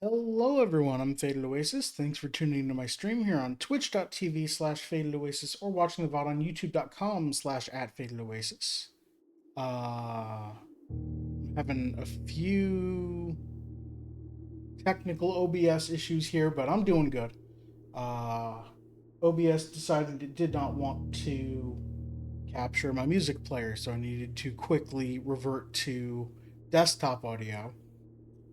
Hello everyone, I'm Faded Oasis. Thanks for tuning into my stream here on twitch.tv/Faded Oasis or watching the VOD on youtube.com/@Faded Oasis. Having a few technical OBS issues here, but I'm doing good. Uh, OBS decided it did not want to capture my music player, so I needed to quickly revert to desktop audio,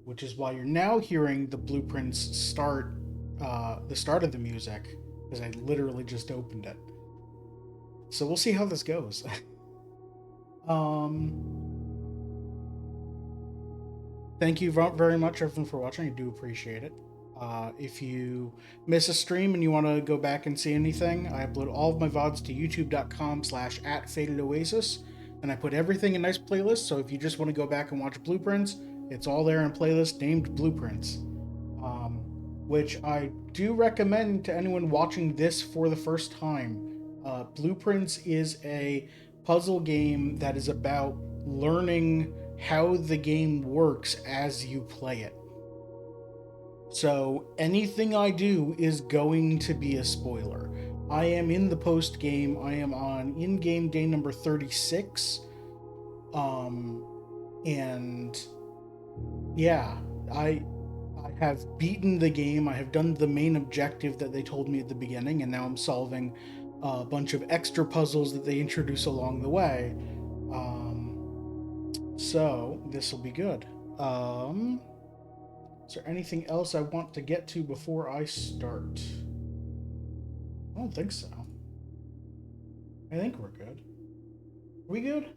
which is why you're now hearing the blueprints start, the start of the music, because I literally just opened it. So we'll see how this goes. um, Thank you very much, everyone, for watching. I do appreciate it. If you miss a stream and you want to go back and see anything, I upload all of my VODs to youtube.com/@FadedOasis, and I put everything in nice playlists. So if you just want to go back and watch Blueprints, it's all there in a playlist named Blueprints, um, which I do recommend to anyone watching this for the first time. Blueprints is a puzzle game that is about learning how the game works as you play it. So anything I do is going to be a spoiler. I am in the post game. I am on in-game day number 36. Um and yeah, I have beaten the game. I have done the main objective that they told me at the beginning, and now I'm solving a bunch of extra puzzles that they introduce along the way. So this will be good. Is there anything else I want to get to before I start? I don't think so. I think we're good. Are we good?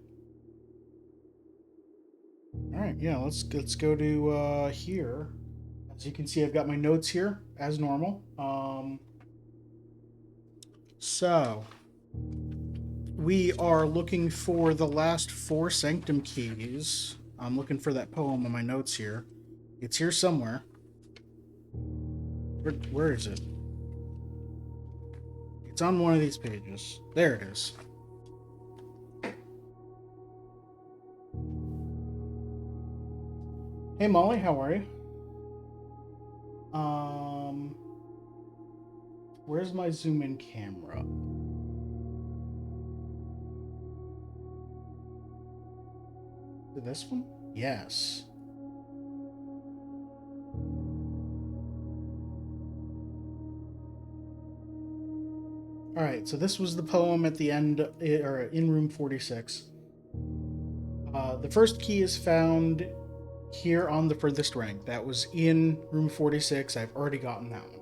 All right, yeah. Let's go to here. As you can see, I've got my notes here as normal. So we are looking for the last four sanctum keys. I'm looking for that poem in my notes here. It's here somewhere. Where is it? It's on one of these pages. There it is. Hey Molly, how are you? Where's my zoom in camera? This one? Yes. All right, so this was the poem at the end, or in room 46. The first key is found here on the furthest rank. That was in room 46. I've already gotten that one.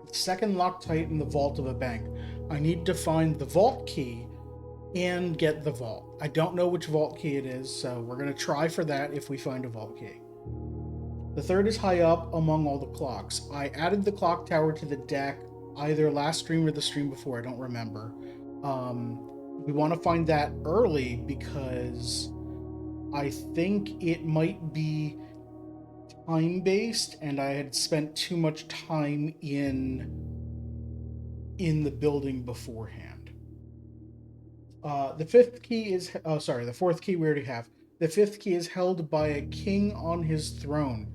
The second loctite in the vault of a bank. I need to find the vault key and get the vault. I don't know which vault key it is, so we're going to try for that if we find a vault key. The third is high up among all the clocks. I added the clock tower to the deck either last stream or the stream before. I don't remember. We want to find that early because I think it might be time based, and I had spent too much time in the building beforehand. The fifth key is the fourth key we already have. The fifth key is held by a king on his throne.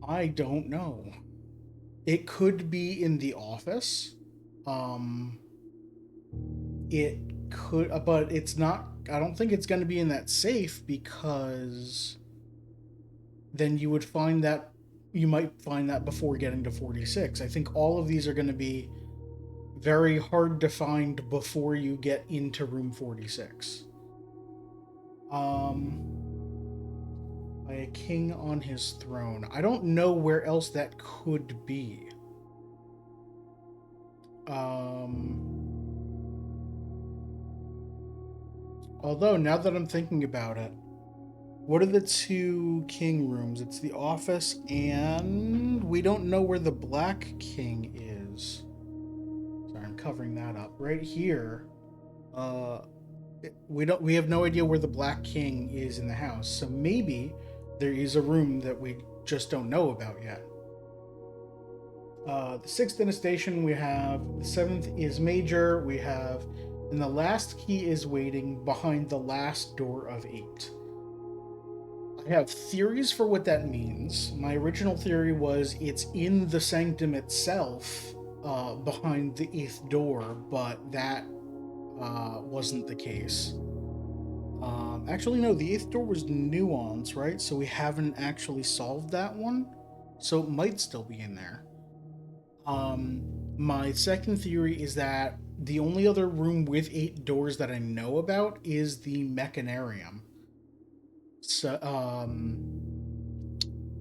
I don't know. It could be in the office. It could, but it's not. I don't think it's going to be in that safe, because then you would find that you might find that before getting to 46. I think all of these are going to be very hard to find before you get into room 46. By a king on his throne. I don't know where else that could be. Although, now that I'm thinking about it, what are the two king rooms? It's the office, and we don't know where the black king is. Sorry, I'm covering that up. Right here, we have no idea where the black king is in the house. So maybe there is a room that we just don't know about yet. The sixth in a station we have. The seventh is major. We have, and the last key is waiting behind the last door of 8. I have theories for what that means. My original theory was it's in the sanctum itself, behind the eighth door, but that wasn't the case. Actually, no, the eighth door was nuance, right? So we haven't actually solved that one. So it might still be in there. Um, my second theory is that the only other room with eight doors that I know about is the mechanarium. So,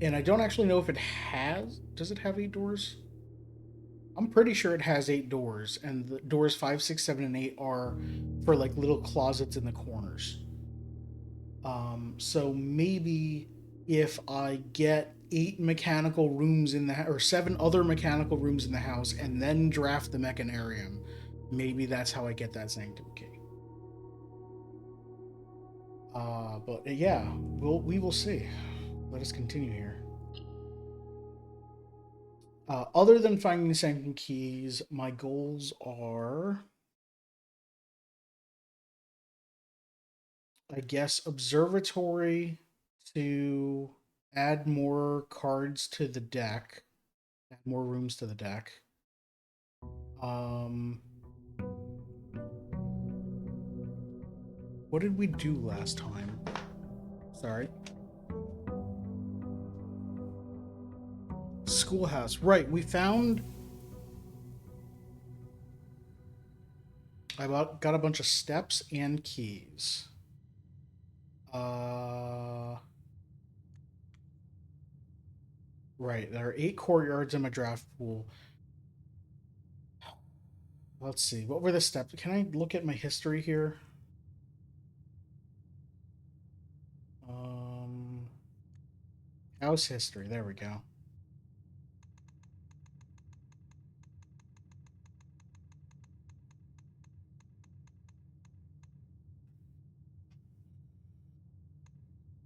and I don't actually know if it has. Does it have eight doors? I'm pretty sure it has eight doors, and the doors five, six, seven, and eight are for like little closets in the corners. So maybe if I get eight mechanical rooms in the or seven other mechanical rooms in the house, and then draft the mechanarium, maybe that's how I get that sanctum key. But yeah, we will see. Let us continue here. Other than finding the sanctum keys, my goals are, I guess, observatory to add more cards to the deck, add more rooms to the deck. Um, what did we do last time? Sorry. Schoolhouse. Right. We found. Got a bunch of steps and keys. Uh, right. There are eight courtyards in my draft pool. Let's see. What were the steps? Can I look at my history here? Um, house history. There we go.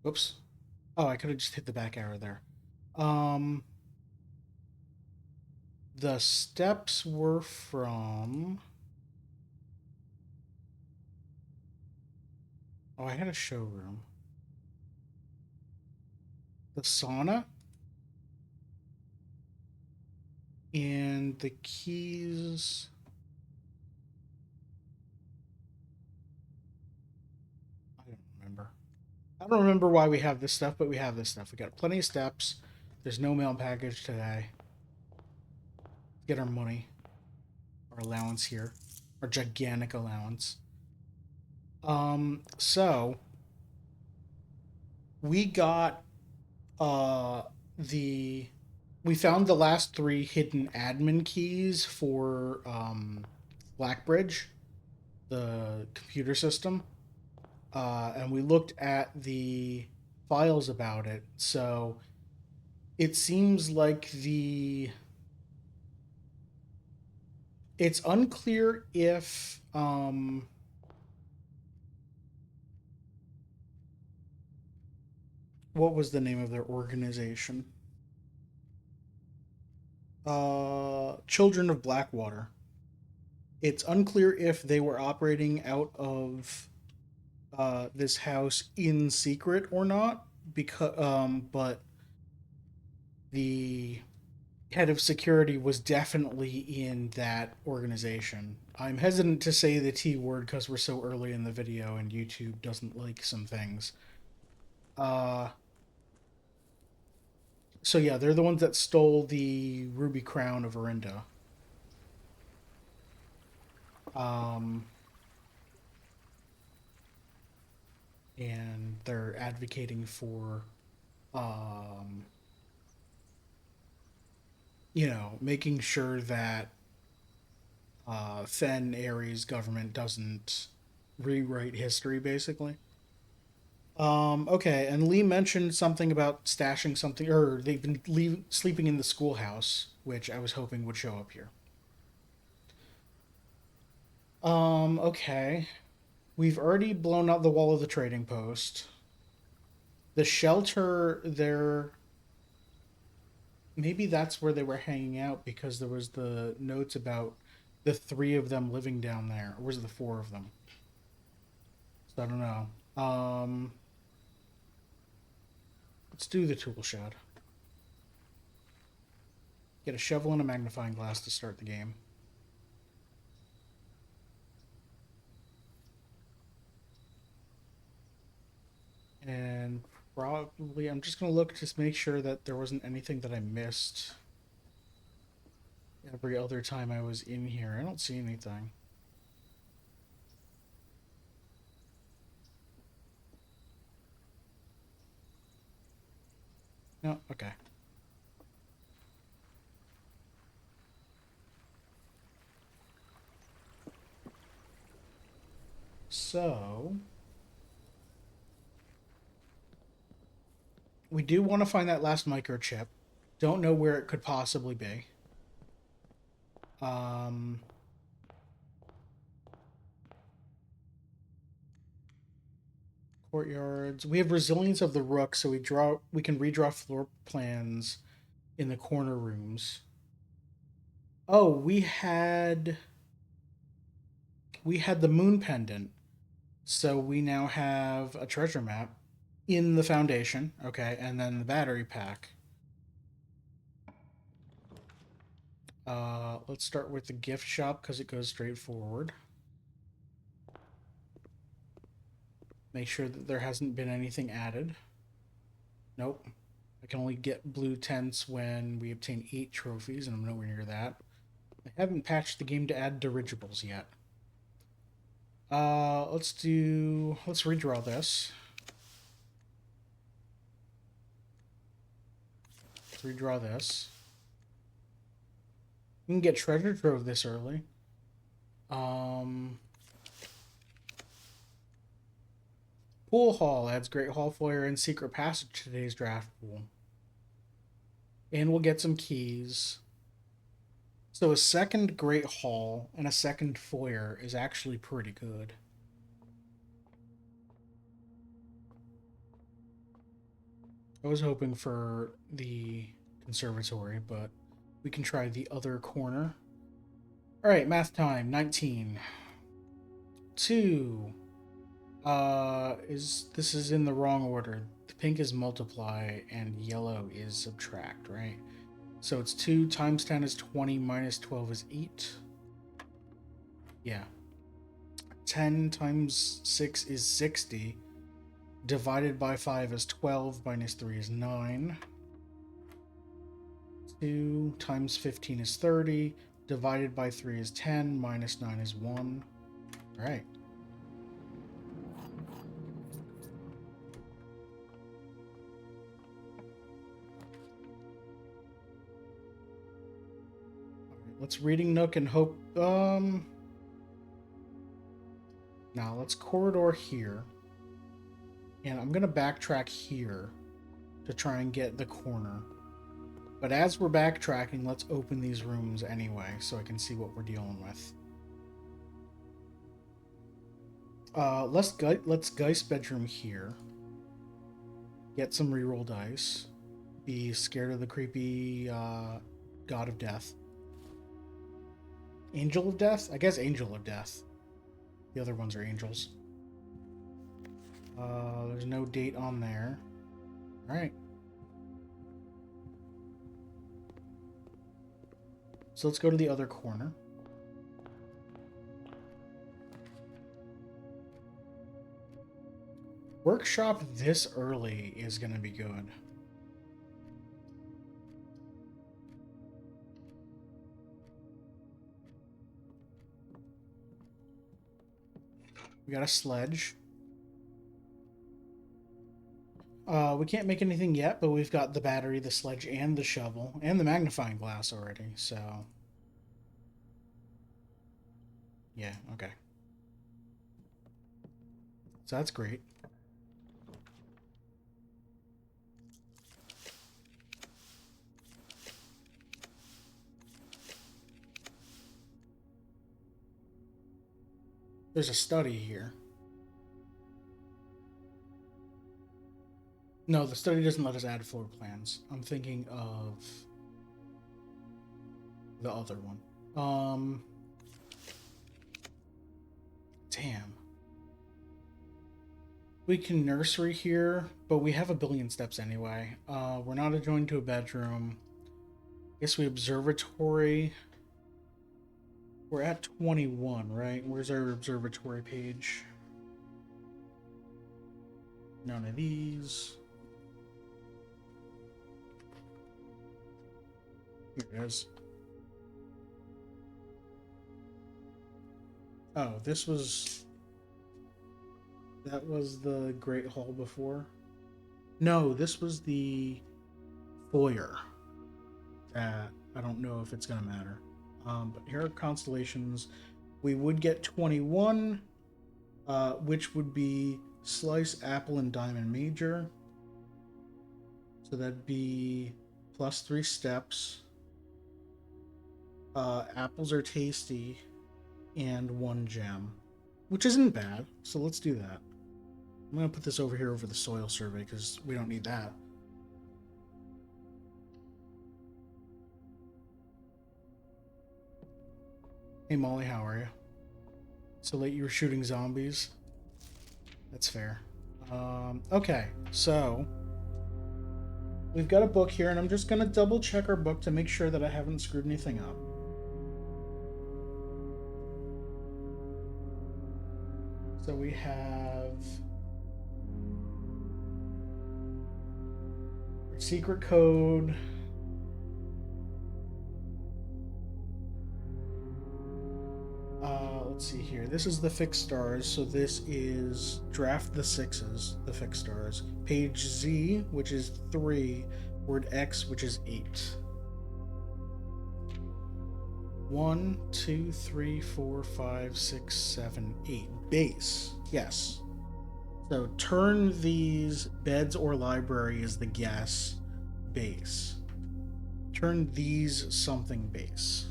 Whoops. Oh, I could have just hit the back arrow there. Um, the steps were from. Oh, I had a showroom. The sauna and the keys. I don't remember. I don't remember why we have this stuff, but we have this stuff. We got plenty of steps. There's no mail package today. Get our money, our allowance here, our gigantic allowance. So we got uh the we found the last three hidden admin keys for Blackbridge, the computer system. And we looked at the files about it. So it seems like it's unclear if what was the name of their organization? Children of Blackwater. It's unclear if they were operating out of this house in secret or not, because but the head of security was definitely in that organization. I'm hesitant to say the T word because we're so early in the video and YouTube doesn't like some things. Uh, so yeah, they're the ones that stole the ruby crown of Orinda. Um, and they're advocating for, um, making sure that Fen Ares government doesn't rewrite history, basically. Okay, and Lee mentioned something about stashing something, or they've been sleeping in the schoolhouse, which I was hoping would show up here. Okay. We've already blown out the wall of the trading post. The shelter there, maybe that's where they were hanging out because there was the notes about the three of them living down there. Or was it the four of them? So I don't know. Let's do the tool shed. Get a shovel and a magnifying glass to start the game. And probably I'm just going to look to make sure that there wasn't anything that I missed every other time I was in here. I don't see anything. No, okay. So, we do want to find that last microchip. Don't know where it could possibly be. Courtyards. We have resilience of the rook, so we can redraw floor plans in the corner rooms. Oh, we had the moon pendant. So we now have a treasure map in the foundation, okay, and then the battery pack. Let's start with the gift shop because it goes straight forward. Make sure that there hasn't been anything added. Nope. I can only get blue tents when we obtain 8 trophies, and I'm nowhere near that. I haven't patched the game to add dirigibles yet. Let's redraw this. Let's redraw this. We can get treasure trove this early. Pool hall adds great hall foyer and secret passage to today's draft pool. And we'll get some keys. So a second great hall and a second foyer is actually pretty good. I was hoping for the conservatory, but we can try the other corner. All right, math time. 19. 2. This is in the wrong order. The pink is multiply and yellow is subtract, right? So it's 2 times 10 is 20 minus 12 is 8. Yeah. 10 times 6 is 60. Divided by 5 is 12 minus 3 is 9. 2 times 15 is 30. Divided by 3 is 10. Minus 9 is 1. All right. Let's reading nook and hope. Now let's corridor here. And I'm going to backtrack here to try and get the corner. But as we're backtracking, let's open these rooms anyway so I can see what we're dealing with. Let's Geist bedroom here. Get some reroll dice. Be scared of the creepy god of death. Angel of death? I guess angel of death. The other ones are angels. There's no date on there. All right. So let's go to the other corner. Workshop this early is going to be good. We got a sledge. We can't make anything yet, but we've got the battery, the sledge, and the shovel, and the magnifying glass already, so... Yeah, okay. So that's great. There's a study here. No, the study doesn't let us add floor plans. I'm thinking of the other one. Damn. We can nursery here, but we have a billion steps anyway. We're not adjoined to a bedroom. Guess we observatory. We're at 21, right? Where's our observatory page? None of these. Here it is. Oh, this was... That was the Great Hall before? No, this was the foyer. That I don't know if it's gonna matter. But here are constellations. We would get 21, which would be Slice, Apple, and Diamond Major. So that'd be plus 3 steps. Apples are tasty, and 1 gem, which isn't bad. So let's do that. I'm gonna put this over here over the soil survey because we don't need that. Hey Molly, how are you? So late you were shooting zombies? That's fair. Okay, so we've got a book here, and I'm just gonna double check our book to make sure that I haven't screwed anything up. So we have our secret code. Let's see here. This is the fixed stars. So this is draft the sixes, the fixed stars. Page Z, which is 3. Word X, which is 8. 1, 2, 3, 4, 5, 6, 7, 8. Base. Yes. So turn these beds or library is the guess. Base. Turn these something base.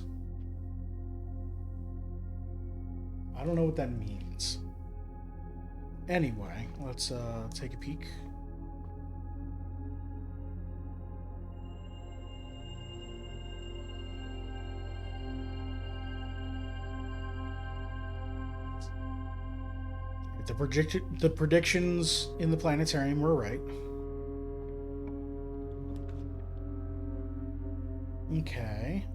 I don't know what that means. Anyway, let's take a peek. The predictions in the planetarium were right. Okay.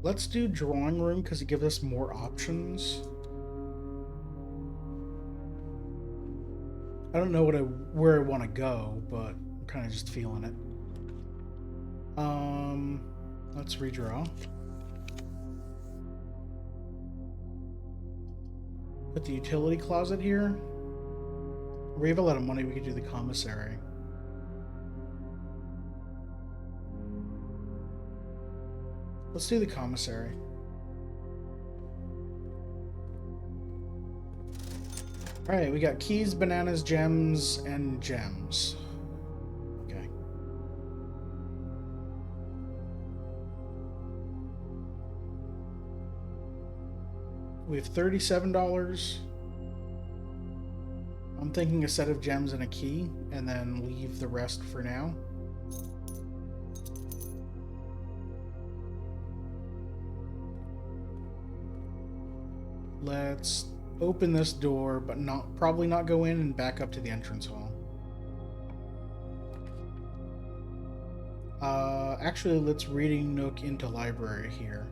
Let's do drawing room because it gives us more options. I don't know where I want to go, but I'm kind of just feeling it. Let's redraw. Put the utility closet here. We have a lot of money. We could do the commissary. Let's do the commissary. Alright, we got keys, bananas, gems, and gems. Okay. We have $37. I'm thinking a set of gems and a key, and then leave the rest for now. Let's open this door, but probably not go in and back up to the entrance hall. Actually, let's reading nook into library here.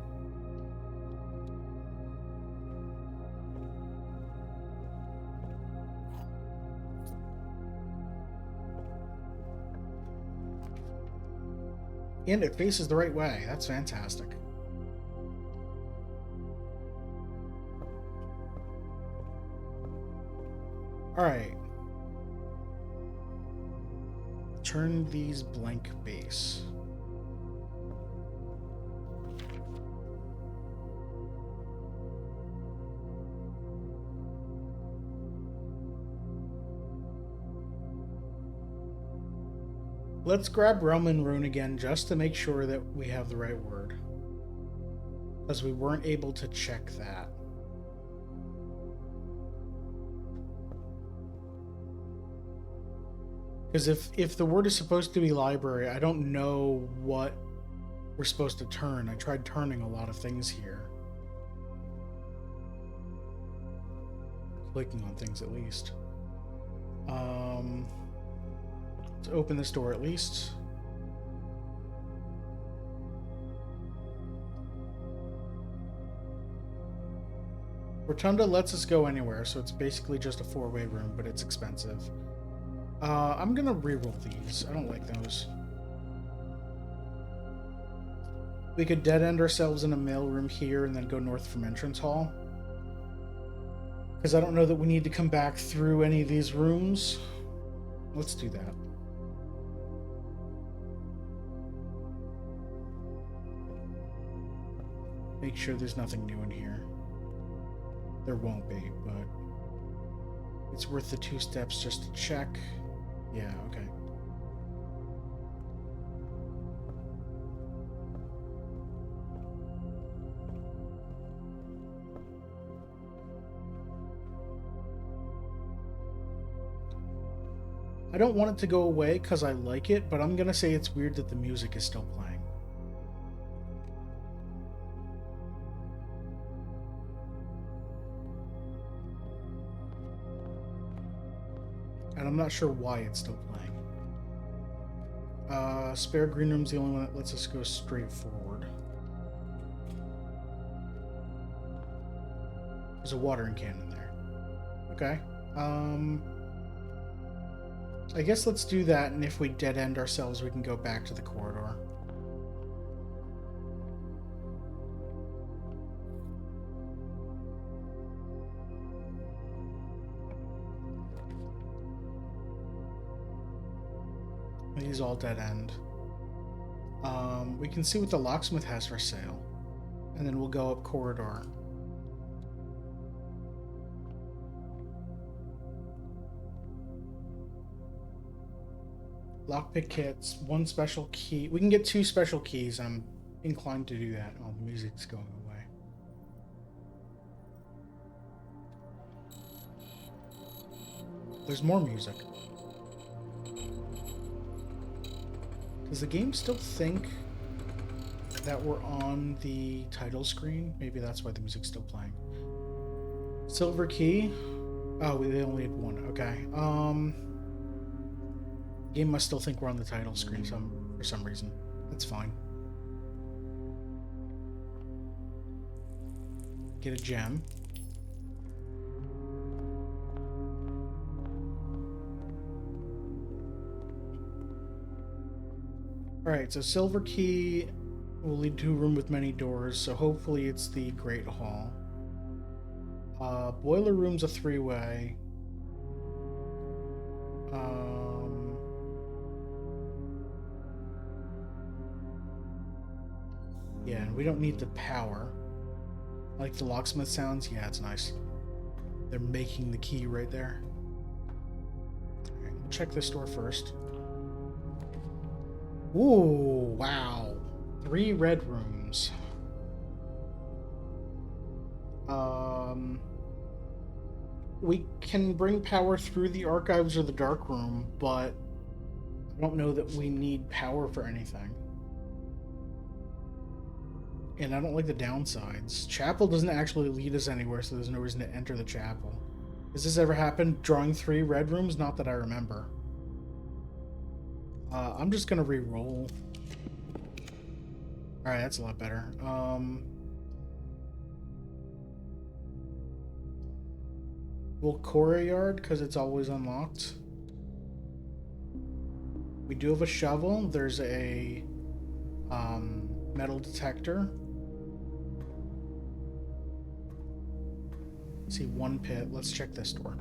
And it faces the right way. That's fantastic. Alright. Turn these blank base. Let's grab Realm and Rune again just to make sure that we have the right word. Because we weren't able to check that. Because if the word is supposed to be library, I don't know what we're supposed to turn. I tried turning a lot of things here. Clicking on things at least. Let's open this door at least. Rotunda lets us go anywhere, so it's basically just a four-way room, but it's expensive. I'm gonna reroll these. I don't like those. We could dead-end ourselves in a mailroom here and then go north from entrance hall. Because I don't know that we need to come back through any of these rooms. Let's do that. Make sure there's nothing new in here. There won't be, but it's worth the 2 steps just to check. Yeah, okay. I don't want it to go away because I like it, but I'm gonna say it's weird that the music is still playing. And I'm not sure why it's still playing. Spare green room's the only one that lets us go straight forward. There's a watering can in there. Okay. I guess let's do that, and if we dead end ourselves, we can go back to the corridor. These all dead end. We can see what the locksmith has for sale, and then we'll go up corridor. Lockpick kits, 1 special key. We can get 2 special keys. I'm inclined to do that. Oh, the music's going away. There's more music. Does the game still think that we're on the title screen? Maybe that's why the music's still playing. Silver key. Oh, they only had 1. Okay. Game must still think we're on the title screen for some reason. That's fine. Get a gem. Alright, so silver key will lead to a room with many doors, so hopefully it's the Great Hall. Boiler room's a 3-way. Yeah, and we don't need the power. Like the locksmith sounds? Yeah, it's nice. They're making the key right there. Alright, we'll check this door first. Ooh, wow. 3 red rooms. We can bring power through the archives or the dark room, but I don't know that we need power for anything. And I don't like the downsides. Chapel doesn't actually lead us anywhere, so there's no reason to enter the chapel. Has this ever happened? Drawing 3 red rooms? Not that I remember. I'm just gonna re-roll. Alright, that's a lot better. We'll courtyard because it's always unlocked. We do have a shovel. There's a metal detector. See 1 pit. Let's check this door.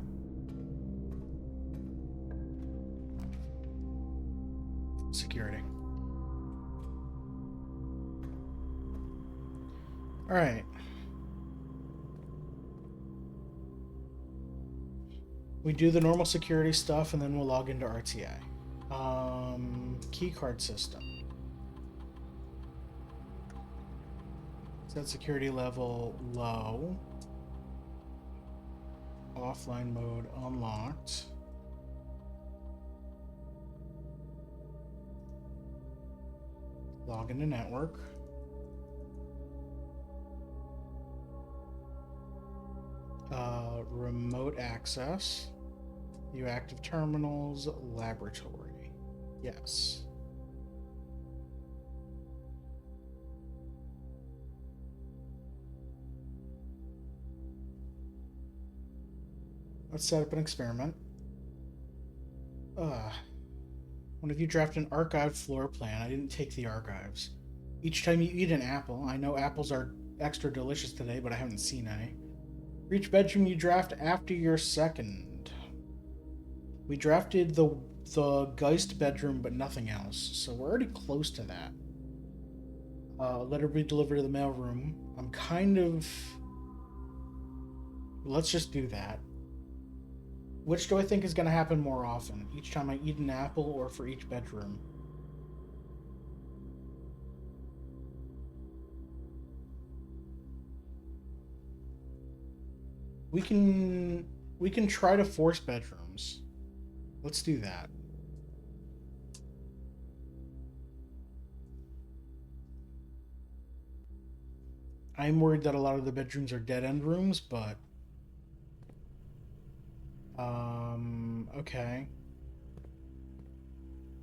Security. All right. We do the normal security stuff, and then we'll log into RTA. Keycard system. Set security level low. Offline mode unlocked. Log into network. Remote access. View active terminals. Laboratory. Yes. Let's set up an experiment. When if you draft an archived floor plan, I didn't take the archives. Each time you eat an apple, I know apples are extra delicious today, but I haven't seen any. For each bedroom you draft after your second. We drafted the Geist bedroom, but nothing else, so we're already close to that. Letter be delivered to the mailroom. I'm kind of... Let's just do that. Which do I think is going to happen more often? Each time I eat an apple or for each bedroom? We can try to force bedrooms. Let's do that. I'm worried that a lot of the bedrooms are dead-end rooms, but... okay.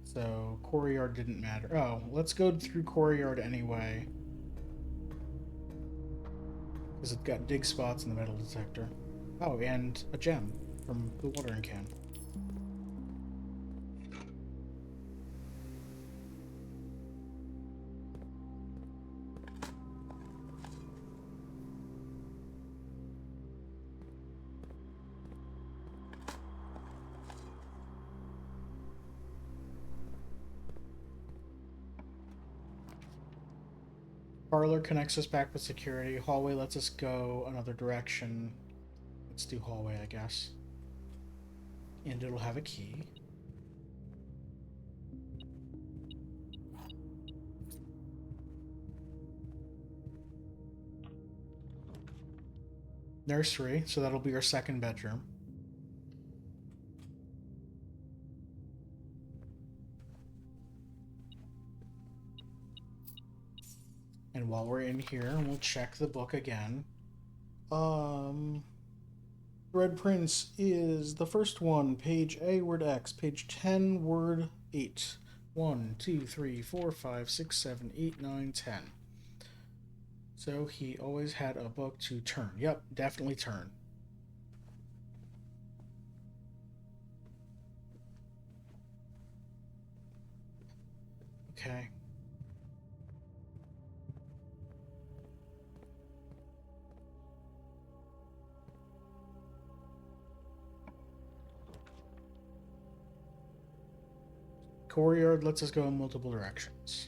So, courtyard didn't matter. Oh, let's go through courtyard anyway. Because it's got dig spots in the metal detector. Oh, and a gem from the watering can. Parlor connects us back with security. Hallway lets us go another direction. Let's do hallway, I guess. And it'll have a key. Nursery, so that'll be our second bedroom. And while we're in here, we'll check the book again. Red Prince is the first one, page A, word X, page 10, word 8. 1, 2, 3, 4, 5, 6, 7, 8, 9, 10. So he always had a book to turn. Yep, definitely turn. Okay. Courtyard lets us go in multiple directions.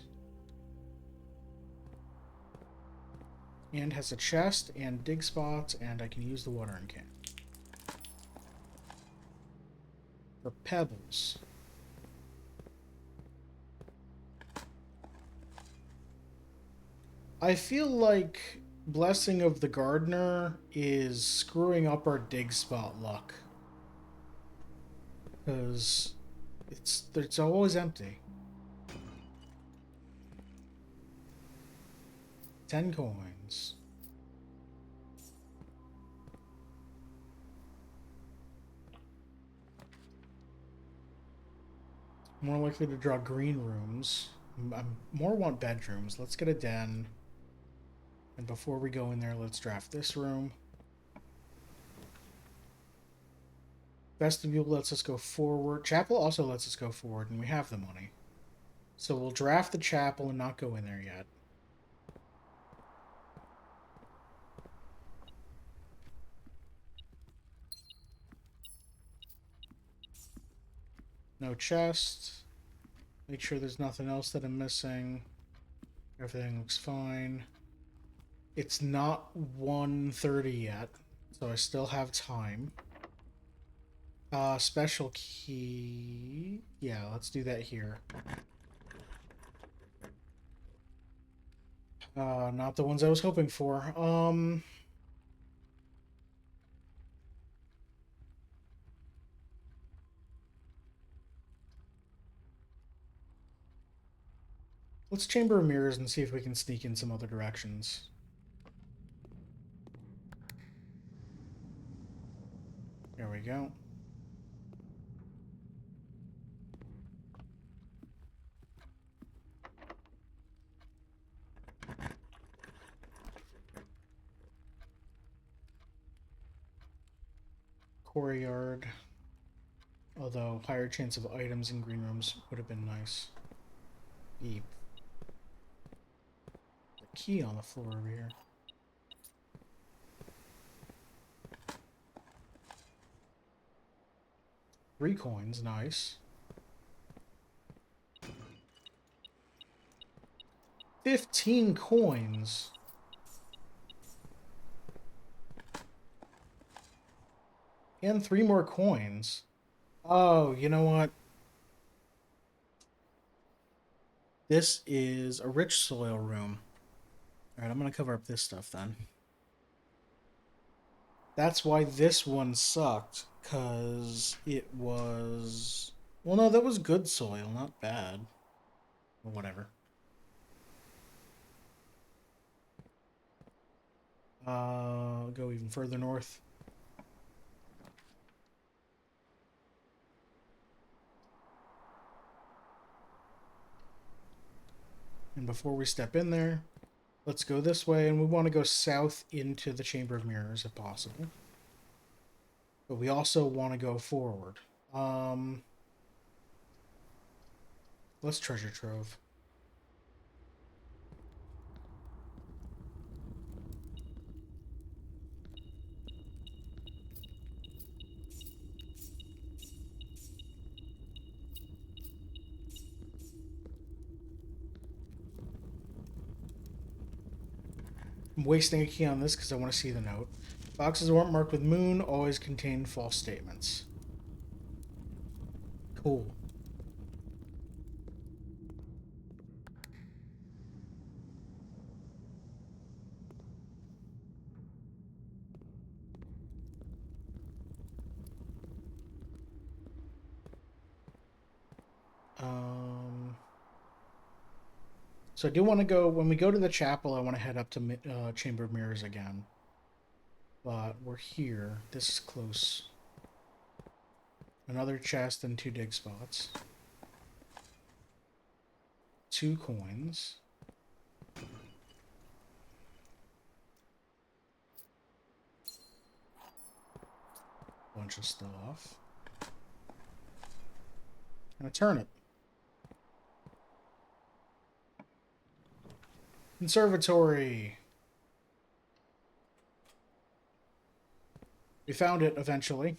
And has a chest and dig spots, and I can use the watering can. For pebbles. I feel like Blessing of the Gardener is screwing up our dig spot luck. Because it's always empty. 10 coins. More likely to draw green rooms. I more want bedrooms. Let's get a den. And before we go in there, let's draft this room. Vestibule lets us go forward. Chapel also lets us go forward, and we have the money. So we'll draft the chapel and not go in there yet. No chest. Make sure there's nothing else that I'm missing. Everything looks fine. It's not 1:30 yet, so I still have time. Special key. Yeah, let's do that here. Not the ones I was hoping for. Let's chamber of mirrors and see if we can sneak in some other directions. There we go. Courtyard. Although, higher chance of items in green rooms would have been nice. Eep. The key on the floor over here. Three coins, nice. 15 coins. And 3 more coins. Oh, you know what? This is a rich soil room. Alright, I'm going to cover up this stuff then. That's why this one sucked. Because it was... Well, no, that was good soil, not bad. Or whatever. Go even further north. And before we step in there, let's go this way, and we want to go south into the Chamber of Mirrors if possible. But we also want to go forward. Let's treasure trove. I'm wasting a key on this because I want to see the note. Boxes that weren't marked with moon always contain false statements. Cool. So I do want to go, when we go to the chapel, I want to head up to Chamber of Mirrors again. But we're here. This is close. Another chest and 2 dig spots. 2 coins. Bunch of stuff. And a turnip. Conservatory. We found it eventually.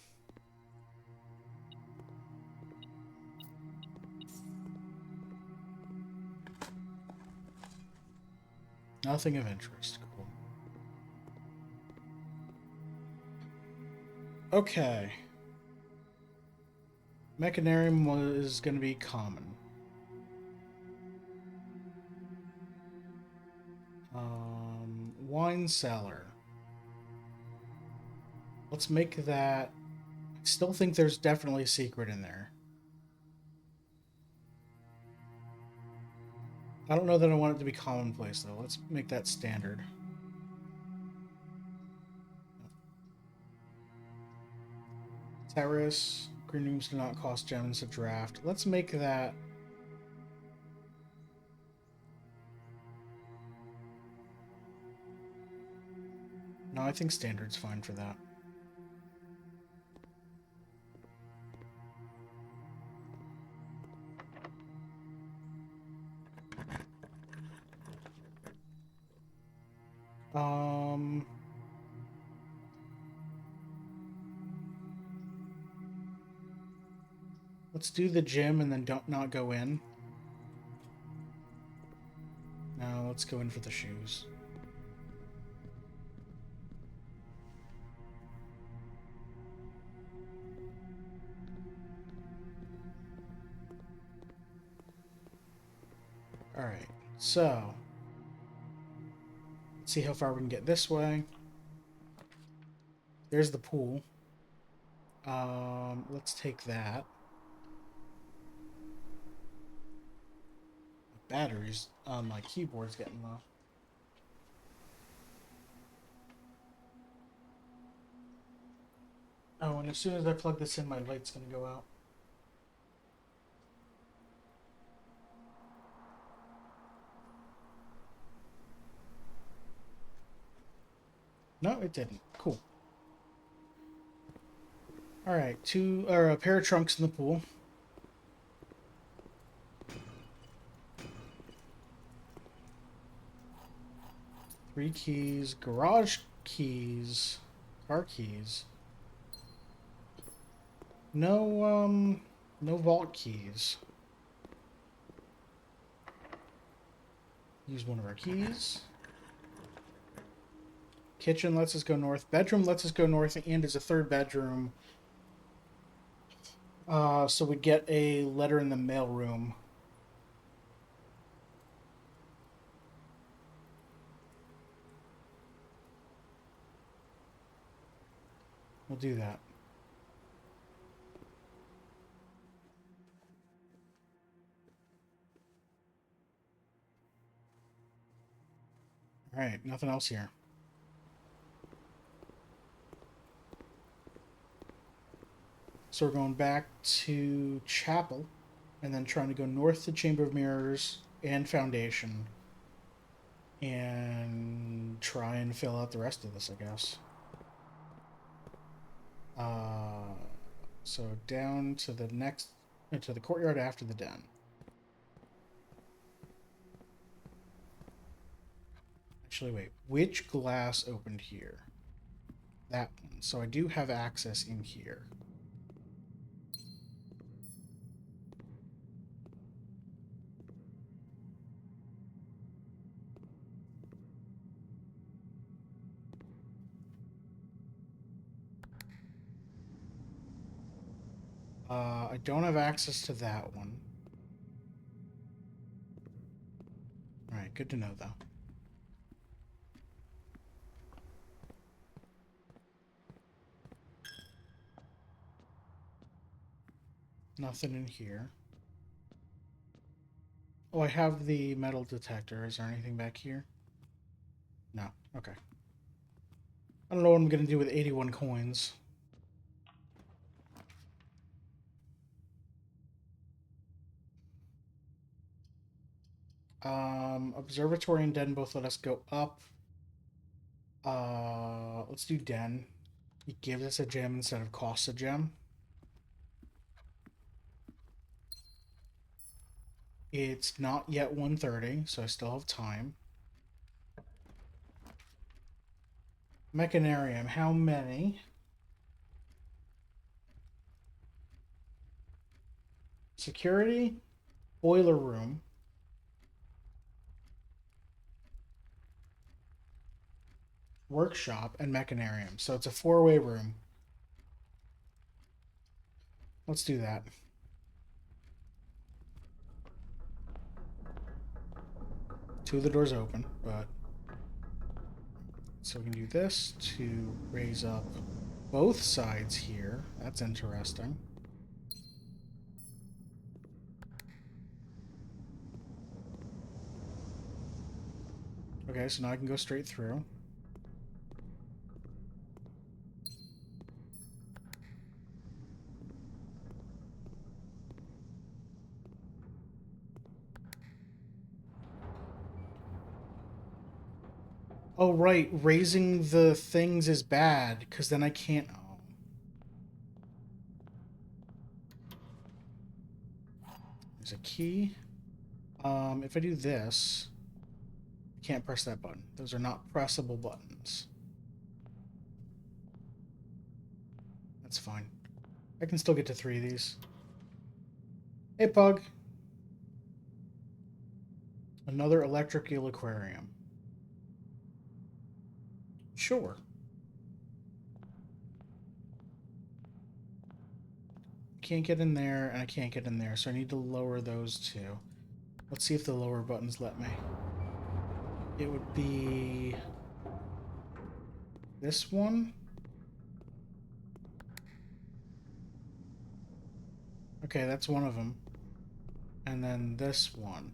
Nothing of interest. Cool. Okay. Mechanarium was going to be common. Wine cellar. Let's make that... I still think there's definitely a secret in there. I don't know that I want it to be commonplace, though. Let's make that standard. Terrace. Green rooms do not cost gems to draft. Let's make that... No, I think standard's fine for that. Let's do the gym and then don't not go in. Now let's go in for the shoes. Alright, so let's see how far we can get this way. There's the pool. Let's take that. batteries on my keyboard's getting low. Oh, and as soon as I plug this in, my light's gonna go out. No, it didn't. Cool. All right, a pair of trunks in the pool. Three keys, garage keys, car keys. No vault keys. Use one of our keys. Kitchen lets us go north. Bedroom lets us go north and is a third bedroom. So we get a letter in the mail room. We'll do that. All right, nothing else here. So we're going back to Chapel, and then trying to go north to Chamber of Mirrors and Foundation, and try and fill out the rest of this, I guess. So down to the to the courtyard after the den. Actually, wait. Which glass opened here? That one. So I do have access in here. I don't have access to that one. Alright, good to know, though. Nothing in here. Oh, I have the metal detector. Is there anything back here? No. Okay. I don't know what I'm going to do with 81 coins. Observatory and Den both let us go up. Let's do Den. It gives us a gem instead of costs a gem. It's not yet 1:30, so I still have time. Mechanarium, how many? Security, boiler room, workshop, and mechanarium. So it's a four-way room. Let's do that. Two of the doors open, but... So we can do this to raise up both sides here. That's interesting. Okay, so now I can go straight through. Oh, right. Raising the things is bad, because then I can't... Oh. There's a key. If I do this... I can't press that button. Those are not pressable buttons. That's fine. I can still get to 3 of these. Hey, Pug. Another electric eel aquarium. Sure. Can't get in there, and I can't get in there, so I need to lower those two. Let's see if the lower buttons let me. It would be... this one? Okay, that's one of them. And then this one.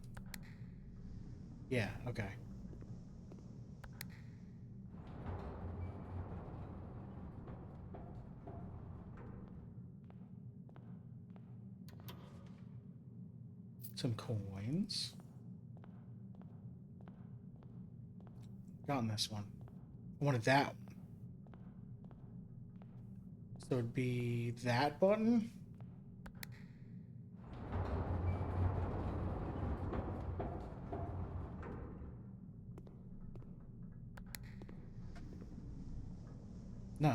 Yeah, okay. Some coins. Gotten this one. I wanted that one. So it'd be that button? No.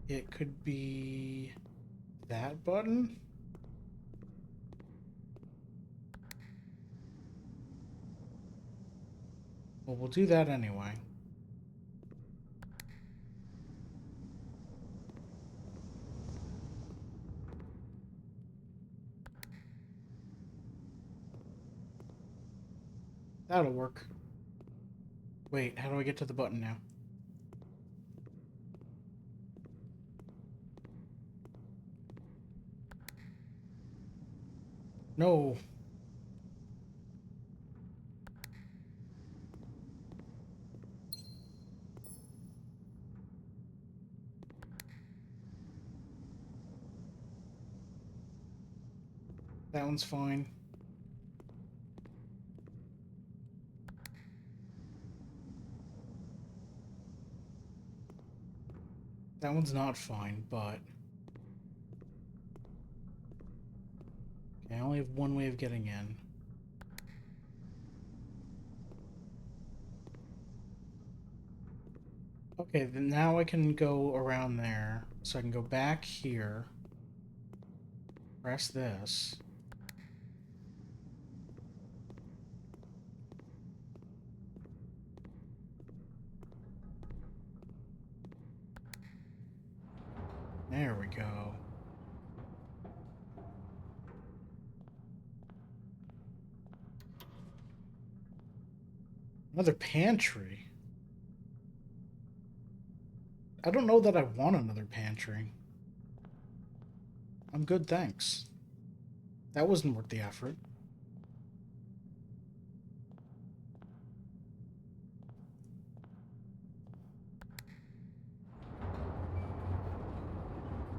It could be that button? Well, we'll do that anyway. That'll work. Wait, how do I get to the button now? No. That one's fine. That one's not fine, but... Okay, I only have one way of getting in. Okay, then now I can go around there. So I can go back here. Press this. There we go. Another pantry. I don't know that I want another pantry. I'm good, thanks. That wasn't worth the effort.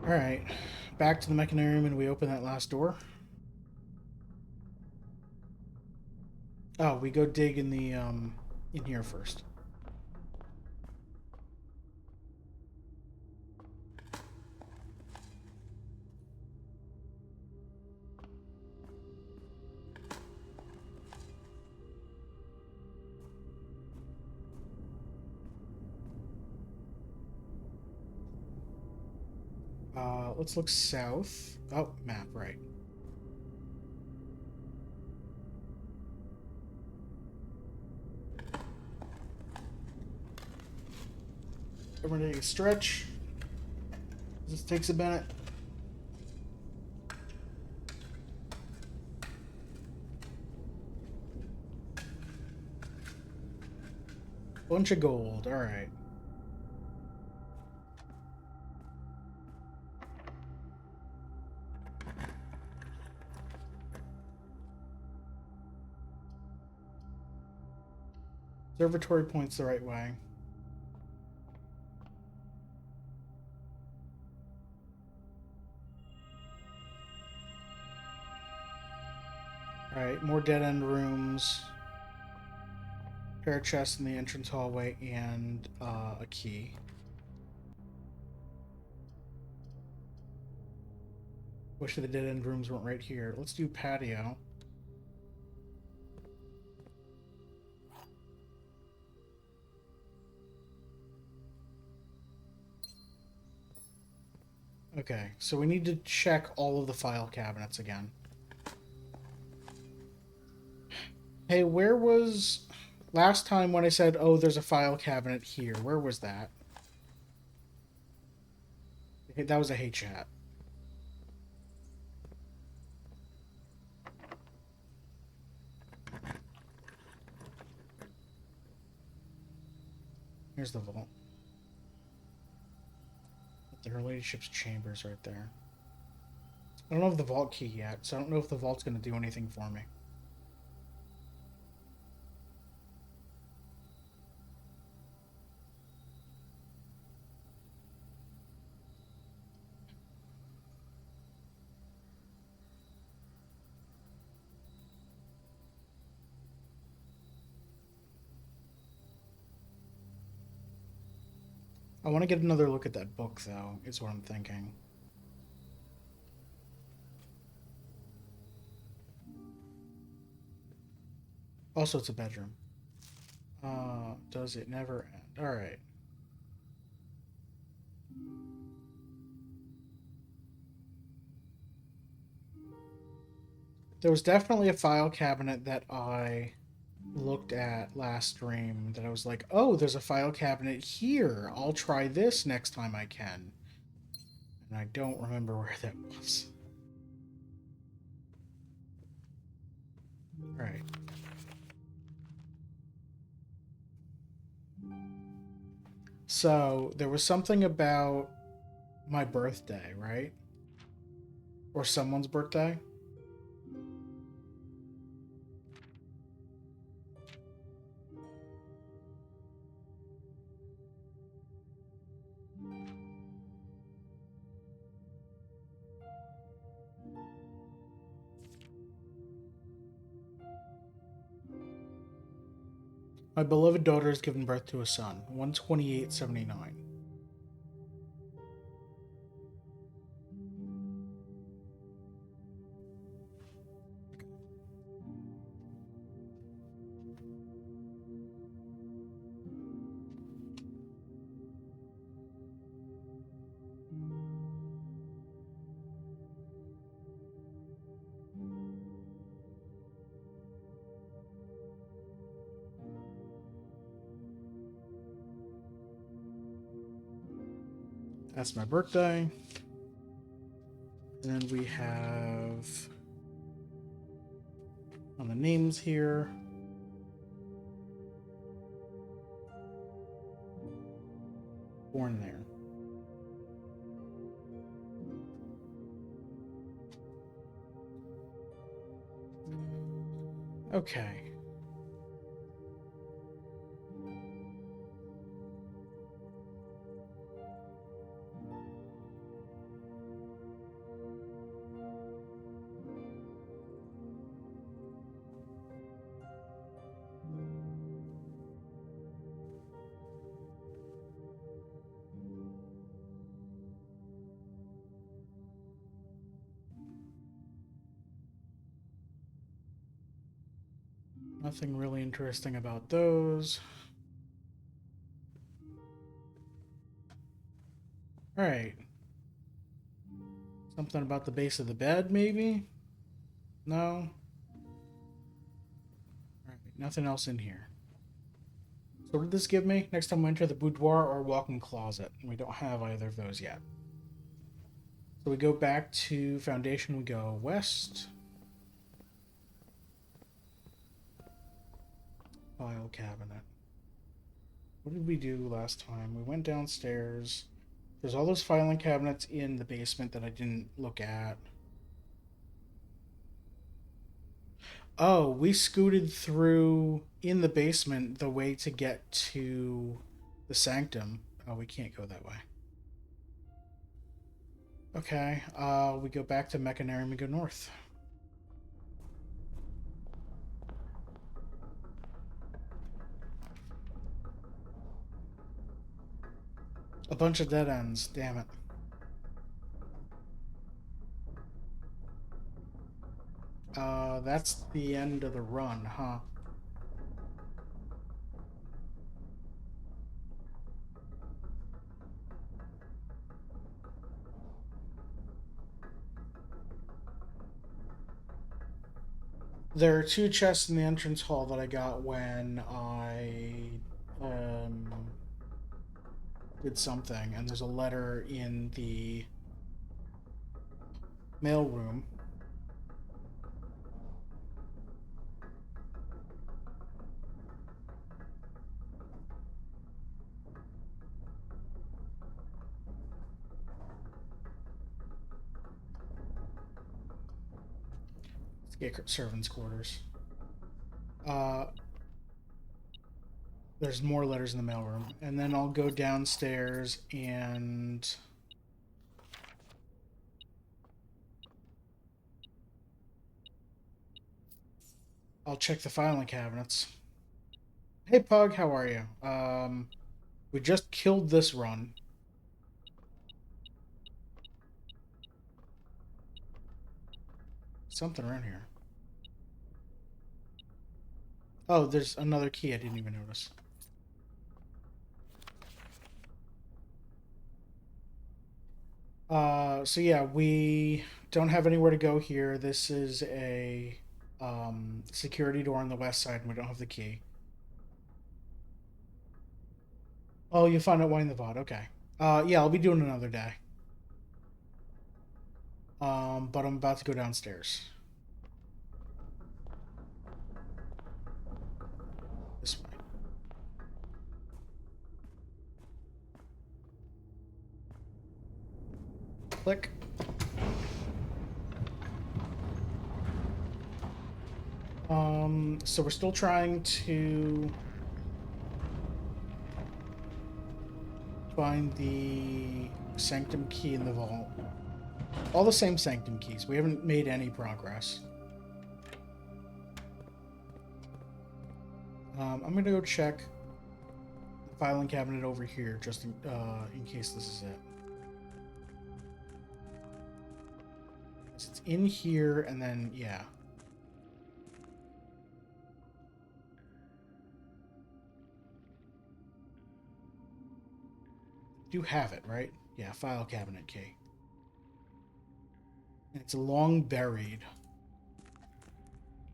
Alright. Back to the mechanarium and we open that last door. Oh, we go dig in the, in here first. Let's look south. Oh, map, right. Everyone take a stretch. This takes a minute. Bunch of gold, alright. Observatory points the right way. Alright, more dead-end rooms. Pair of chests in the entrance hallway and a key. Wish the dead-end rooms weren't right here. Let's do patio. Okay, so we need to check all of the file cabinets again. Hey, where was... Last time when I said, oh, there's a file cabinet here, where was that? That was a hey chat. Here's the vault. The Her Ladyship's chambers right there. I don't have the vault key yet, so I don't know if the vault's going to do anything for me. I want to get another look at that book, though, is what I'm thinking. Also, it's a bedroom. Does it never end? Alright. There was definitely a file cabinet that I looked at last stream that I was like, oh, there's a file cabinet here. I'll try this next time I can. And I don't remember where that was. Alright. So, there was something about my birthday, right? Or someone's birthday? My beloved daughter has given birth to a son. 12879. That's my birthday. And then we have on the names here. Born there. Okay. Nothing really interesting about those. Alright. Something about the base of the bed, maybe? No? Alright, nothing else in here. So what did this give me? Next time we enter the boudoir or walk-in closet. We don't have either of those yet. So we go back to Foundation, we go west. File cabinet. What did we do last time? We went downstairs. There's all those filing cabinets in the basement that I didn't look at. Oh, we scooted through in the basement the way to get to the sanctum. Oh, we can't go that way. Okay, we go back to Mechanarium and go north. A bunch of dead ends, damn it. That's the end of the run, huh? There are two chests in the entrance hall that I got when I did something, and there's a letter in the mail room. Let's get servants' quarters. Uh, there's more letters in the mailroom. And then I'll go downstairs and... I'll check the filing cabinets. Hey, Pug, how are you? We just killed this run. Something around here. Oh, there's another key I didn't even notice. So yeah, we don't have anywhere to go here. This is a security door on the west side, and we don't have the key. Oh, you found out why in the VOD. Okay. Yeah, I'll be doing another day. But I'm about to go downstairs. This way. Click. So we're still trying to find the sanctum key in the vault. All the same sanctum keys. We haven't made any progress. I'm gonna go check the filing cabinet over here, just in case this is it. It's in here, and then yeah. You have it, right? Yeah, file cabinet key. And it's long buried.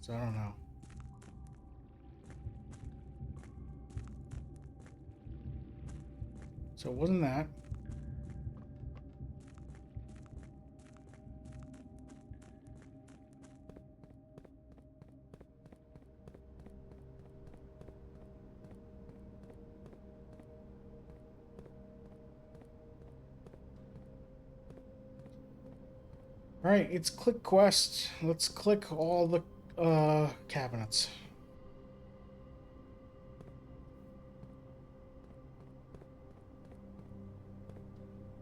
So I don't know. So it wasn't that. Alright, it's click quest. Let's click all the cabinets.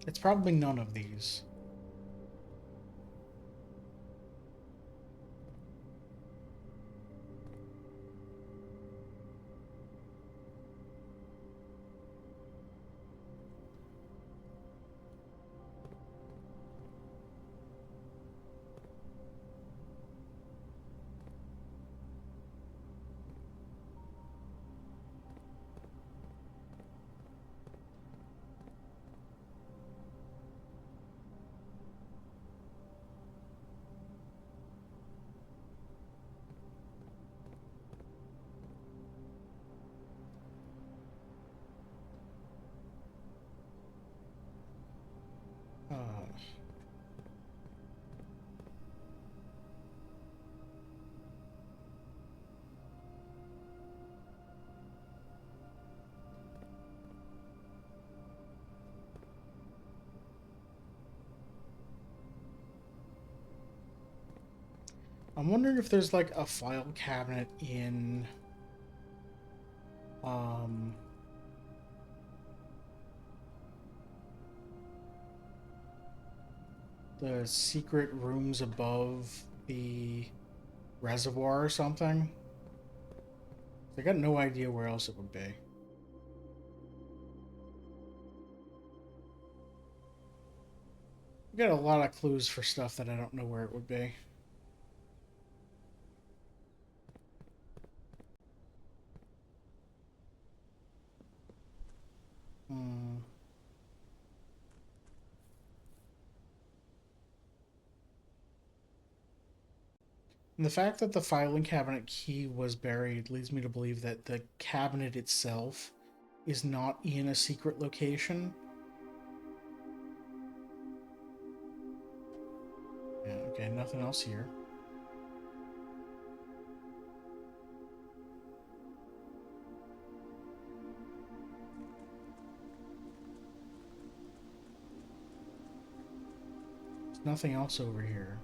It's probably none of these. Uh, I'm wondering if there's like a file cabinet in um the secret rooms above the reservoir or something. I got no idea where else it would be. We got a lot of clues for stuff that I don't know where it would be. Hmm. And the fact that the filing cabinet key was buried leads me to believe that the cabinet itself is not in a secret location. Yeah, okay, nothing else here. There's nothing else over here.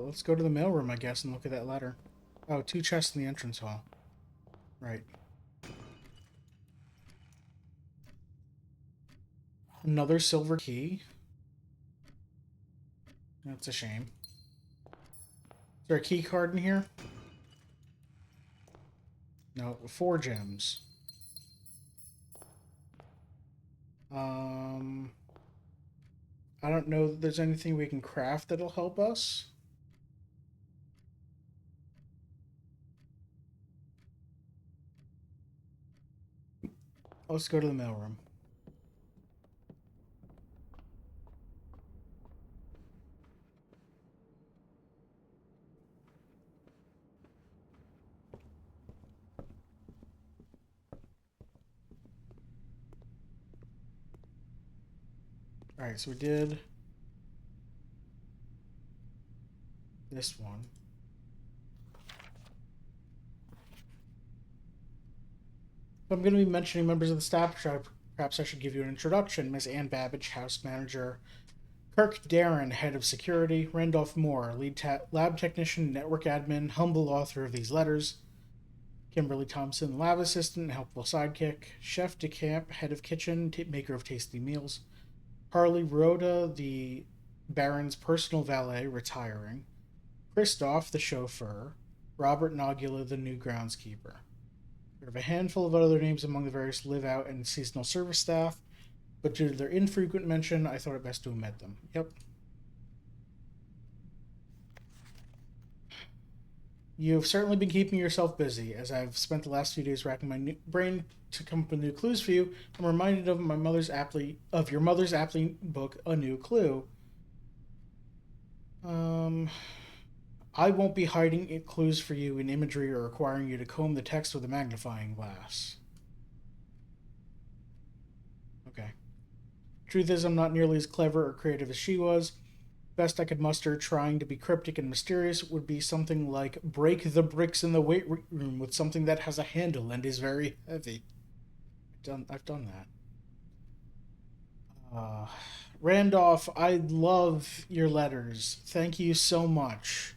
let's go to the mailroom, I guess, and look at that letter. Oh, 2 chests in the entrance hall. Right. Another silver key. That's a shame. Is there a key card in here? No, 4 gems. I don't know that there's anything we can craft that'll help us. Let's go to the mailroom. Alright, so we did this one. If I'm going to be mentioning members of the staff, perhaps I should give you an introduction. Miss Ann Babbage, house manager. Kirk Darren, head of security. Randolph Moore, lead lab technician, network admin, humble author of these letters. Kimberly Thompson, lab assistant, helpful sidekick. Chef DeCamp, head of kitchen, maker of tasty meals. Harley Rhoda, the Baron's personal valet, retiring. Christoph, the chauffeur. Robert Nogula, the new groundskeeper. We have a handful of other names among the various live-out and seasonal service staff, but due to their infrequent mention, I thought it best to omit them. Yep. You've certainly been keeping yourself busy. As I've spent the last few days racking my brain to come up with new clues for you, I'm reminded of your mother's aptly book, A New Clue. I won't be hiding clues for you in imagery or requiring you to comb the text with a magnifying glass. Okay. Truth is, I'm not nearly as clever or creative as she was. Best I could muster trying to be cryptic and mysterious would be something like break the bricks in the weight room with something that has a handle and is very heavy. I've done that. Uh, Randolph, I love your letters. Thank you so much.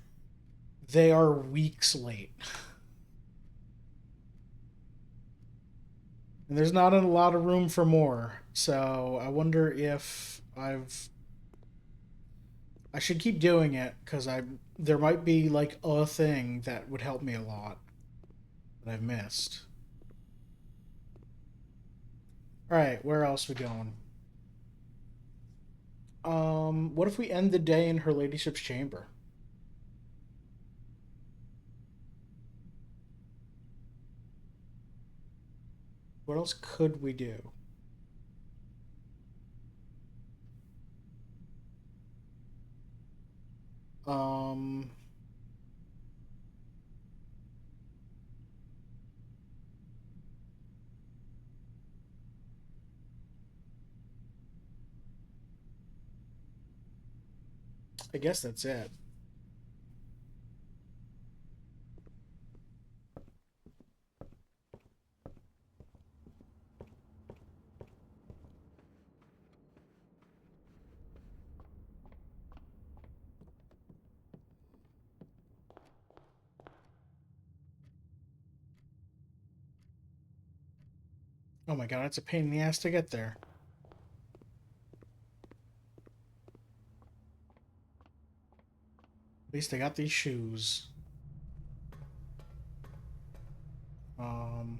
They are weeks late. And there's not a lot of room for more. So I wonder if I should keep doing it because there might be like a thing that would help me a lot that I've missed. All right, where else we going? What if we end the day in her ladyship's chamber? What else could we do? Um, I guess that's it. Oh my god, it's a pain in the ass to get there. At least I got these shoes. Um,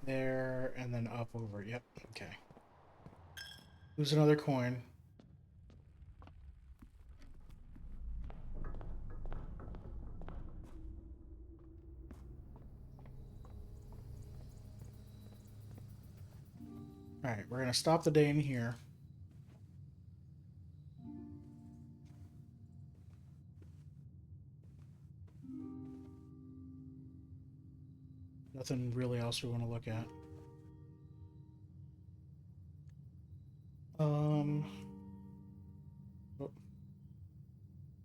there and then up over. Yep. Okay. Lose another coin. All right, we're gonna stop the day in here. Nothing really else we want to look at. Um, oh,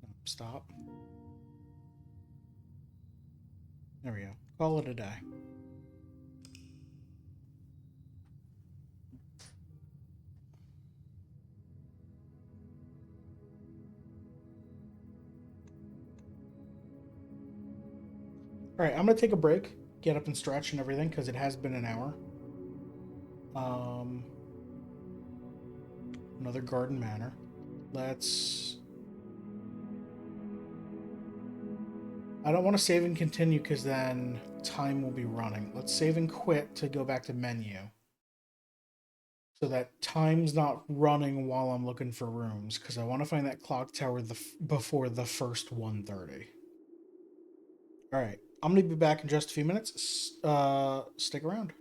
no, stop. There we go. Call it a day. All right, I'm gonna take a break, get up and stretch and everything because it has been an hour. Um, another garden manor. Let's. I don't want to save and continue because then time will be running. Let's save and quit to go back to menu so that time's not running while I'm looking for rooms because I want to find that clock tower before the first 1:30. All right, I'm gonna be back in just a few minutes. Stick around.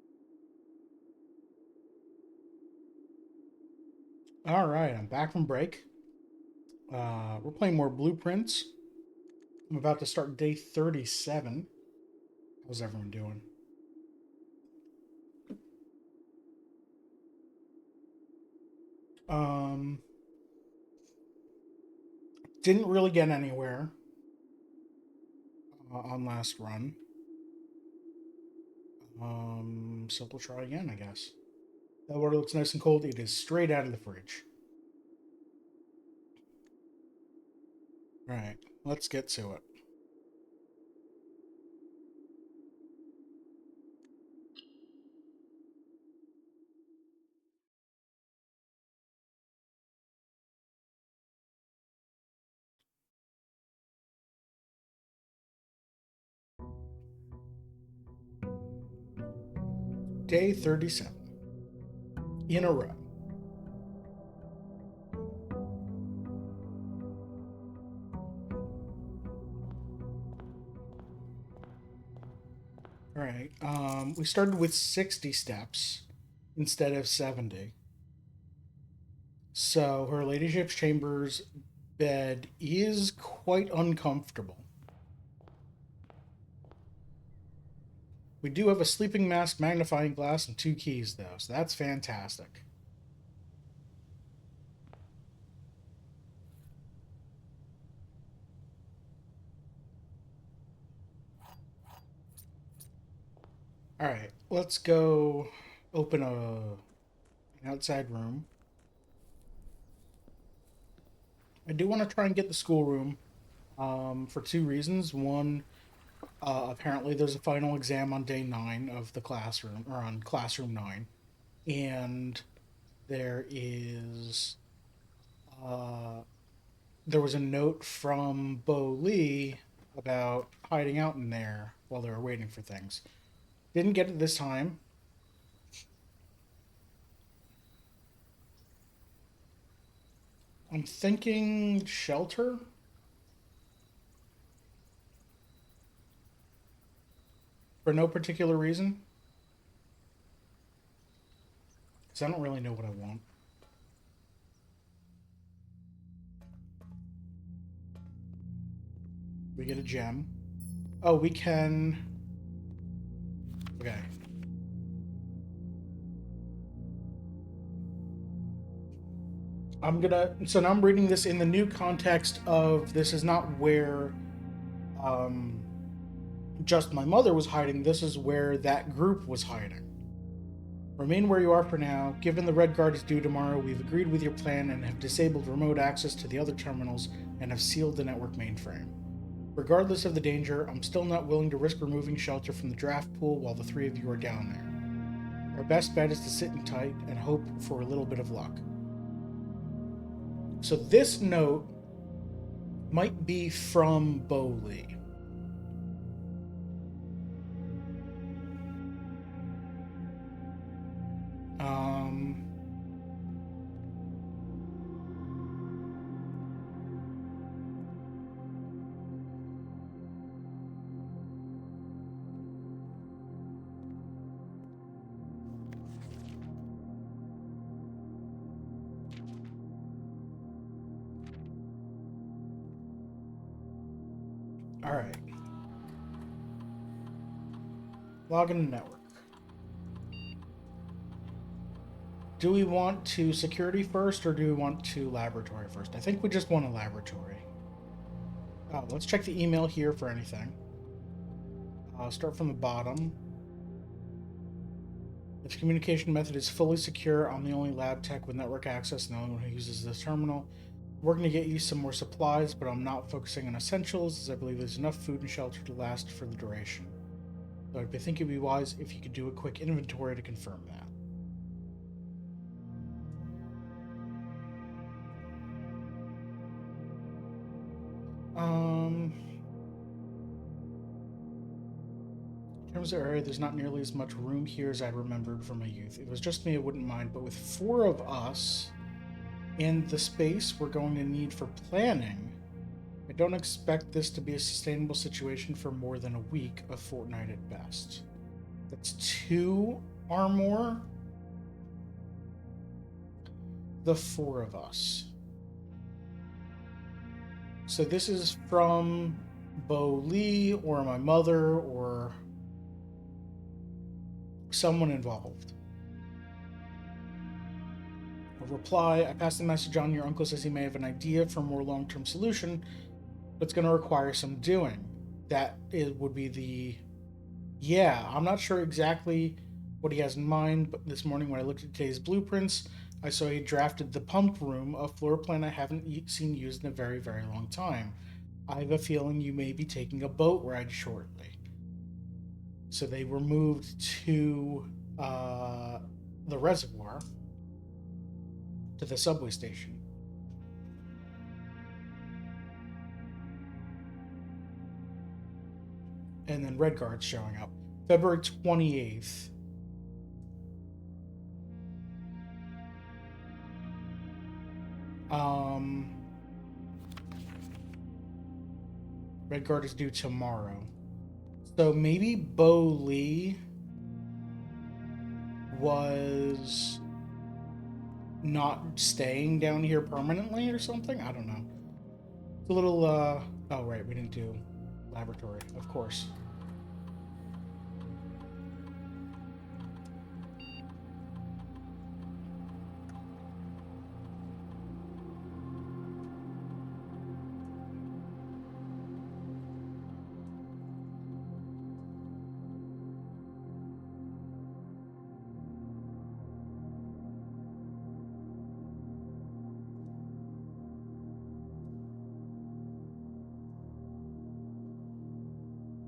All right, I'm back from break. We're playing more blueprints. I'm about to start day 37. How's everyone doing? Um, didn't really get anywhere on last run. So we'll try again, I guess. That water looks nice and cold. It is straight out of the fridge. All right, let's get to it. Day 37 in a row. All right. We started with 60 steps instead of 70. So her ladyship's chambers bed is quite uncomfortable. We do have a sleeping mask, magnifying glass, and 2 keys, though, so that's fantastic. All right, let's go open an outside room. I do want to try and get the schoolroom for 2 reasons. One, apparently there's a final exam on day 9 of the classroom, or on classroom 9, and there is uh, there was a note from Bo Lee about hiding out in there while they were waiting for things. Didn't get it this time. I'm thinking shelter for no particular reason. Because I don't really know what I want. We get a gem. Oh, we can. Okay. I'm gonna. So now I'm reading this in the new context of this is not where um, just my mother was hiding. This is where that group was hiding. Remain where you are for now. Given the Red Guard is due tomorrow, we've agreed with your plan and have disabled remote access to the other terminals and have sealed the network mainframe. Regardless of the danger, I'm still not willing to risk removing shelter from the draft pool while the 3 of you are down there. Our best bet is to sit in tight and hope for a little bit of luck. So this note might be from Bo Lee. Um, all right. Log in the network. Do we want to security first or do we want to laboratory first? I think we just want a laboratory. Oh, let's check the email here for anything. Start from the bottom. If the communication method is fully secure, I'm the only lab tech with network access and the only one who uses this terminal. Working to get you some more supplies, but I'm not focusing on essentials, as I believe there's enough food and shelter to last for the duration. So I think it'd be wise if you could do a quick inventory to confirm that. In terms of area, there's not nearly as much room here as I remembered from my youth. If it was just me, I wouldn't mind, but with 4 of us and the space we're going to need for planning, I don't expect this to be a sustainable situation for more than a week, a fortnight at best. That's 2 or more. The 4 of us. So this is from Bo Lee or my mother or someone involved. A reply, I passed the message on. Your uncle says he may have an idea for a more long-term solution, but it's going to require some doing. Would be the... Yeah, I'm not sure exactly what he has in mind, but this morning when I looked at today's blueprints, I saw he drafted the pump room, a floor plan I haven't seen used in a very, very long time. I have a feeling you may be taking a boat ride shortly. So they were moved to the reservoir, to the subway station. And then Redguard's showing up. February 28th. Redguard is due tomorrow. So maybe Bo Lee was not staying down here permanently or something? I don't know. It's a little, oh, right, we didn't do laboratory, of course.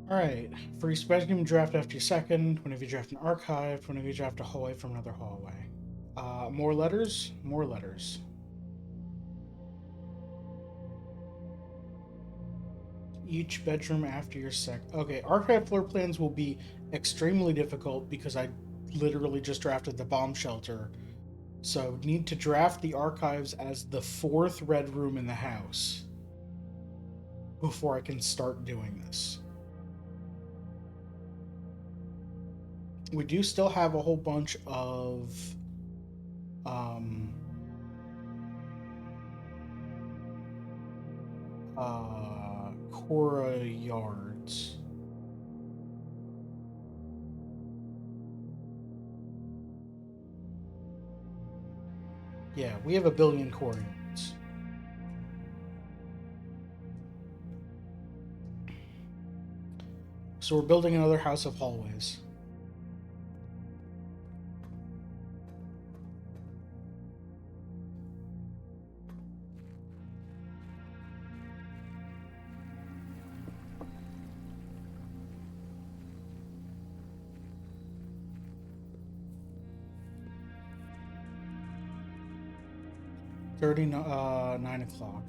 Alright, for each specimen draft after your second, whenever you draft an archive, whenever you draft a hallway from another hallway. More letters? More letters. Each bedroom after your Okay, archive floor plans will be extremely difficult because I literally just drafted the bomb shelter. So need to draft the archives as the 4th red room in the house before I can start doing this. We do still have a whole bunch of Cora yards. Yeah, we have 1 billion Cora yards. So we're building another house of hallways. Thirty 9 o'clock.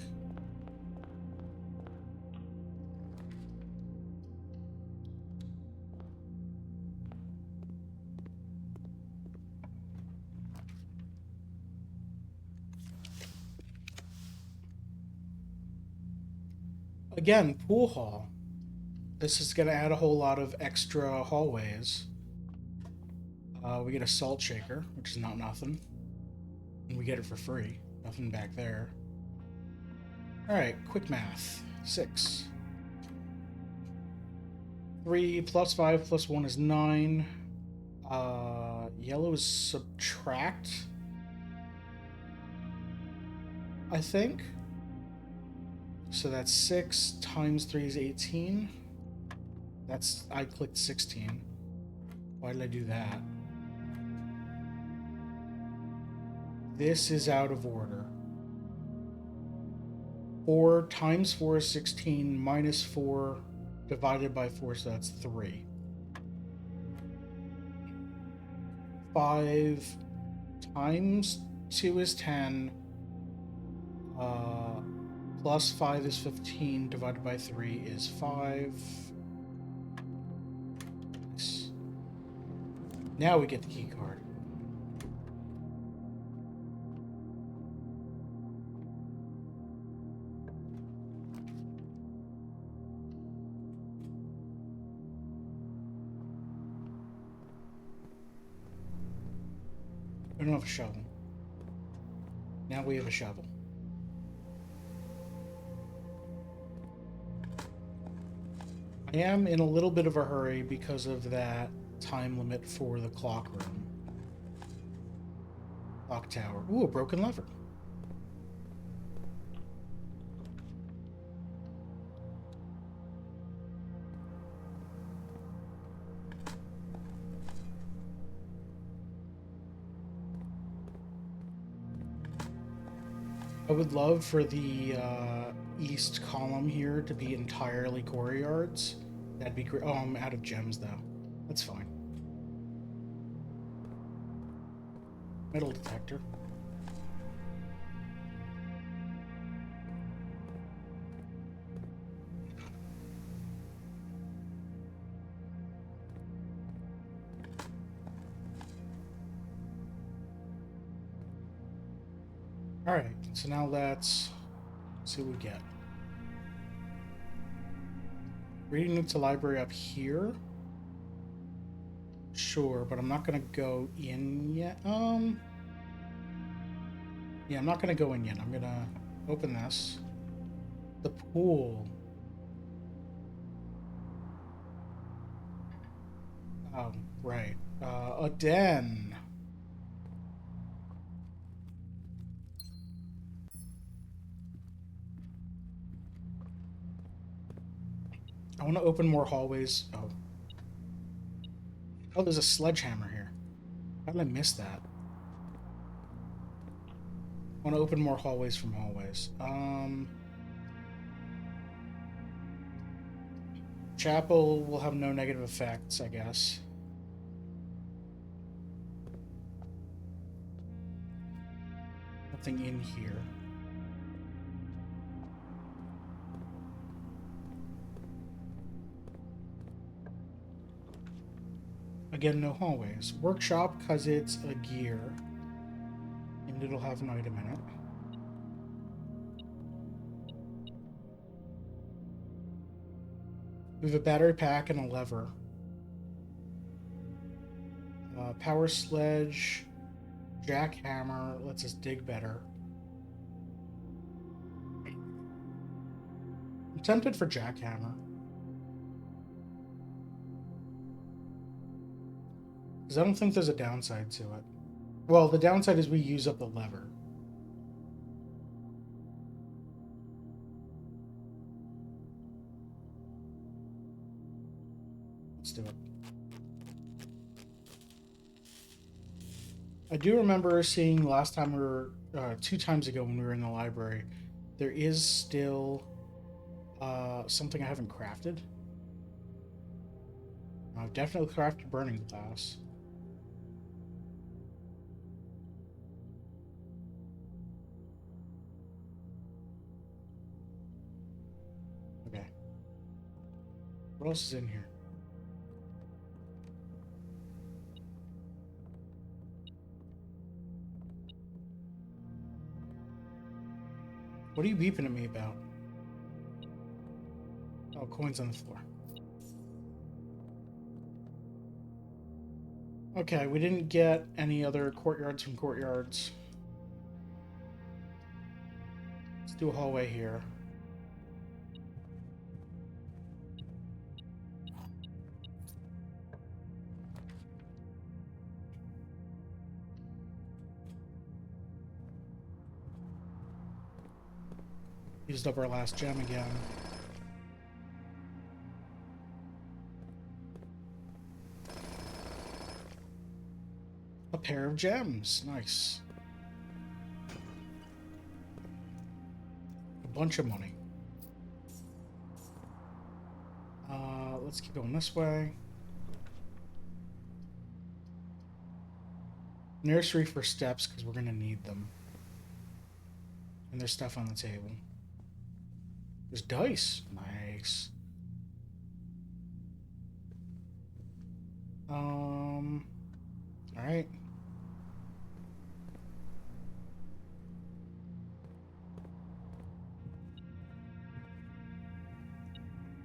Again, pool hall. This is going to add a whole lot of extra hallways. We get a salt shaker, which is not nothing. And we get it for free. Nothing back there. Alright, quick math. 6. 3 plus 5 plus 1 is 9. Yellow is subtract, I think. So that's 6 times 3 is 18. I clicked 16. Why did I do that? This is out of order. 4 times 4 is 16, minus 4 divided by 4, so that's 3. 5 times 2 is 10, plus 5 is 15, divided by 3 is 5. Nice. Now we get the key card. We don't have a shovel. Now we have a shovel. I am in a little bit of a hurry because of that time limit for the clock room. Clock tower. Ooh, a broken lever. I would love for the east column here to be entirely courtyards. That'd be great. Oh, I'm out of gems though. That's fine. Metal detector. Alright, so now let's see what we get. Reading into library up here. Sure, but I'm not gonna go in yet. Yeah, I'm not gonna go in yet. I'm gonna open this. The pool. Oh, right. A den. I want to open more hallways. Oh. Oh, there's a sledgehammer here. How did I miss that? I want to open more hallways from hallways. Chapel will have no negative effects, I guess. Nothing in here. Again, no hallways. Workshop, because it's a gear. And it'll have an item in it. We have a battery pack and a lever. Power sledge. Jackhammer lets us dig better. I'm tempted for jackhammer. Because I don't think there's a downside to it. Well, the downside is we use up the lever. Let's do it. I do remember seeing last time we were, 2 times ago when we were in the library, there is still something I haven't crafted. I've definitely crafted burning glass. Okay. What else is in here? What are you beeping at me about? Oh, coins on the floor. Okay, we didn't get any other courtyards from courtyards. Let's do a hallway here. Used up our last gem again. A pair of gems. Nice. A bunch of money. Let's keep going this way. Nursery for steps, because we're going to need them. And there's stuff on the table. There's dice. Nice. Alright.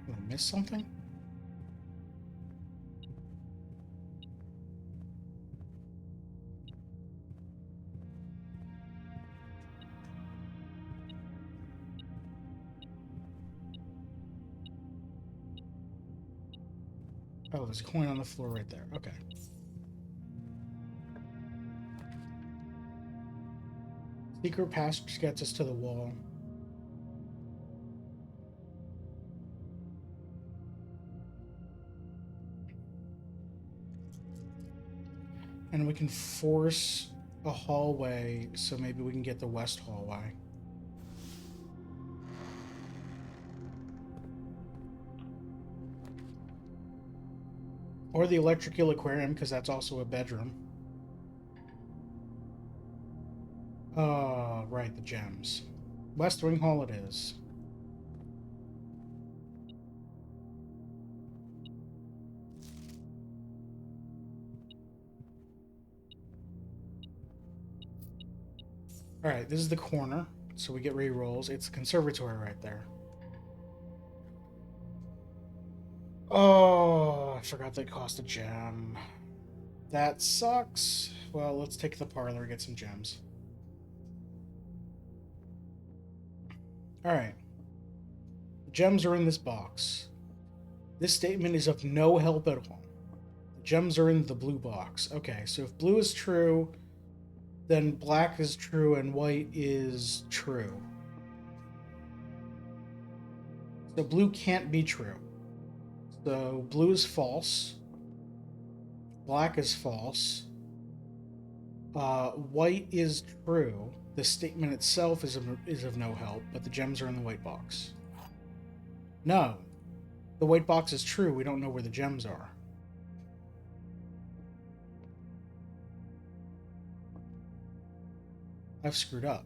Did I miss something? Oh, there's a coin on the floor right there. Okay. Secret passage gets us to the wall. And we can force a hallway, so maybe we can get the west hallway. Or the electric eel aquarium, because that's also a bedroom. Right, the gems. West Wing Hall it is. Alright, this is the corner, so we get re-rolls. It's the conservatory right there. Oh, I forgot they cost a gem. That sucks. Well, let's take the parlor and get some gems. Alright. The gems are in this box. This statement is of no help at all. The gems are in the blue box. Okay, so if blue is true, then black is true and white is true. So blue can't be true. So blue is false. Black is false. White is true. The statement itself is of no help, but the gems are in the white box. No. The white box is true. We don't know where the gems are. I've screwed up.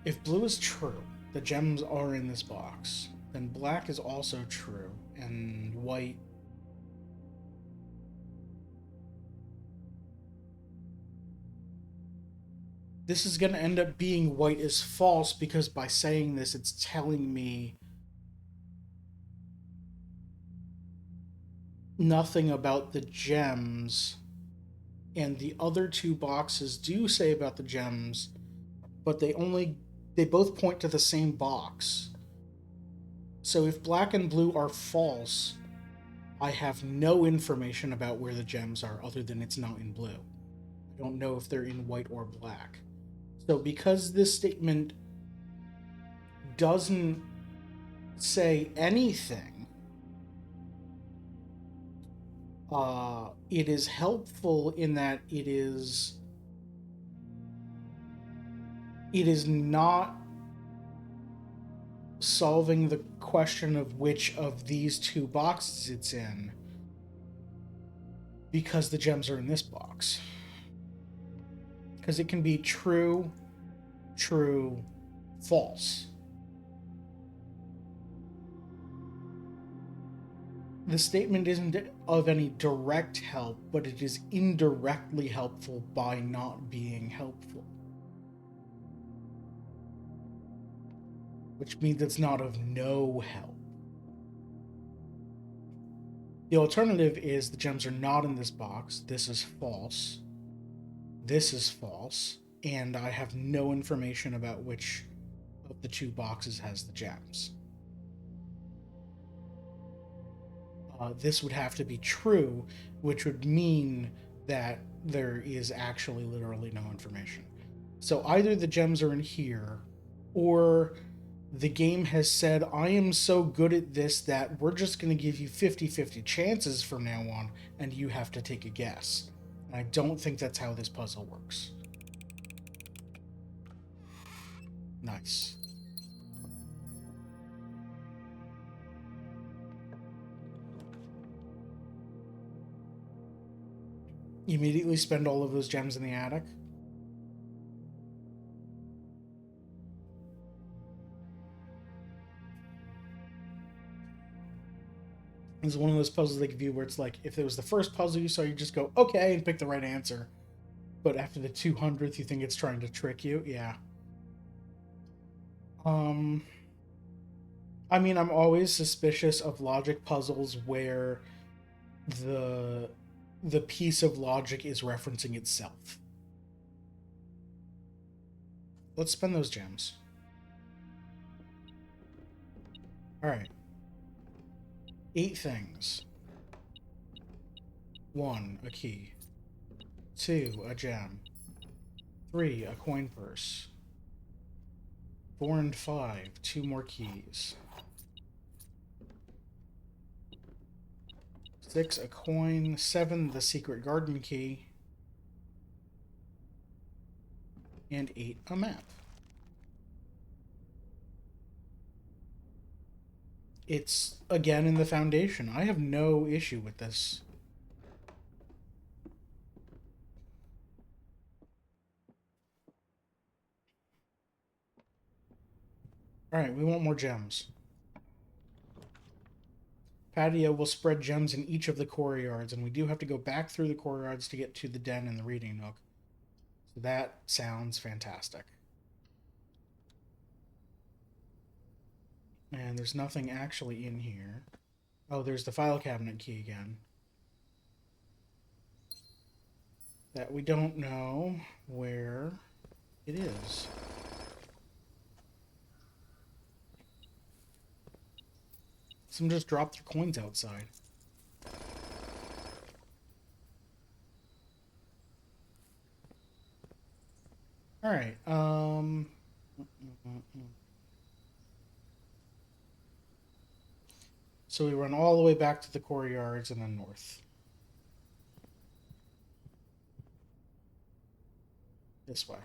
If blue is true, the gems are in this box, then black is also true, and white... This is going to end up being white is false, because by saying this, it's telling me nothing about the gems, and the other two boxes do say about the gems, but they both point to the same box. So if black and blue are false, I have no information about where the gems are other than it's not in blue. I don't know if they're in white or black. So because this statement doesn't say anything, it is helpful in that it is not solving the question of which of these two boxes it's in, because the gems are in this box. Because it can be true, true, false. The statement isn't of any direct help, but it is indirectly helpful by not being helpful. Which means it's not of no help. The alternative is the gems are not in this box. This is false. This is false. And I have no information about which of the two boxes has the gems. This would have to be true, which would mean that there is actually literally no information. So either the gems are in here, or the game has said, I am so good at this that we're just going to give you 50-50 chances from now on, and you have to take a guess. And I don't think that's how this puzzle works. Nice. You immediately spend all of those gems in the attic. It's one of those puzzles they give you where it's like, if it was the first puzzle you saw, you just go, okay, and pick the right answer. But after the 200th, you think it's trying to trick you. Yeah. Um, I mean, I'm always suspicious of logic puzzles where the the piece of logic is referencing itself. Let's spend those gems. All right. 8 things. 1, a key. 2, a gem. 3, a coin purse. 4 and 5, 2 more keys. 6, a coin. 7, the secret garden key. And 8, a map. It's again in the foundation. I have no issue with this. Alright, we want more gems. Patio will spread gems in each of the courtyards, and we do have to go back through the courtyards to get to the den and the reading nook. So that sounds fantastic. And there's nothing actually in here. Oh, there's the file cabinet key again. That we don't know where it is. Some just dropped their coins outside. Alright, so we run all the way back to the courtyards and then north. This way.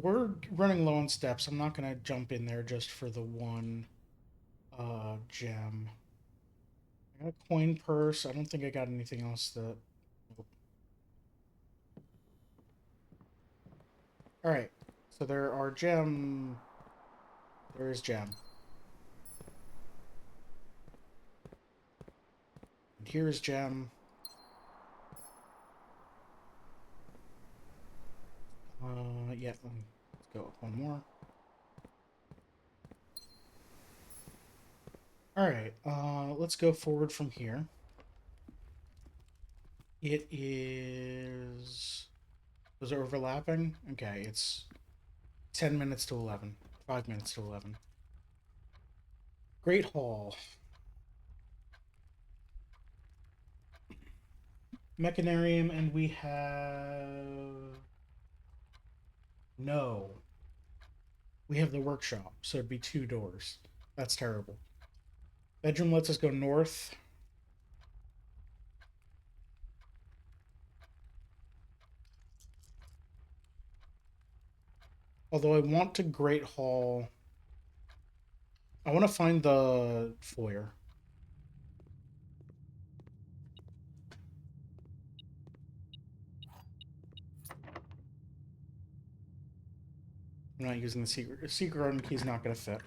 We're running low on steps. I'm not gonna jump in there just for the one gem. I got a coin purse. I don't think I got anything else that. Alright. So there are gem. There is gem. And here's gem. Yeah, let's go up one more. Alright, let's go forward from here. It is... Was it overlapping? Okay, it's 10 minutes to 11. 5 minutes to 11. Great Hall. Mechanarium, and we have... No. We have the workshop, so it'd be 2 doors. That's terrible. Bedroom lets us go north. Although I want to Great Hall. I want to find the foyer. I'm not using the secret. Secret garden key's not going to fit.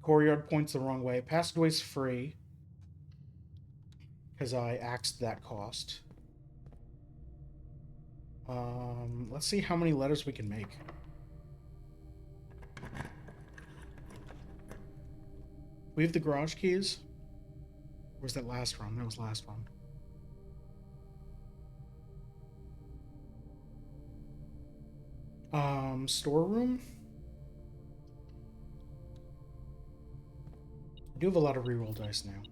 Courtyard points the wrong way. Passageway's free. Because I axed that cost. Let's see how many letters we can make. We have the garage keys. Or was that last run? That was last run. Storeroom. I do have a lot of reroll dice now.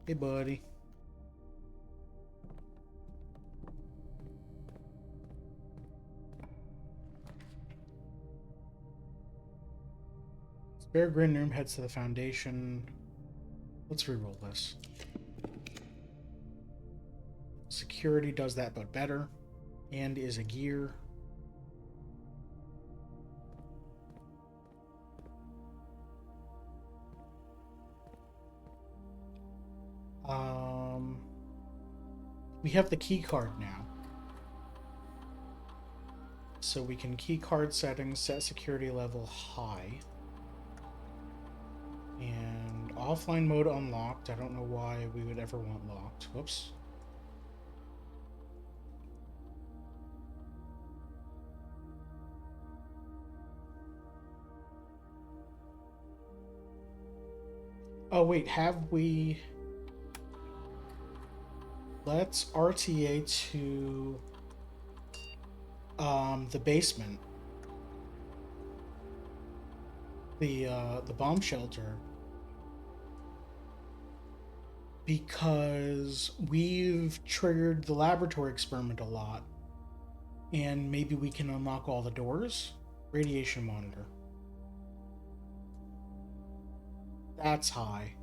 Hey, buddy. Spare Green Room heads to the Foundation. Let's reroll this. Security does that, but better. And is a gear. We have the key card now. So we can key card settings, set security level high. And offline mode unlocked. I don't know why we would ever want locked. Whoops. Oh, wait, have we... Let's RTA to the basement. The bomb shelter. Because we've triggered the laboratory experiment a lot. And maybe we can unlock all the doors. Radiation monitor. That's high.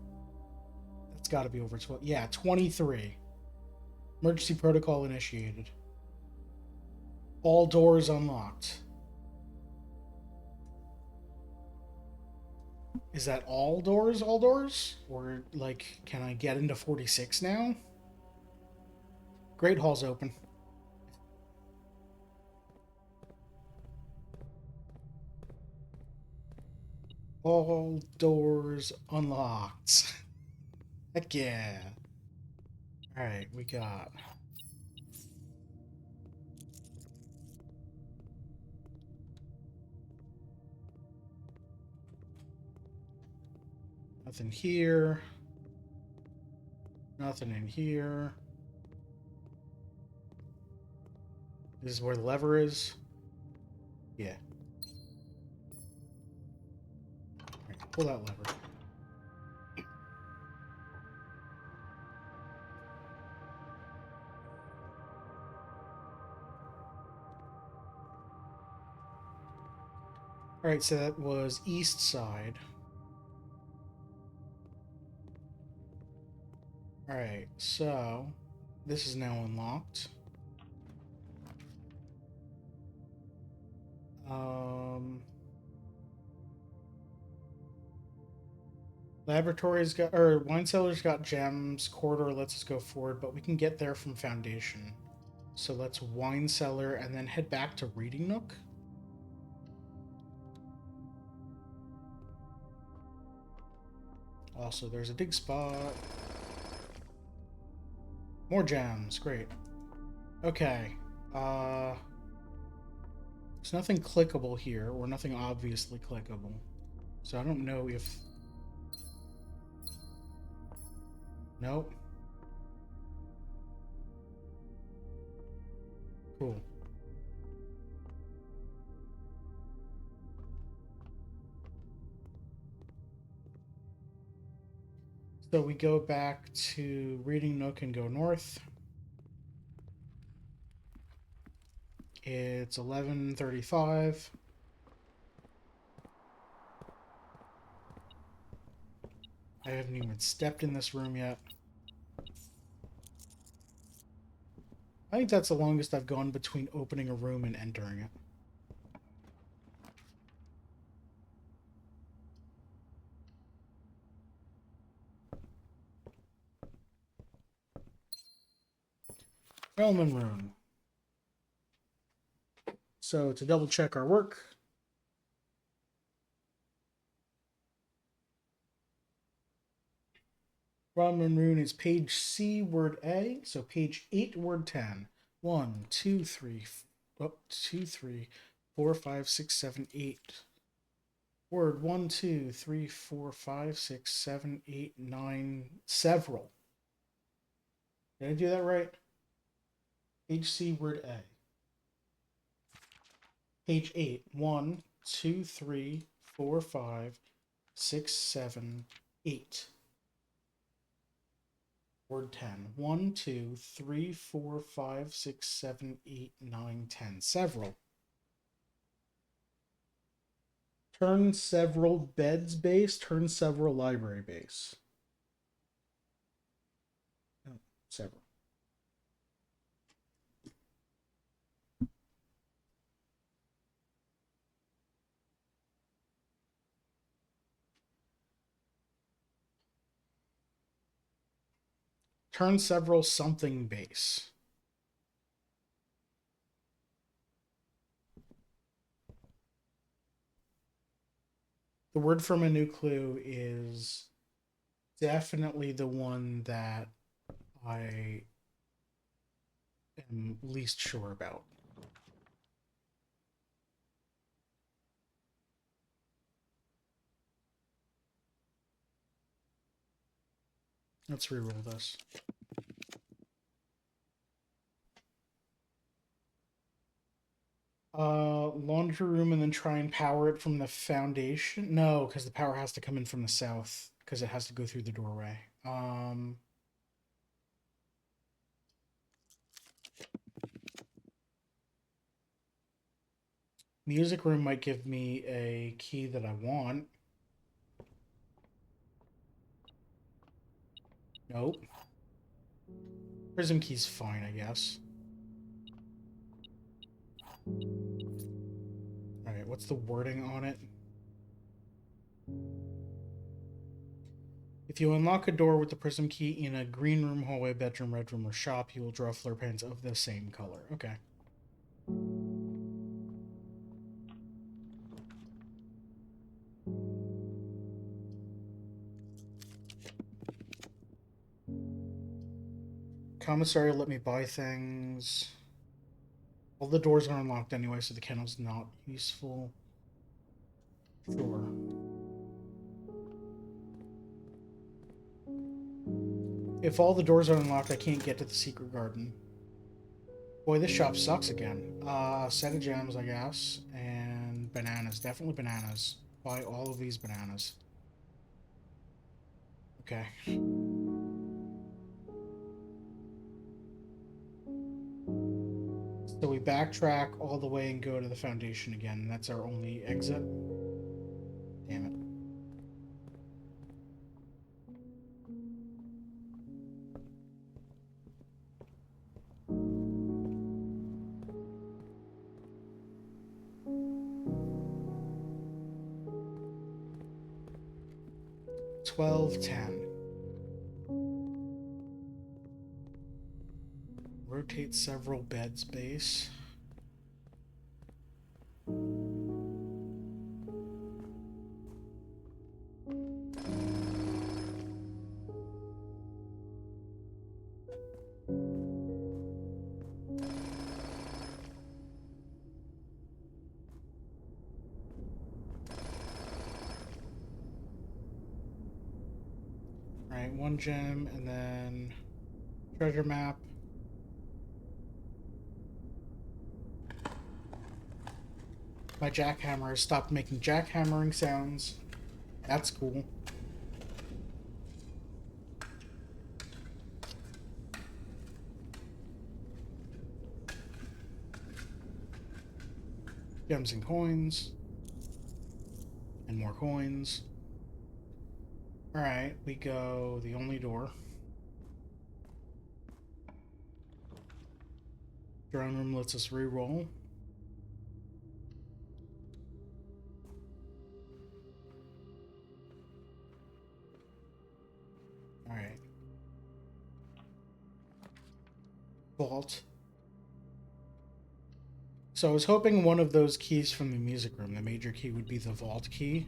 That's got to be over 12. Yeah, 23. Emergency protocol initiated. All doors unlocked. Is that all doors? All doors? Or, like, can I get into 46 now? Great Hall's open. All doors unlocked. Heck yeah. Alright, we got... Nothing here. Nothing in here. This is where the lever is? Yeah. Alright, pull that lever. Alright, so that was east side. Alright, so this is now unlocked. Laboratories got, or wine cellars got gems. Corridor lets us go forward, but we can get there from Foundation. So let's wine cellar and then head back to Reading Nook. Also, there's a dig spot. More gems, great. Okay. There's nothing clickable here, or nothing obviously clickable. So I don't know if... Nope. Cool. So we go back to Reading Nook and go north. It's 11:35. I haven't even stepped in this room yet. I think that's the longest I've gone between opening a room and entering it. Realman Room. So to double check our work, Realman Rune is page C, word A, so page 8, word 10. 1, 2, 3, 2, 3, 4, 5, 6, 7, 8. Word 1, 2, 3, 4, 5, 6, 7, 8, 9, several. Did I do that right? Page C, word A. Page 8, 1, 2, 3, 4, 5, 6, 7, 8. Word 10. 1, 2, 3, 4, 5, 6, 7, 8, 9, 10. Several. Turn several beds base. Turn several library base. Oh, several. Turn several something base. The word from a new clue is definitely the one that I am least sure about. Let's reroll this. Laundry room and then try and power it from the foundation. No, because the power has to come in from the south because it has to go through the doorway. Music room might give me a key that I want. Nope. Prism key's fine, I guess. Alright, what's the wording on it? If you unlock a door with the prism key in a green room, hallway, bedroom, red room, or shop, you will draw floor pans of the same color. Okay. Commissary let me buy things. All the doors are unlocked anyway, so the kennel's not useful. Sure. If all the doors are unlocked, I can't get to the secret garden. Boy, this shop sucks again. Set of gems, I guess. And bananas. Definitely bananas. Buy all of these bananas. Okay. So we backtrack all the way and go to the foundation again. That's our only exit. Damn it. $12.10. Rotate several beds base. Alright, one gem and then treasure map. My jackhammer has stopped making jackhammering sounds. That's cool. Gems and coins. And more coins. Alright, we go the only door. Drone room lets us re-roll. Alright. Vault. So I was hoping one of those keys from the music room, the major key, would be the vault key.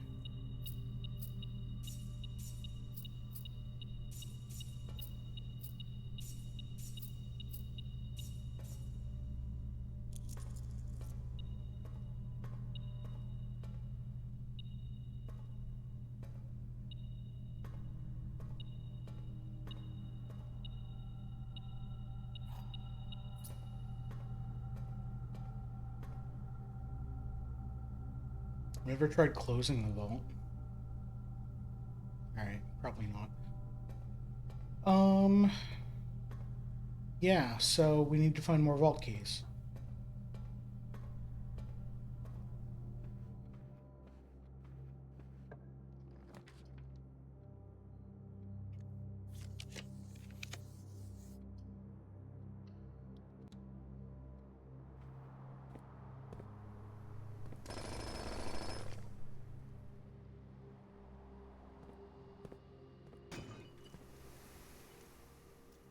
Have you ever tried closing the vault? Alright, probably not. Yeah, so we need to find more vault keys.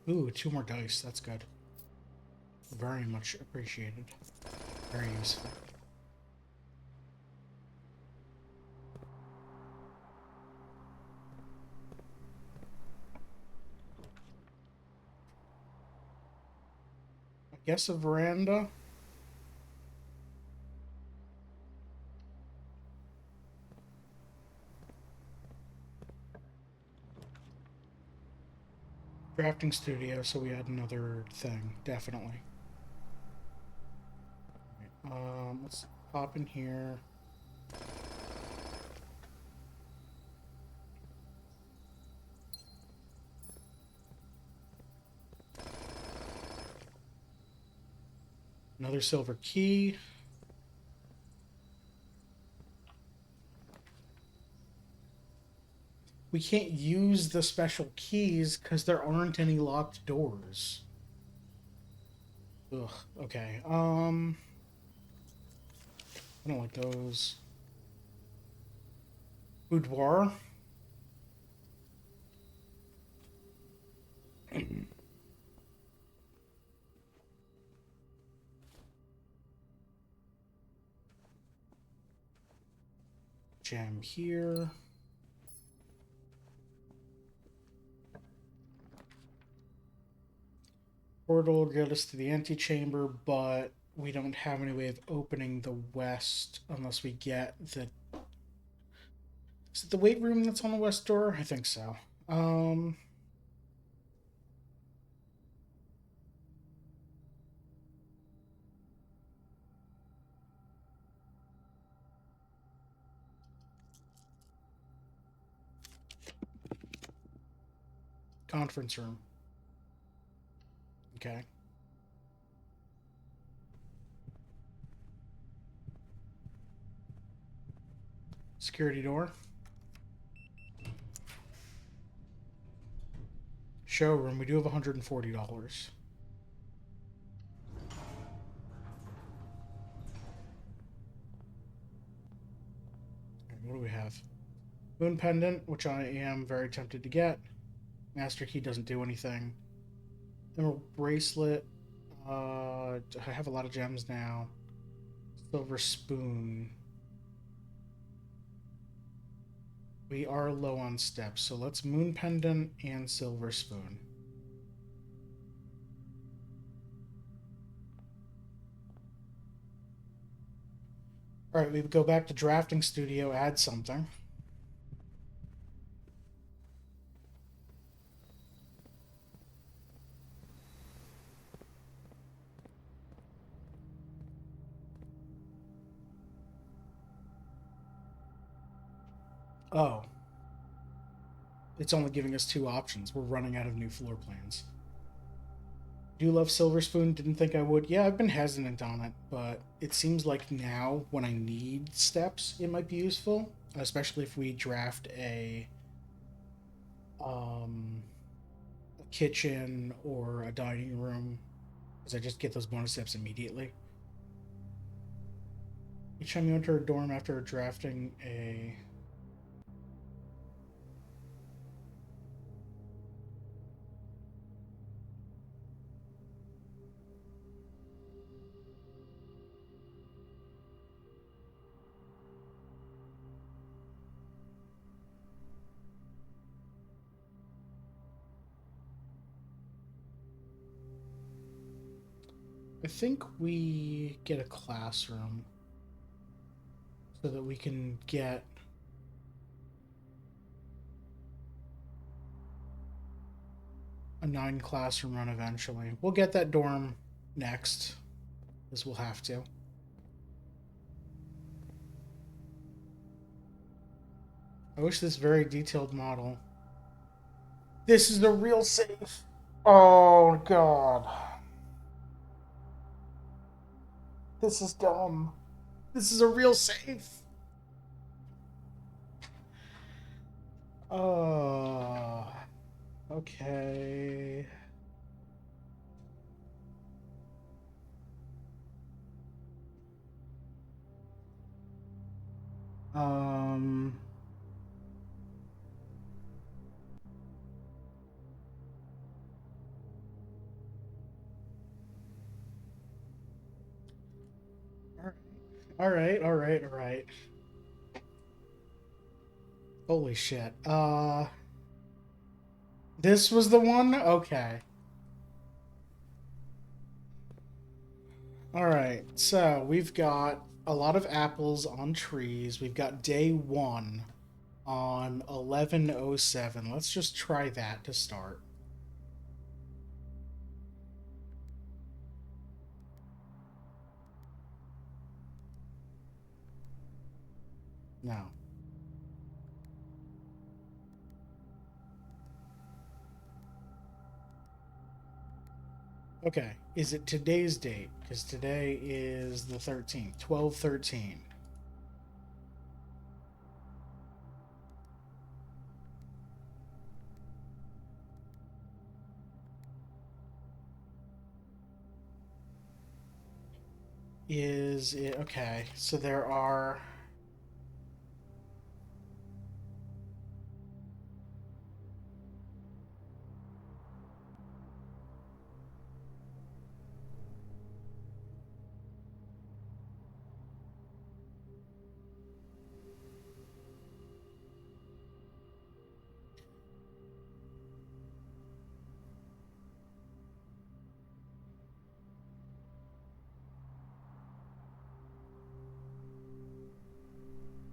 Ooh, 2 more dice. That's good. Very much appreciated. Very useful. I guess a veranda? Drafting studio, so we had another thing. Definitely. Let's pop in here. Another silver key. We can't use the special keys because there aren't any locked doors. Ugh, okay. I don't like those. Boudoir? Gem here. Portal will get us to the antechamber, but we don't have any way of opening the west unless we get the... Is it the weight room that's on the west door? I think so. Conference room. Okay. Security door. Showroom. We do have $140. What do we have? Moon pendant, which I am very tempted to get. Master key doesn't do anything. Emerald bracelet. I have a lot of gems now. Silver spoon. We are low on steps, so let's moon pendant and silver spoon. Alright, we would go back to drafting studio, add something. Oh. It's only giving us 2 options. We're running out of new floor plans. Do love Silver Spoon. Didn't think I would. Yeah, I've been hesitant on it, but it seems like now when I need steps, it might be useful, especially if we draft a kitchen or a dining room, because I just get those bonus steps immediately. Each time you enter a dorm after drafting a... I think we get a classroom so that we can get a 9 classroom run eventually. We'll get that dorm next, as we'll have to. I wish this very detailed model. This is a real safe. Oh, God. This is dumb. This is a real safe. Oh, okay. Um, all right, all right, all right. Holy shit. This was the one? Okay. All right. So, we've got a lot of apples on trees. We've got day 1 on 1107. Let's just try that to start. No. Okay. Is it today's date? Because today is the 13th. 12/13. Is it okay? So there are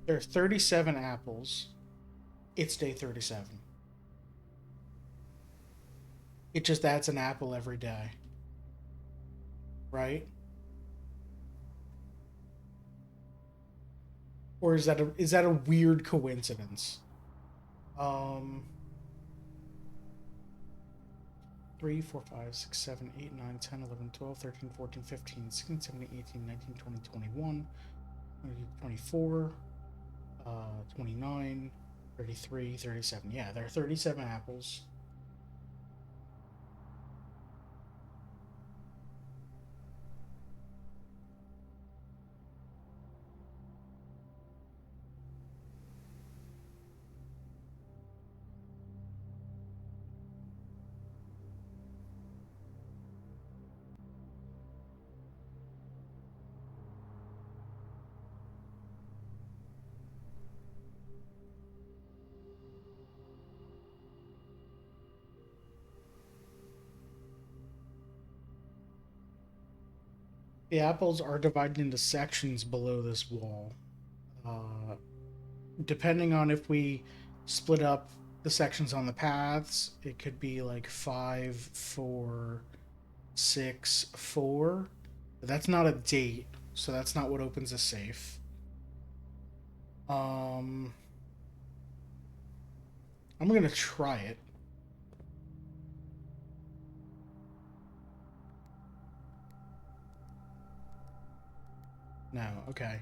there are 37 apples. It's day 37. It just adds an apple every day, right? Or is that a weird coincidence? Um 3, 4, 5, 6, 7, 8, 9, 10, 11, 12, 13, 14, 15, 16, 17, 18, 19, 20, 21, 24, 29, 33, 37. Yeah, there are 37 apples. The apples are divided into sections below this wall. Uh, Depending on if we split up the sections on the paths, it could be like 5, 4, 6, 4. But that's not a date, so that's not what opens a safe. Um, I'm gonna try it. No, okay.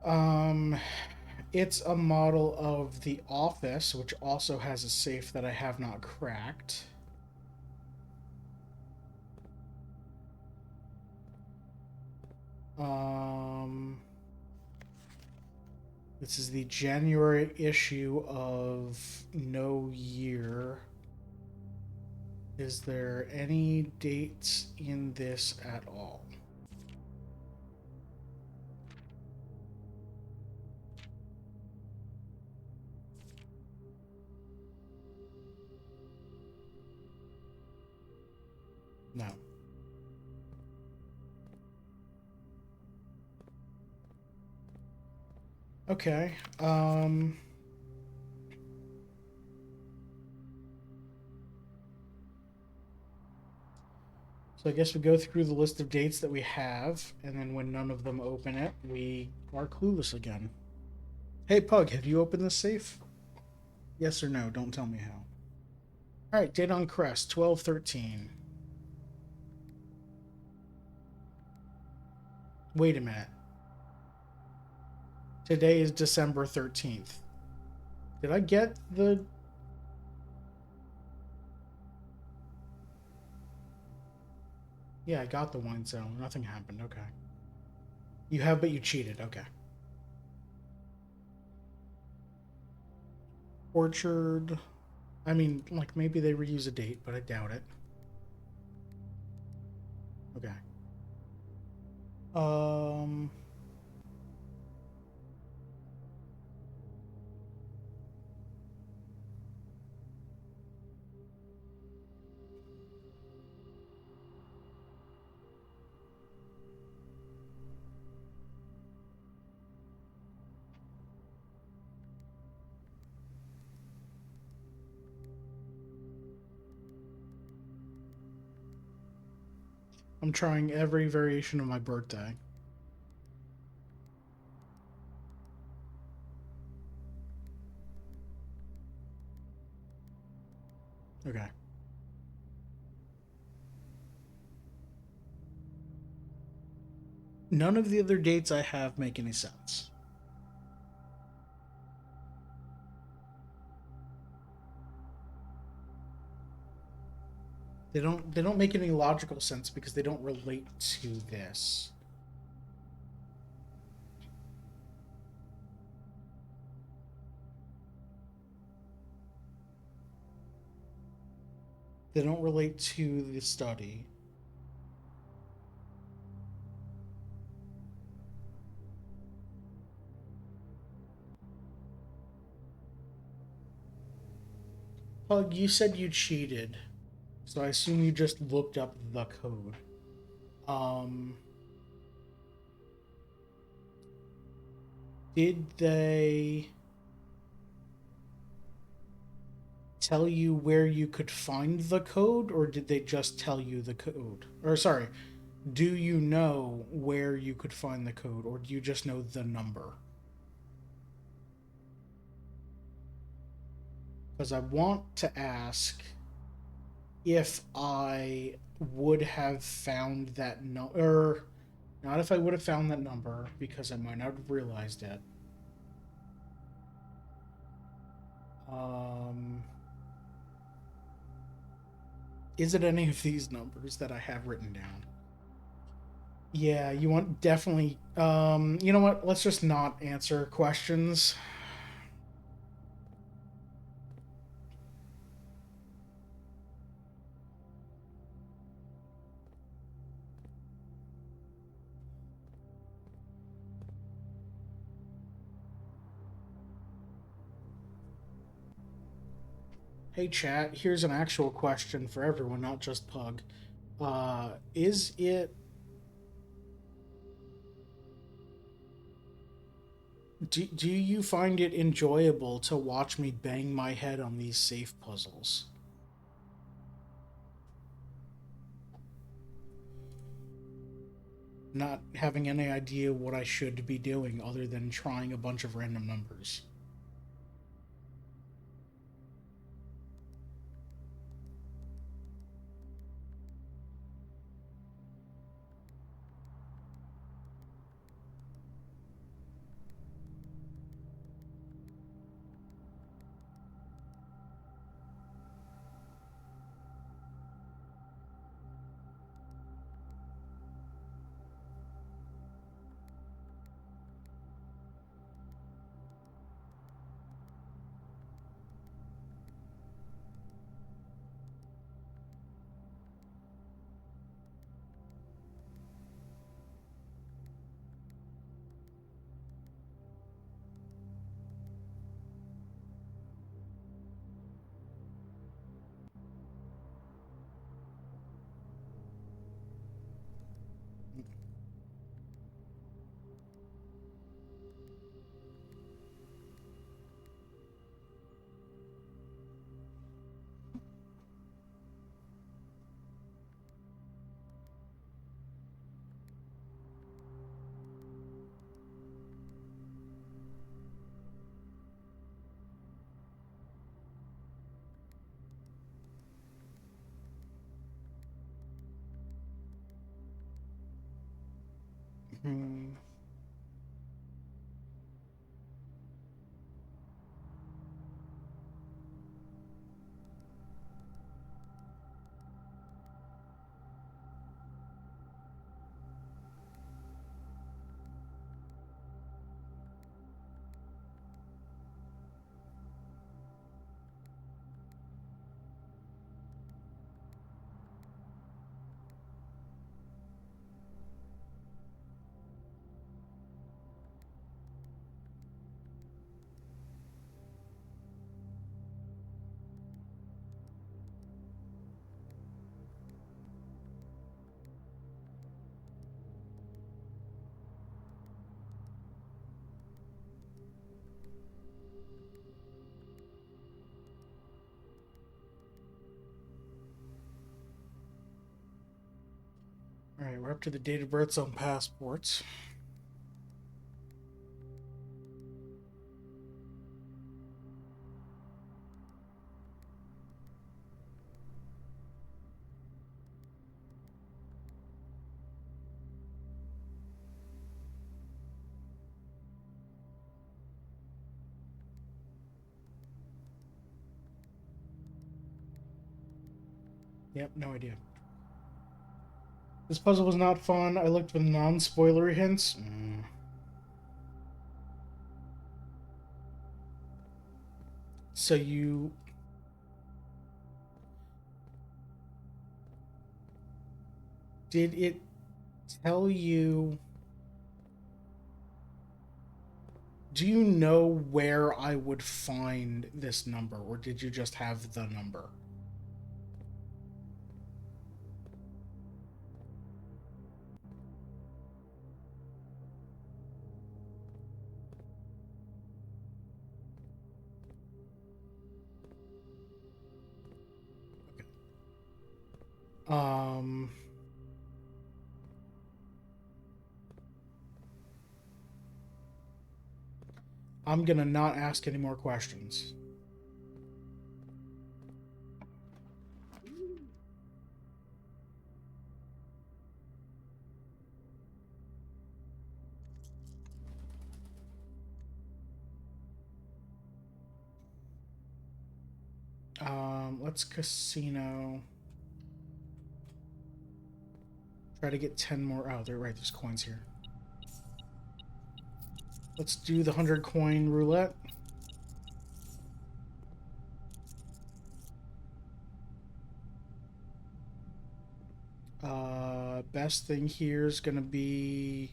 Um, it's a model of the office, which also has a safe that I have not cracked. Um, this is the January issue of No Year. Is there any dates in this at all? No. Okay. So I guess we go through the list of dates that we have, and then when none of them open it, we are clueless again. Hey, Pug, have you opened this safe? Yes or no? Don't tell me how. Alright, date on Crest, 12/13. Wait a minute. Today is December 13th. Did I get the... Yeah, I got the wine cellar. Nothing happened. Okay. You have, but you cheated. Okay. Orchard. I mean, like, maybe they reuse a date, but I doubt it. Okay. Um... I'm trying every variation of my birthday. Okay. None of the other dates I have make any sense. They don't make any logical sense because they don't relate to this. They don't relate to the study. Pug, you said you cheated, so I assume you just looked up the code. Um, did they tell you where you could find the code, or did they just tell you the code? Or, sorry, do you know where you could find the code, or do you just know the number? Because I want to ask if I would have found that or not if I would have found that number, because I might not have realized it. Um, is it any of these numbers that I have written down? Yeah, you want definitely. You know what? Let's just not answer questions. Hey, chat. Here's an actual question for everyone, not just Pug. Is it do you find it enjoyable to watch me bang my head on these safe puzzles? Not having any idea what I should be doing other than trying a bunch of random numbers. Alright, we're up to the date of births on passports. Yep, no idea. This puzzle was not fun. I looked with non-spoilery hints. So you... Did it tell you... Do you know where I would find this number, or did you just have the number? Um... I'm gonna not ask any more questions. Let's casino. Try to get 10 more. Oh, they're right. There's coins here. Let's do the 100 coin roulette. Best thing here is going to be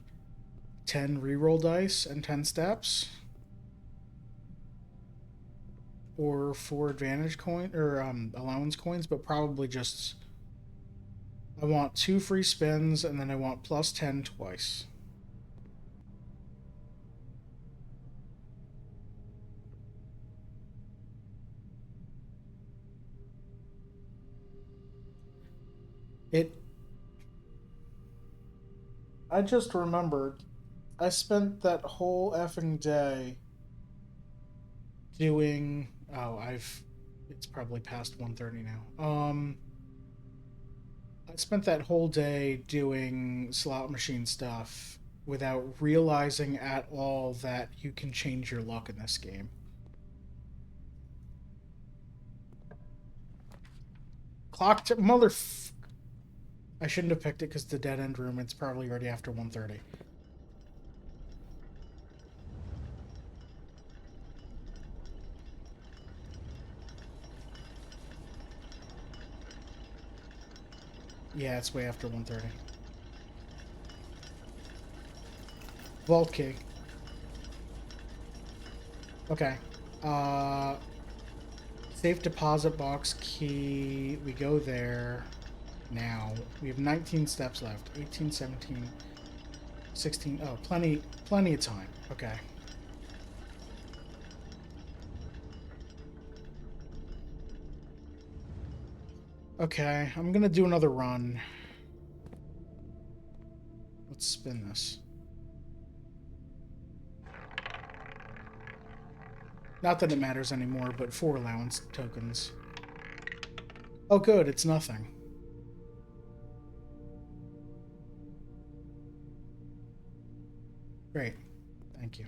10 reroll dice and 10 steps. Or 4 advantage coin or allowance coins, but probably just I want 2 free spins and then I want plus 10 twice. I just remembered I spent that whole effing day doing it's probably past 1:30 now. I spent that whole day doing slot machine stuff without realizing at all that you can change your luck in this game. I shouldn't have picked it because the dead end room, it's probably already after 1:30. Yeah, it's way after 1:30. Vault key. Okay. Safe deposit box key. We go there now. We have 19 steps left. 18, 17, 16. Oh, plenty of time. Okay. Okay, I'm gonna do another run. Let's spin this. Not that it matters anymore, but 4 allowance tokens. Oh good, it's nothing. Great. Thank you.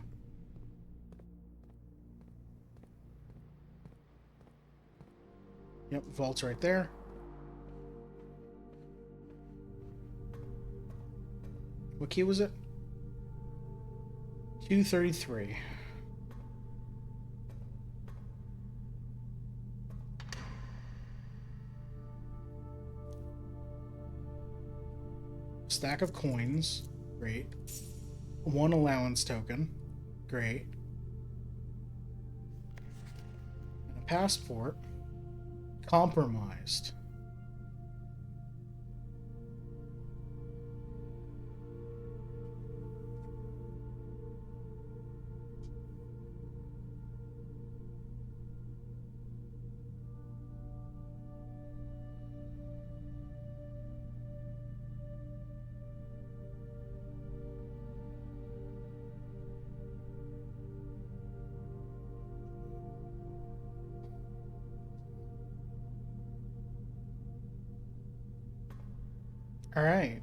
Yep, vault's right there. What key was it? 233. Stack of coins. Great. 1 allowance token. Great. And a passport. Compromised. All right.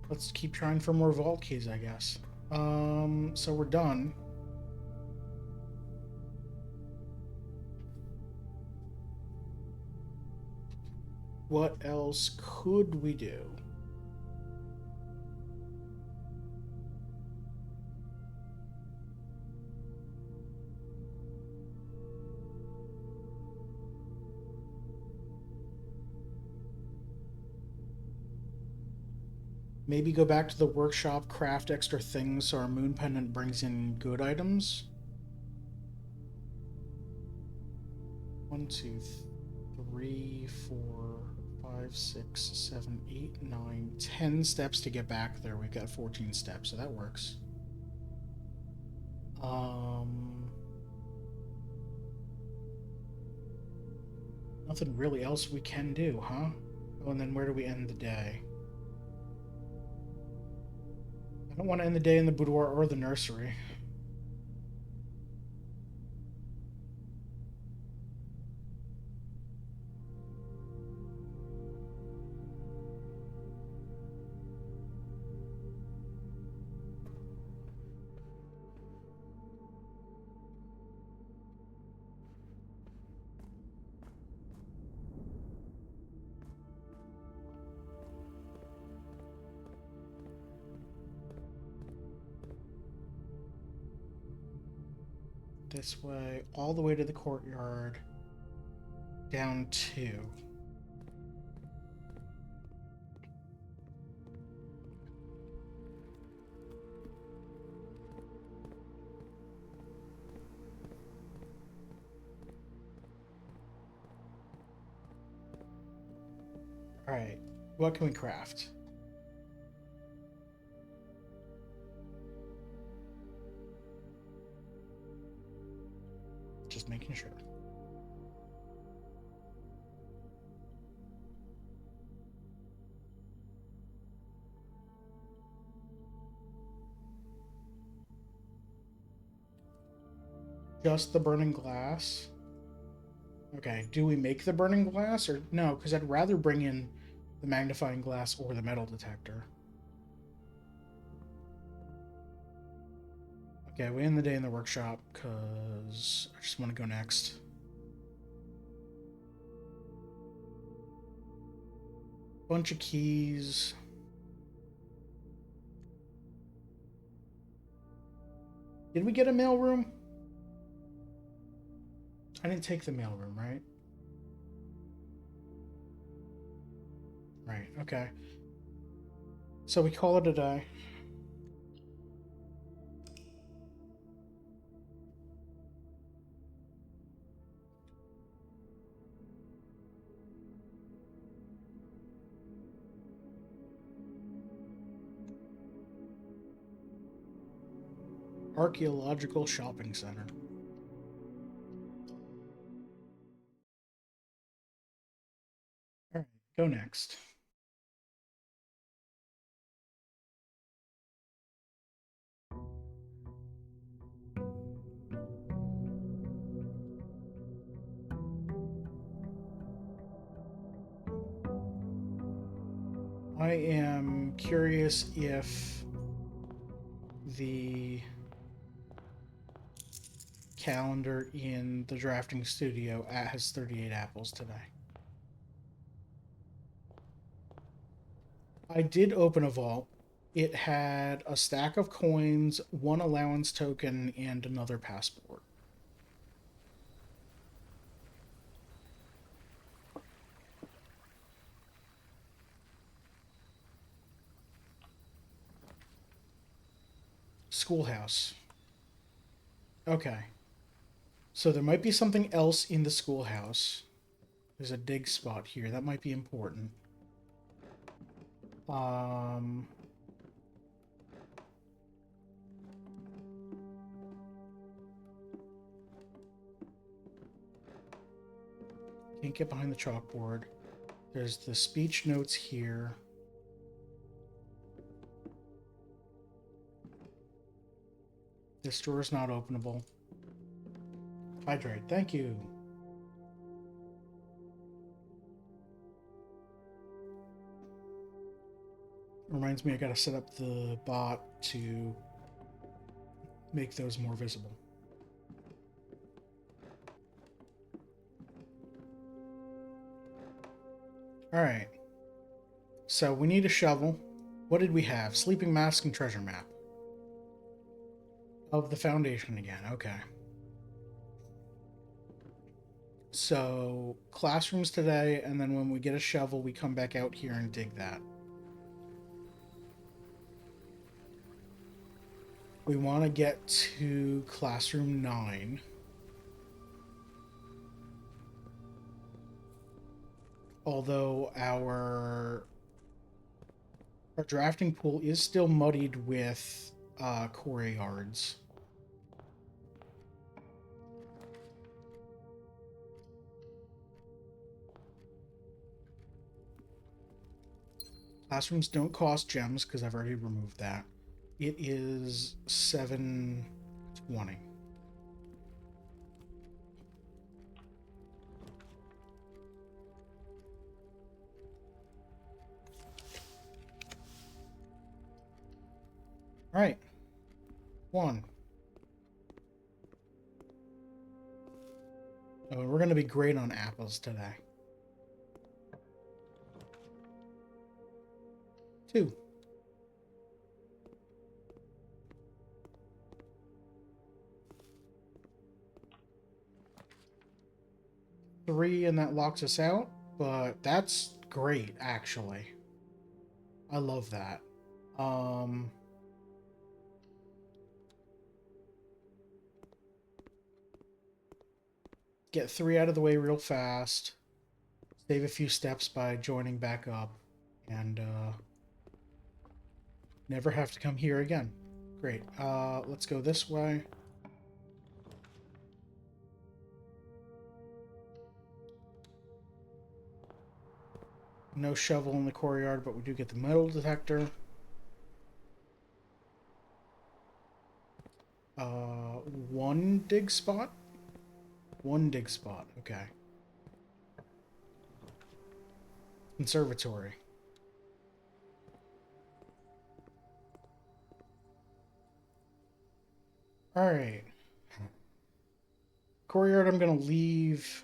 Let's keep trying for more vault keys, I guess. So we're done. What else could we do? Maybe go back to the workshop, craft extra things so our moon pendant brings in good items. 1, 2, 3, 4, 5, 6, 7, 8, 9, 10 steps to get back there. We've got 14 steps, so that works. Nothing really else we can do, huh? Oh, and then where do we end the day? I don't want to end the day in the boudoir or the nursery. This way, all the way to the courtyard, down 2. Alright, what can we craft? Just making sure. Just the burning glass. Okay, do we make the burning glass or no? Because I'd rather bring in the magnifying glass or the metal detector. Okay, we end the day in the workshop because I just want to go next. Bunch of keys. Did we get a mailroom? I didn't take the mailroom, right? Right, okay. So we call it a day. Archaeological Shopping Center. All right, go next. I am curious if the calendar in the drafting studio has 38 apples today. I did open a vault. It had a stack of coins, 1 allowance token, and another passport. Schoolhouse. Okay. So there might be something else in the schoolhouse. There's a dig spot here. That might be important. Um... Can't get behind the chalkboard. There's the speech notes here. This door is not openable. Hydrate. Thank you. Reminds me I gotta set up the bot to make those more visible. Alright. So we need a shovel. What did we have? Sleeping mask and treasure map. Of the foundation again, okay. So classrooms today, and then when we get a shovel, we come back out here and dig that. We want to get to classroom 9. Although our drafting pool is still muddied with core yards. Classrooms don't cost gems because I've already removed that. It is 720. All right. 1. Oh, we're going to be great on apples today. 2. 3, and that locks us out, but that's great, actually. I love that. Get 3 out of the way real fast. Save a few steps by joining back up. And never have to come here again. Great. Let's go this way. No shovel in the courtyard, but we do get the metal detector. One dig spot? One dig spot, okay. Conservatory. Alright. Courtyard I'm gonna leave.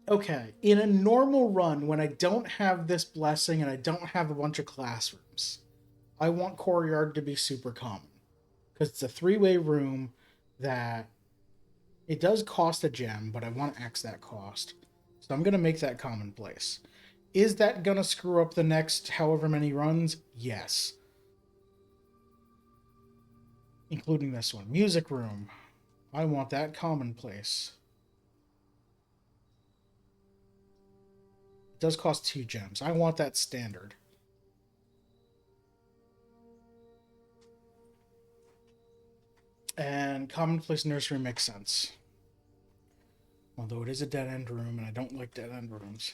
Okay, in a normal run, when I don't have this blessing and I don't have a bunch of classrooms, I want courtyard to be super common. Because it's a 3-way room that it does cost a gem, but I want to X that cost. So I'm going to make that commonplace. Is that going to screw up the next however many runs? Yes. Including this one. Music room. I want that commonplace. It does cost 2 gems. I want that standard. And commonplace nursery makes sense. Although it is a dead-end room, and I don't like dead-end rooms.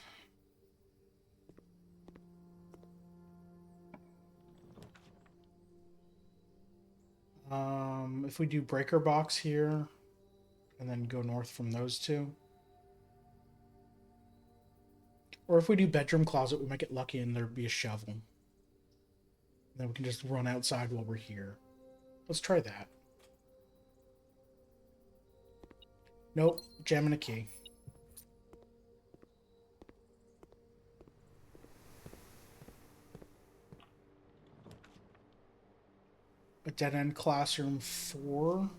If we do breaker box here, and then go north from those 2. Or if we do bedroom closet, we might get lucky and there'd be a shovel. And then we can just run outside while we're here. Let's try that. Nope, gem and a key. A dead-end classroom 4.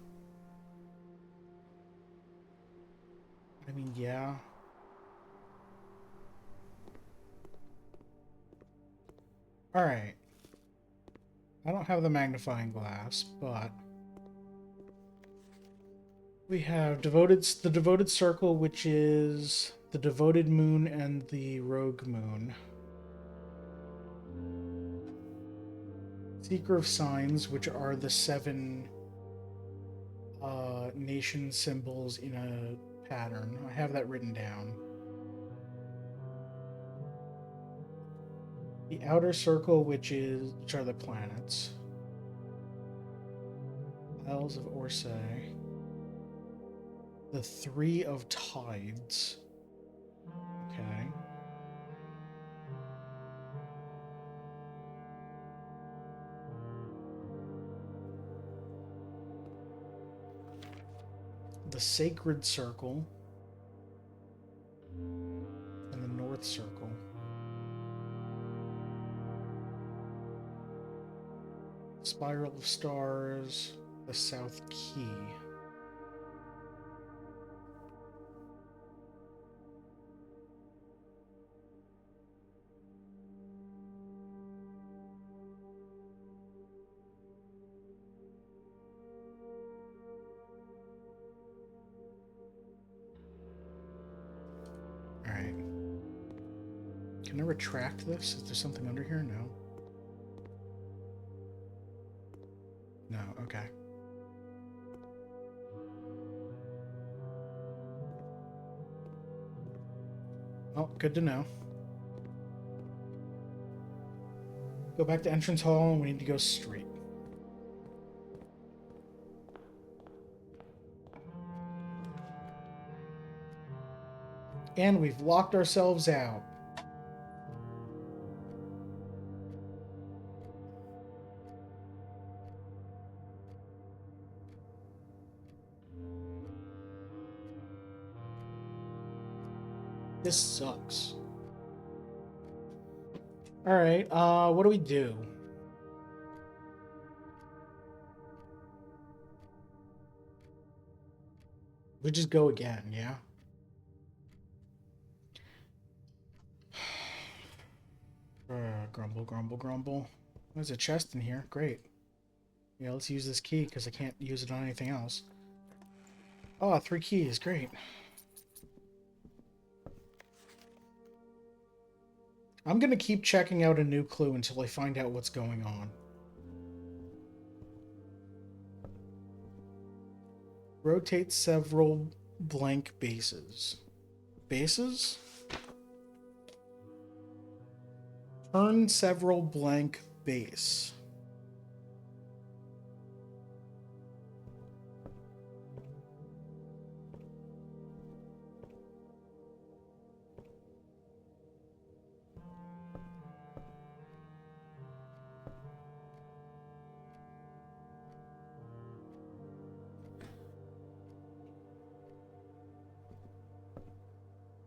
I mean, yeah. Alright. I don't have the magnifying glass, but we have the devoted circle, which is the devoted moon and the rogue moon. Seeker of signs, which are the 7 nation symbols in a pattern. I have that written down. The outer circle, which are the planets. Isles of Orsay. The 3 of tides. Okay. the sacred circle and the north circle. Spiral of stars, the south key. Alright. Can I retract this? Is there something under here? No. No, okay. Oh, good to know. Go back to entrance hall, and we need to go straight. And we've locked ourselves out. This sucks. Alright, what do we do? We just go again, yeah? Grumble, grumble, grumble. There's a chest in here. Great. Yeah, let's use this key because I can't use it on anything else. Oh, 3 keys. Great. I'm going to keep checking out a new clue until I find out what's going on. Rotate several blank bases. Bases? Turn several blank base.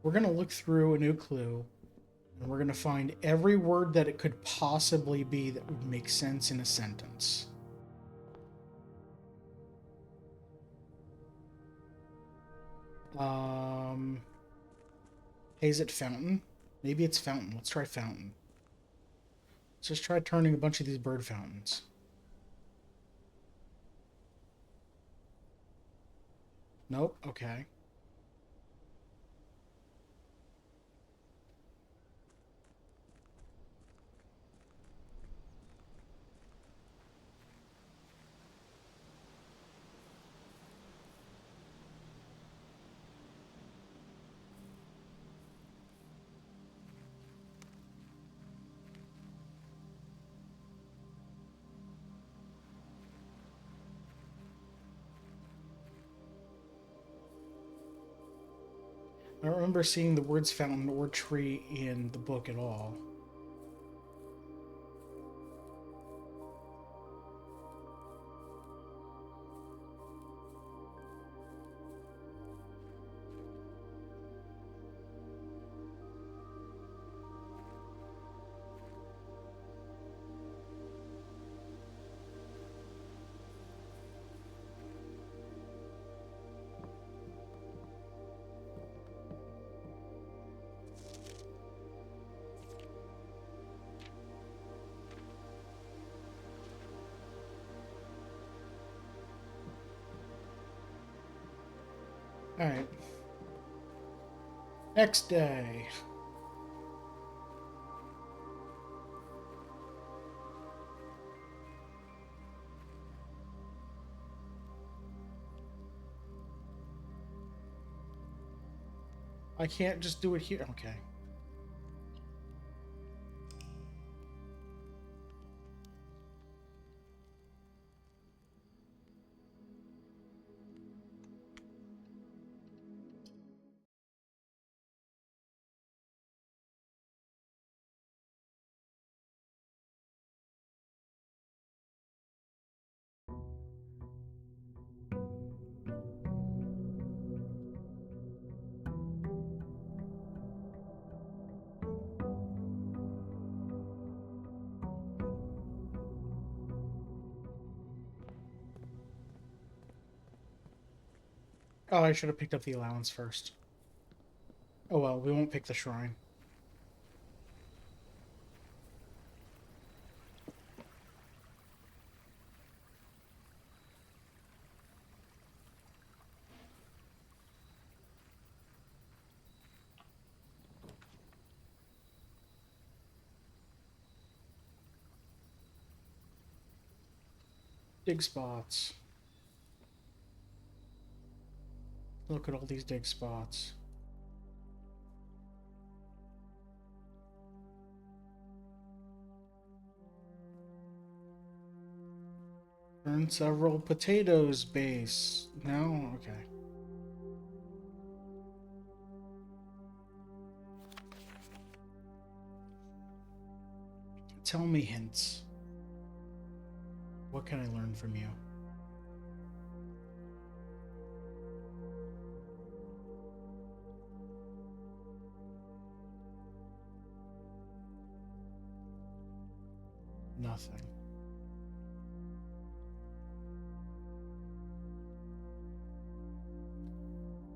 We're going to look through a new clue, and we're going to find every word that it could possibly be that would make sense in a sentence. Hey, is it fountain? Maybe it's fountain. Let's try fountain. Let's just try turning a bunch of these bird fountains. Nope. Okay. I don't remember seeing the words fountain or tree in the book at all. Alright. Next day. I can't just do it here. Okay. Oh, I should have picked up the allowance first. Oh well, we won't pick the shrine. Dig spots. Look at all these dig spots. Burn several potatoes base. No? Okay. Tell me hints. What can I learn from you? Nothing.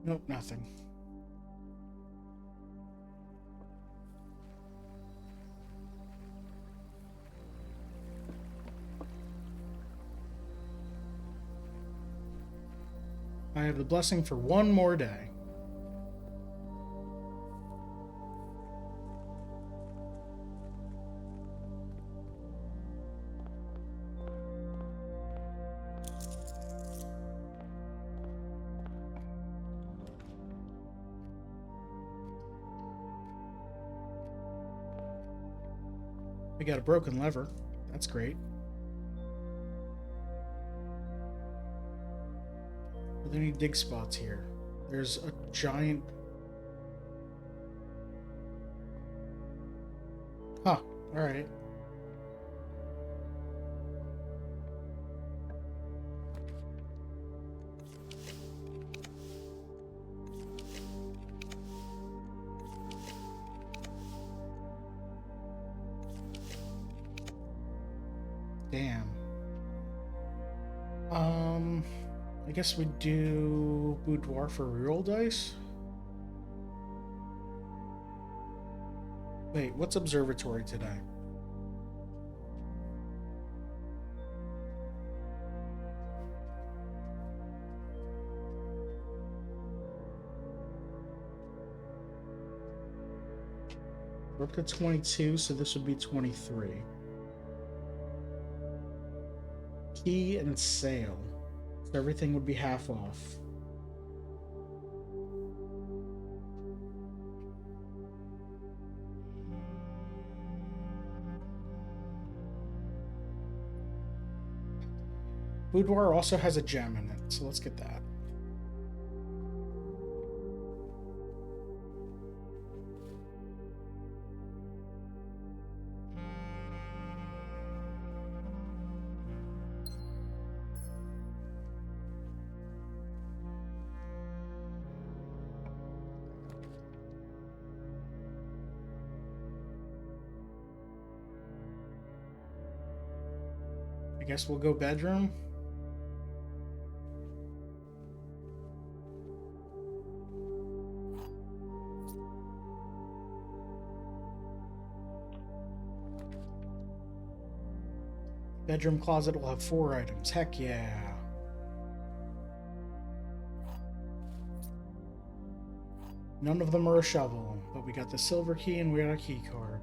Nope, nothing. I have the blessing for one more day. We got a broken lever. That's great. Are there any dig spots here? There's a giant... Huh, alright. Damn. I guess we do boudoir for reroll dice? Wait, what's observatory today? We're up to 22, so this would be 23. Key and sale. So everything would be half off. Boudoir also has a gem in it, so let's get that. I guess we'll go bedroom. Bedroom closet will have 4 items. Heck yeah. None of them are a shovel, but we got the silver key and we got a key card.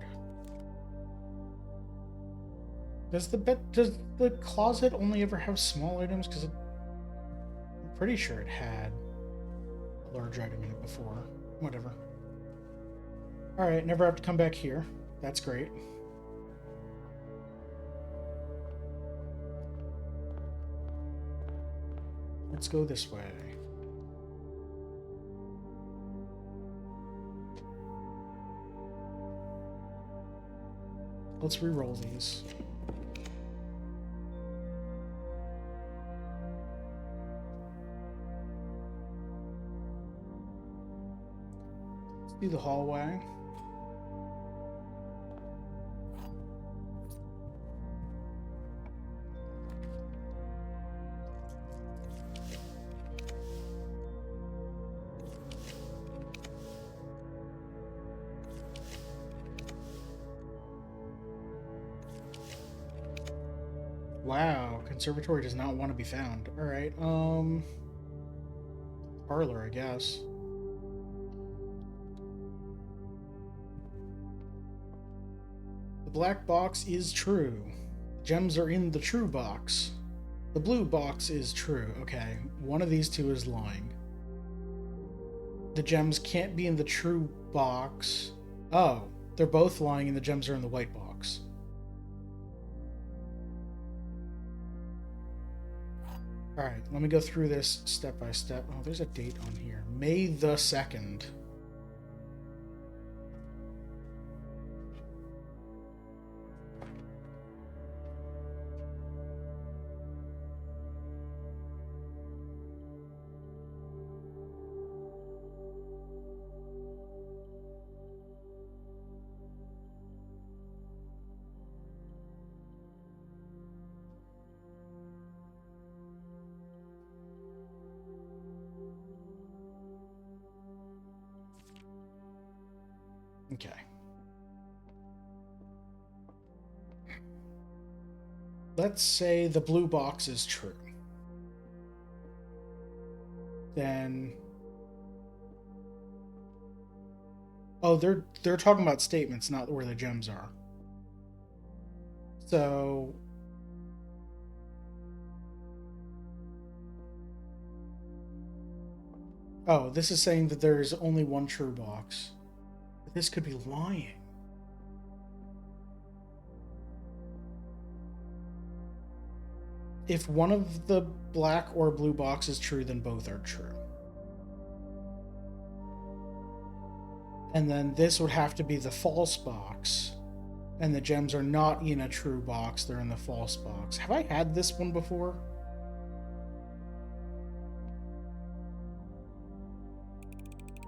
Does the closet only ever have small items? Because I'm pretty sure it had a large item in it before. Whatever. Alright, never have to come back here. That's great. Let's go this way. Let's re-roll these. Let's do the hallway. Wow, conservatory does not want to be found. Alright, parlor, I guess. The black box is true. Gems are in the true box. The blue box is true. Okay, one of these two is lying. The gems can't be in the true box. Oh, they're both lying and the gems are in the white box. Alright, let me go through this step by step. Oh, there's a date on here. May the 2nd. Okay. Let's say the blue box is true. Then oh, they're talking about statements, not where the gems are. So oh, this is saying that there is only one true box. But this could be lying. If one of the black or blue box is true, then both are true. And then this would have to be the false box. And the gems are not in a true box, they're in the false box. Have I had this one before?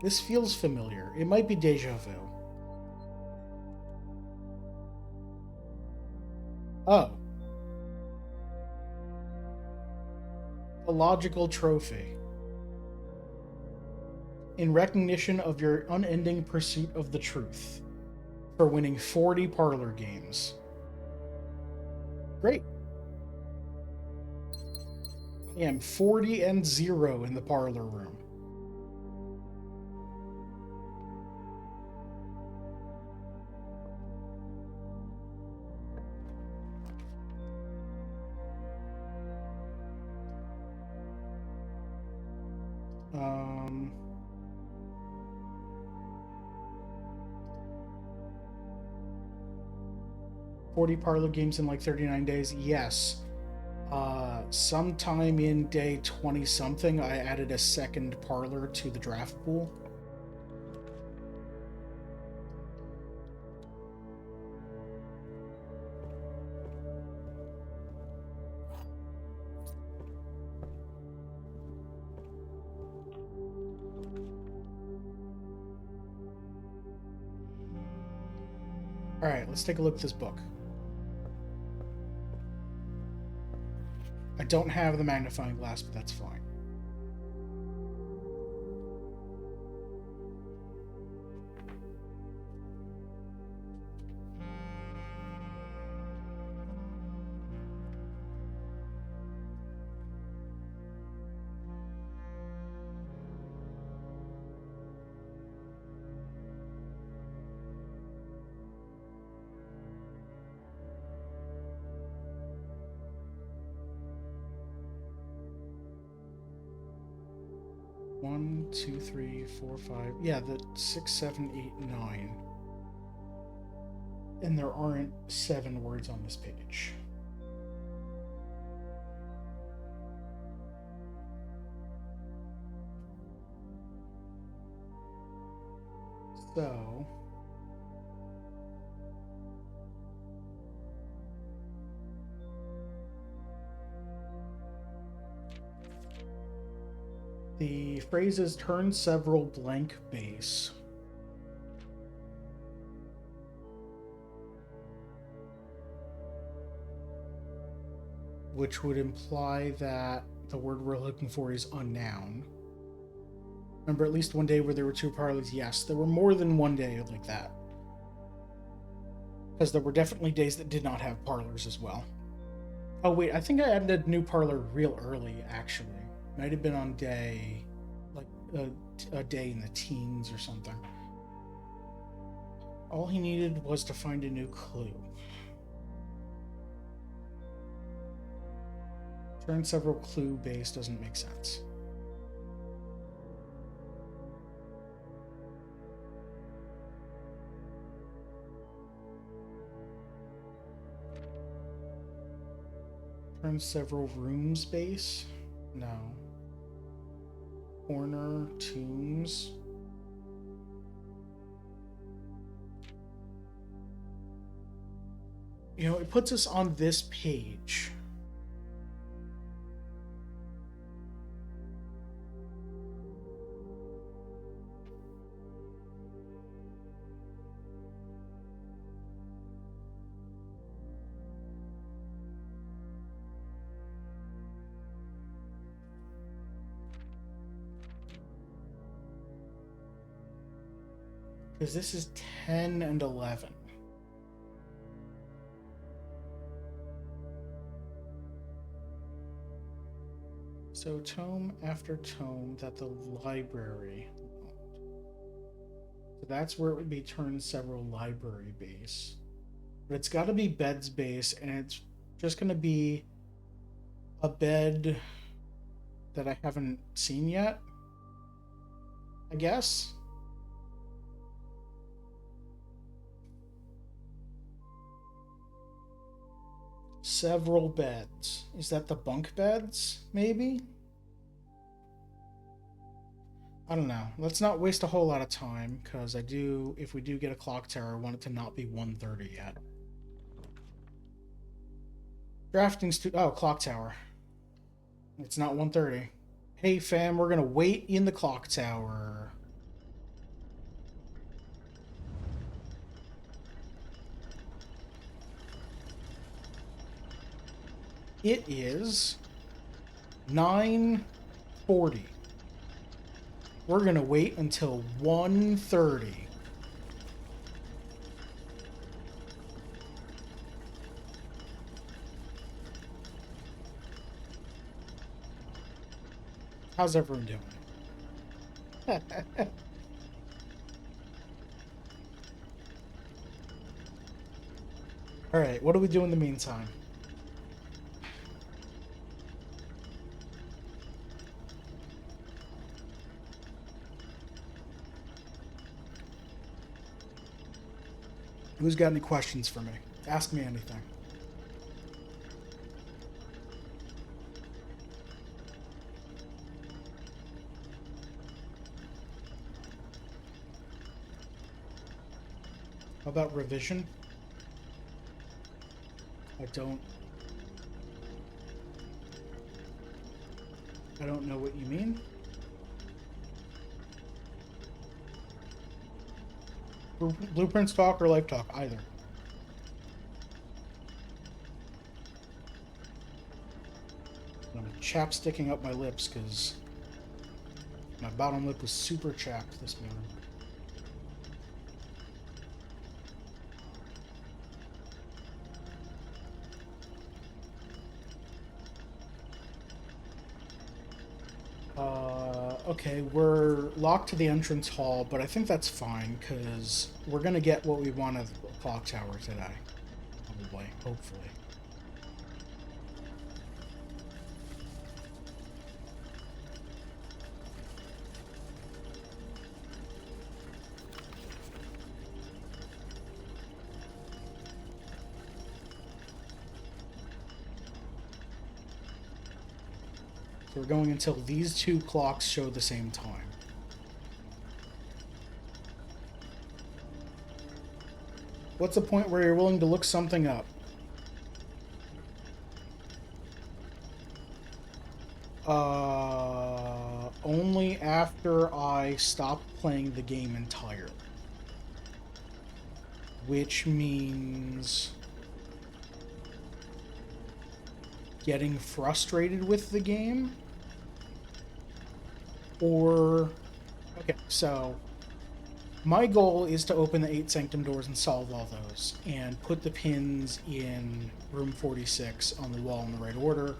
This feels familiar. It might be deja vu. Oh. A logical trophy. In recognition of your unending pursuit of the truth. For winning 40 parlor games. Great. I am 40-0 in the parlor room. Um... 40 parlor games in like 39 days? Yes. Sometime in day 20 something, I added a second parlor to the draft pool. Alright, let's take a look at this book. I don't have the magnifying glass, but that's fine. One, two, three, four, five. Yeah, the 6, 7, 8, 9. And there aren't 7 words on this page. So the phrase is turn several blank base. Which would imply that the word we're looking for is unnoun. Remember at least one day where there were 2 parlors? Yes, there were more than one day like that. Because there were definitely days that did not have parlors as well. Oh wait, I think I added new Parlor real early. Actually, might have been on day, like a day in the teens or something. All he needed was to find a new clue. Turn several clue base doesn't make sense. Turn several rooms base? No. Corner, tombs. You know, it puts us on this page. Because this is 10 and 11. So tome after tome that the library. So that's where it would be turn several library base. But it's got to be beds base, and it's just going to be a bed that I haven't seen yet, I guess. Several beds. Is that the bunk beds, maybe? I don't know. Let's not waste a whole lot of time, because if we do get a clock tower, I want it to not be 1:30 yet. Drafting clock tower. It's not 1:30. Hey fam, we're gonna wait in the clock tower. It is 9:40. We're gonna wait until 1:30. How's everyone doing? Alright, what do we do in the meantime? Who's got any questions for me? Ask me anything. How about revision? I don't know what you mean. Blueprints talk or life talk, either. I'm chapsticking up my lips because my bottom lip was super chapped this morning. Okay, we're locked to the entrance hall, but I think that's fine, because we're going to get what we want at the clock tower today. Probably, hopefully. So we're going until these two clocks show the same time. What's the point where you're willing to look something up? Only after I stop playing the game entirely. Which means getting frustrated with the game. Or, okay, so My goal is to open the 8 sanctum doors and solve all those, and put the pins in room 46 on the wall in the right order,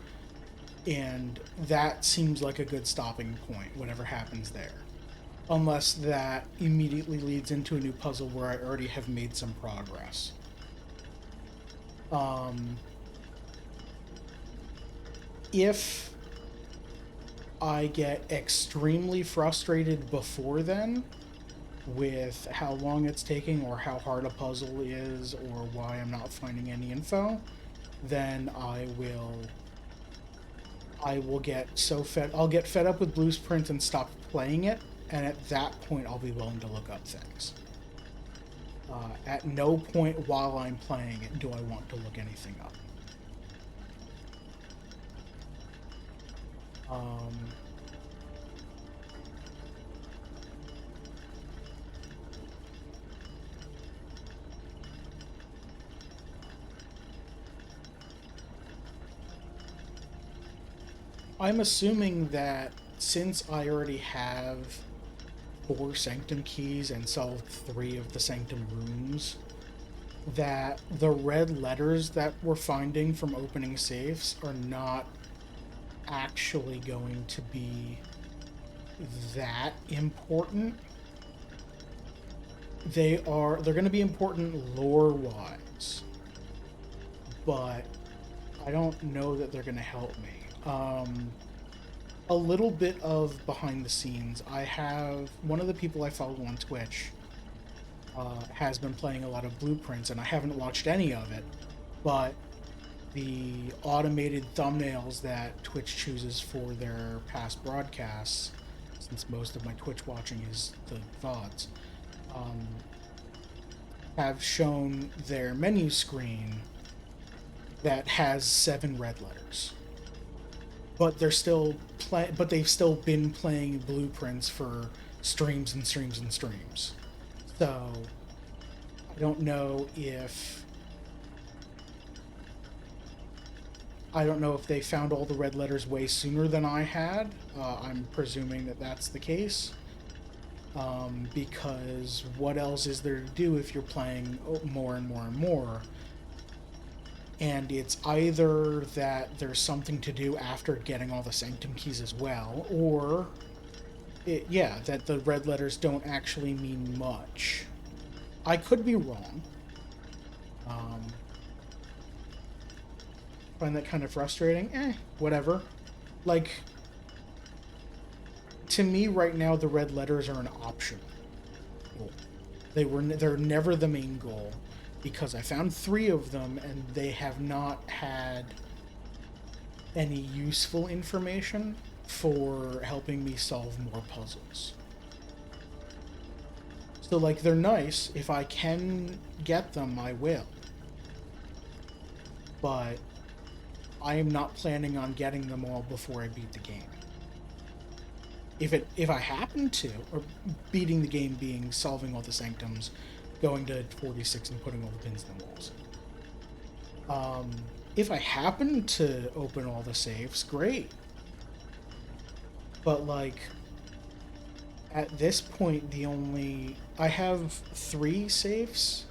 and that seems like a good stopping point, whatever happens there. Unless that immediately leads into a new puzzle where I already have made some progress. If I get extremely frustrated before then with how long it's taking or how hard a puzzle is or why I'm not finding any info, then I will get I'll get fed up with Blueprint and stop playing it, and at that point I'll be willing to look up things. At no point while I'm playing it do I want to look anything up. I'm assuming that since I already have 4 Sanctum keys and solved 3 of the Sanctum rooms, that the red letters that we're finding from opening safes are not actually going to be that important. They're going to be important lore-wise, but I don't know that they're going to help me. A little bit of behind the scenes. I have one of the people I follow on Twitch has been playing a lot of Blueprints, and I haven't watched any of it, but the automated thumbnails that Twitch chooses for their past broadcasts, since most of my Twitch watching is the VODs, have shown their menu screen that has 7 red letters. But they've still been playing Blueprints for streams and streams and streams. So I don't know if they found all the red letters way sooner than I had. I'm presuming that that's the case. Because what else is there to do if you're playing more and more and more? And it's either that there's something to do after getting all the Sanctum keys as well, or that the red letters don't actually mean much. I could be wrong. Find that kind of frustrating. Whatever. Like, to me right now, the red letters are an option. They're never the main goal, because I found 3 of them and they have not had any useful information for helping me solve more puzzles. So, like, they're nice. If I can get them, I will. But I am not planning on getting them all before I beat the game. If I happen to, or beating the game being solving all the sanctums, going to 46 and putting all the pins in the walls. If I happen to open all the safes, great. But, like, at this point, I have 3 safes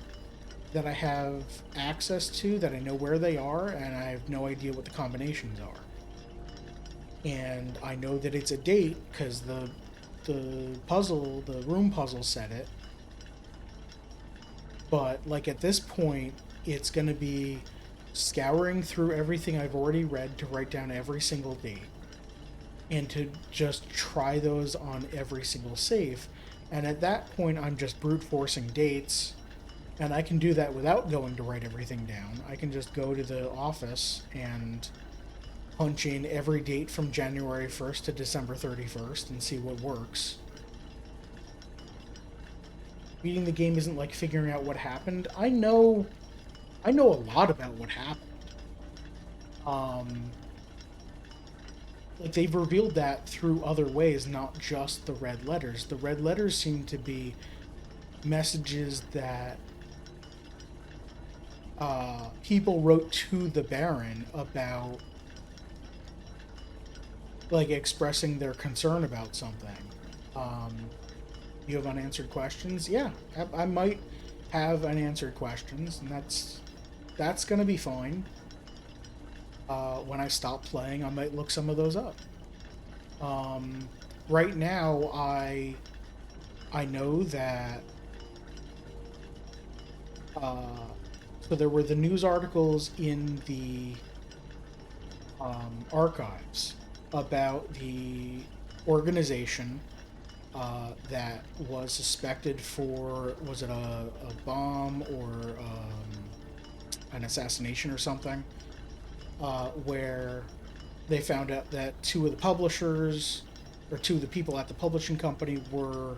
that I have access to, that I know where they are, and I have no idea what the combinations are. And I know that it's a date, because the room puzzle said it. But, like, at this point, it's going to be scouring through everything I've already read to write down every single date, and to just try those on every single safe. And at that point, I'm just brute forcing dates, and I can do that without going to write everything down. I can just go to the office and punch in every date from January 1st to December 31st and see what works. Beating the game isn't like figuring out what happened. I know a lot about what happened. Like, they've revealed that through other ways, not just the red letters. The red letters seem to be messages that people wrote to the Baron about, like, expressing their concern about something. You have unanswered questions? Yeah, I might have unanswered questions, and that's gonna be fine. When I stop playing, I might look some of those up. Um, right now, I know that uh, so there were the news articles in the archives about the organization that was suspected for, was it a bomb or an assassination or something, where they found out that two of the publishers or two of the people at the publishing company were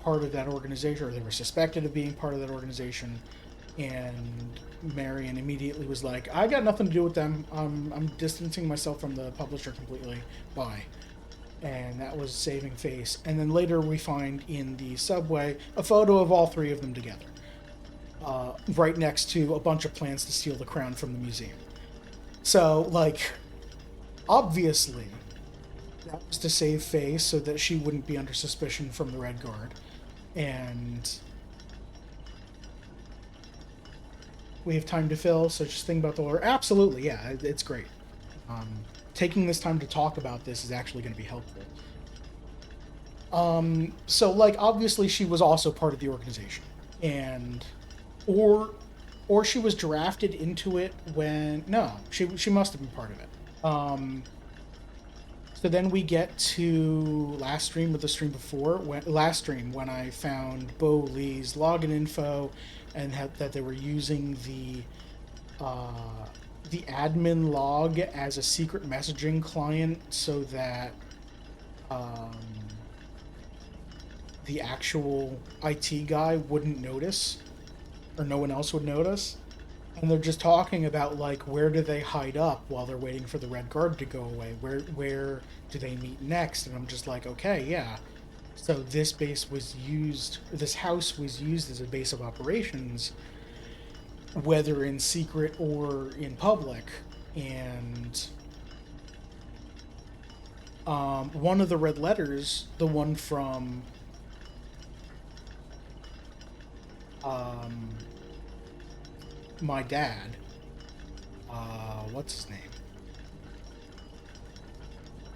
part of that organization, or they were suspected of being part of that organization. And Marion immediately was like, "I got nothing to do with them. I'm distancing myself from the publisher completely. Bye." And that was saving face. And then later we find in the subway a photo of all three of them together, right next to a bunch of plans to steal the crown from the museum. So, like, obviously, that was to save face so that she wouldn't be under suspicion from the Red Guard. And we have time to fill, so just think about the lore. Absolutely, yeah, it's great. Um, Taking this time to talk about this is actually going to be helpful. So, like, obviously, she was also part of the organization, and or or she was drafted into it when no, she must have been part of it. So then we get to last stream or the stream before, last stream when I found Bo Lee's login info, and that they were using the admin log as a secret messaging client so that um, the actual IT guy wouldn't notice, or no one else would notice. And they're just talking about, like, where do they hide up while they're waiting for the Red Guard to go away? Where do they meet next? And I'm just like, okay, yeah. So this base was used, this house was used as a base of operations, whether in secret or in public. And one of the red letters, the one from um, my dad, what's his name?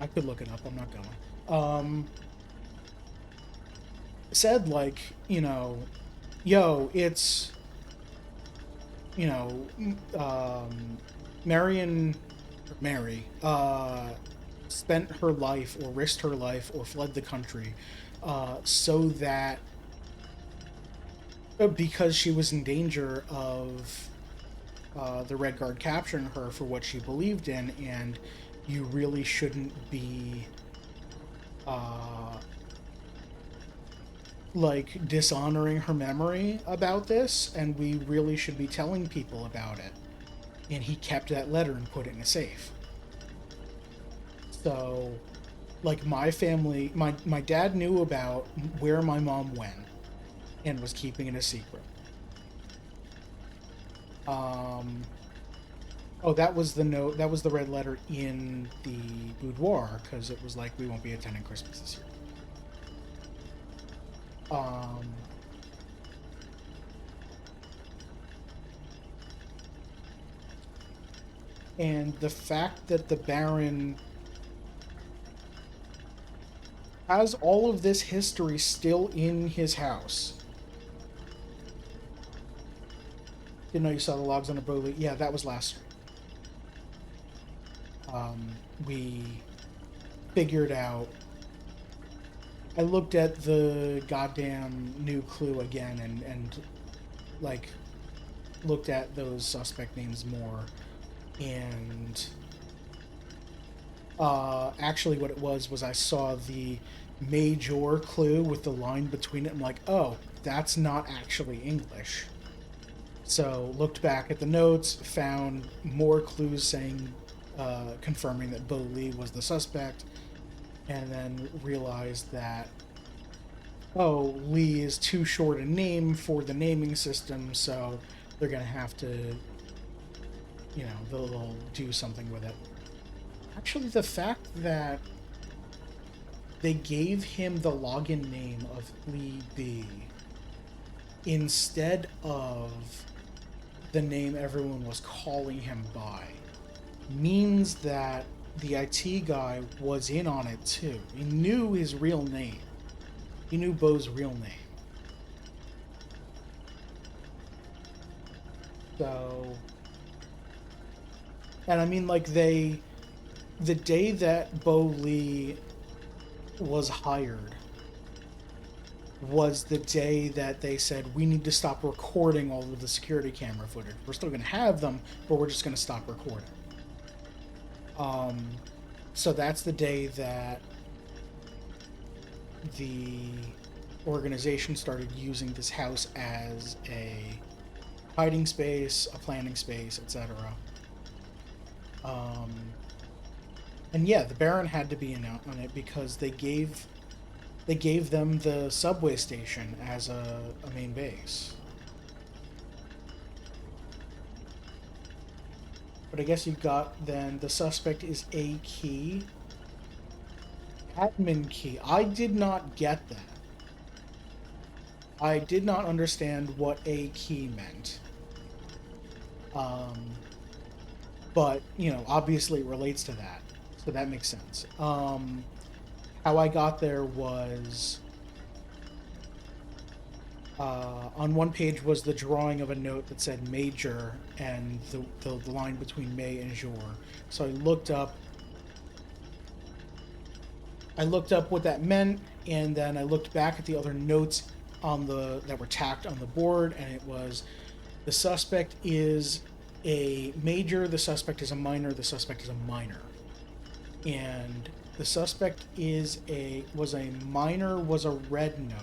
I could look it up. I'm not going. Said, like, yo, it's, you know, Marion, Mary, spent her life or risked her life or fled the country, so that because she was in danger of the Red Guard capturing her for what she believed in, and you really shouldn't be like dishonoring her memory about this, and we really should be telling people about it. And he kept that letter and put it in a safe. So, like, my family, my dad knew about where my mom went and was keeping it a secret. Oh, that was the note. That was the red letter in the boudoir, because it was like, we won't be attending Christmas this year. And the fact that the Baron has all of this history still in his house. Didn't know you saw the logs on a Broly. Yeah, that was last stream. We figured out. I looked at the goddamn new clue again and like looked at those suspect names more, and actually what it was I saw the major clue with the line between it. I'm like, oh, that's not actually English. So looked back at the notes, found more clues saying, confirming that Bo Lee was the suspect, and then realized that, oh, Lee is too short a name for the naming system, so they're gonna have to, they'll do something with it. Actually, the fact that they gave him the login name of Lee B instead of the name everyone was calling him by. Means that the IT guy was in on it too. He knew his real name. He knew Bo's real name. So, and I mean, like, the day that Bo Lee was hired was the day that they said, we need to stop recording all of the security camera footage. We're still going to have them, but we're just going to stop recording. So that's the day that the organization started using this house as a hiding space, a planning space, etc. And yeah, the Baron had to be in on it because they gave them the subway station as a main base. But I guess you got then the suspect is a key. Admin key. I did not get that. I did not understand what a key meant. But, you know, obviously it relates to that. So that makes sense. How I got there was on one page was the drawing of a note that said Major and the line between May and Jour. So I looked up what that meant, and then I looked back at the other notes on that were tacked on the board, and it was the suspect is a major, the suspect is a minor, the suspect is a minor. And the suspect was a minor, was a red note,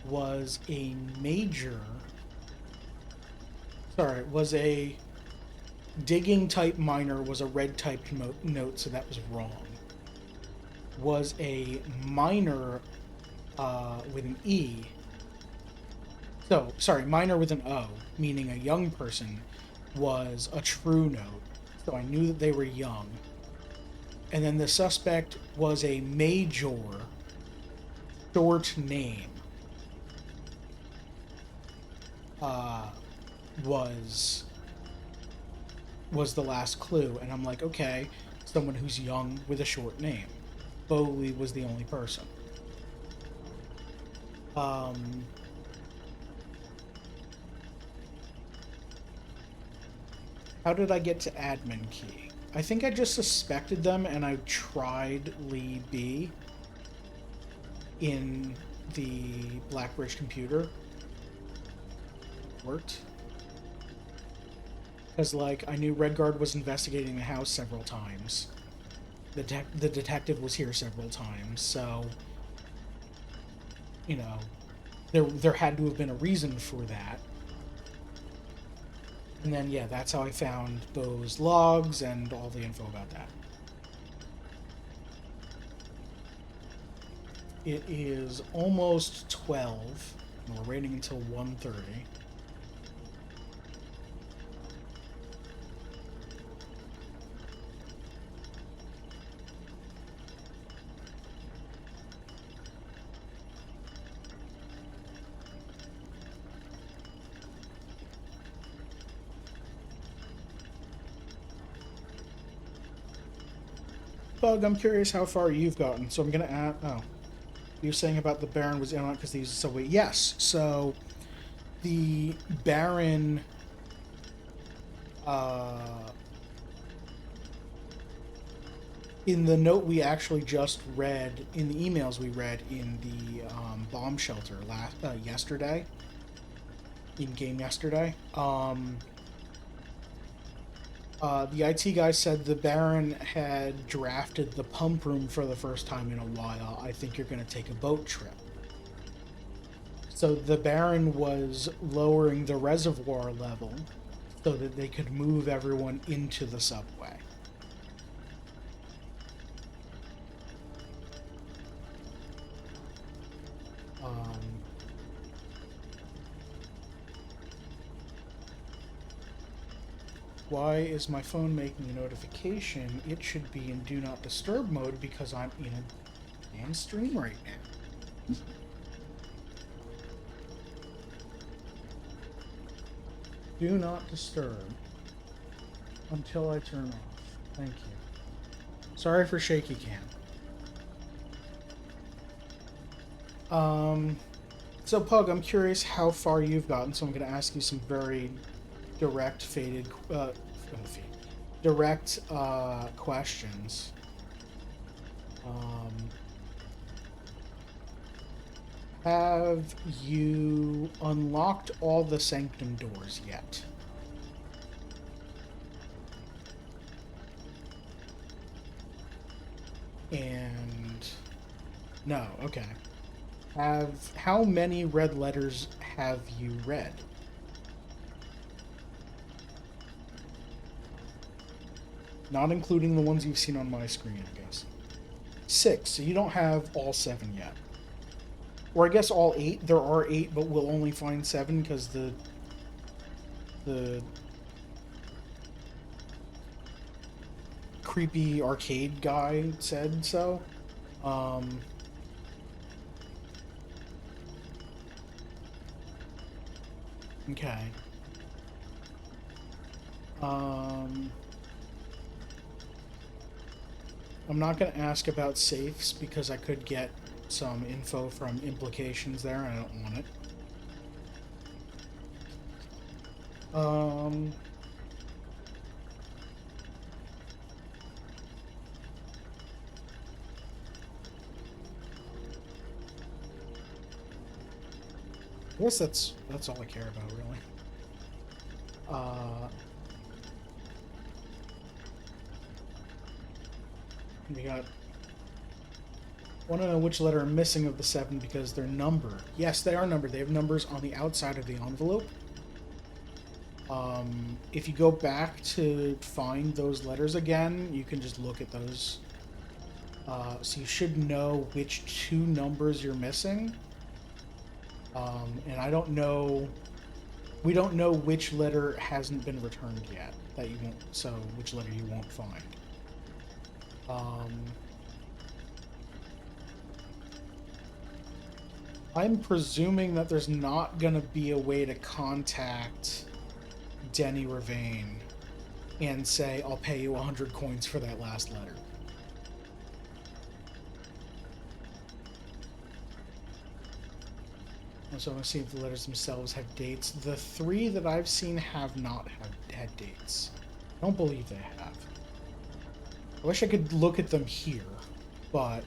was a major, sorry, was a digging type minor, was a red type note, so that was wrong. Was a minor with an E. So, sorry, minor with an O, meaning a young person, was a true note. So I knew that they were young. And then the suspect was a major, short name. Was the last clue. And I'm like, okay, someone who's young with a short name. Bo Lee was the only person. How did I get to admin key? I think I just suspected them and I tried Lee B in the Blackbridge computer. Worked. Because, like, I knew Redguard was investigating the house several times. The detective was here several times, so, you know, there had to have been a reason for that. And then, yeah, that's how I found those logs and all the info about that. It is almost 12, and we're waiting until 1:30. Bug, I'm curious how far you've gotten, so I'm gonna add. Oh, you're saying about the Baron was in on it because these subway. Yes, so the Baron. In the note we actually just read, in the emails we read in the bomb shelter yesterday, in game yesterday. The IT guy said the Baron had drafted the pump room for the first time in a while. I think you're going to take a boat trip. So the Baron was lowering the reservoir level so that they could move everyone into the subway. Why is my phone making a notification? It should be in do not disturb mode because I'm in a on stream right now. Do not disturb until I turn off. Thank you. Sorry for shaky cam. So Pug, I'm curious how far you've gotten, so I'm going to ask you some very direct, questions. Have you unlocked all the sanctum doors yet? And no, okay. How many red letters have you read? Not including the ones you've seen on my screen, I guess. 6, so you don't have all 7 yet. Or I guess all 8. There are 8, but we'll only find 7 because the creepy arcade guy said so. Okay. I'm not going to ask about safes because I could get some info from implications there, and I don't want it. I guess that's all I care about, really. We got... Want to know which letter I'm missing of the 7 because they're numbered. Yes, they are numbered. They have numbers on the outside of the envelope. If you go back to find those letters again, you can just look at those. So you should know which 2 numbers you're missing. And I don't know... We don't know which letter hasn't been returned yet. That you won't... So, which letter you won't find. I'm presuming that there's not going to be a way to contact Denny Ravane and say, I'll pay you 100 coins for that last letter. So I'm going to see if the letters themselves have dates. The 3 that I've seen have not had dates. I don't believe they have. I wish I could look at them here, but...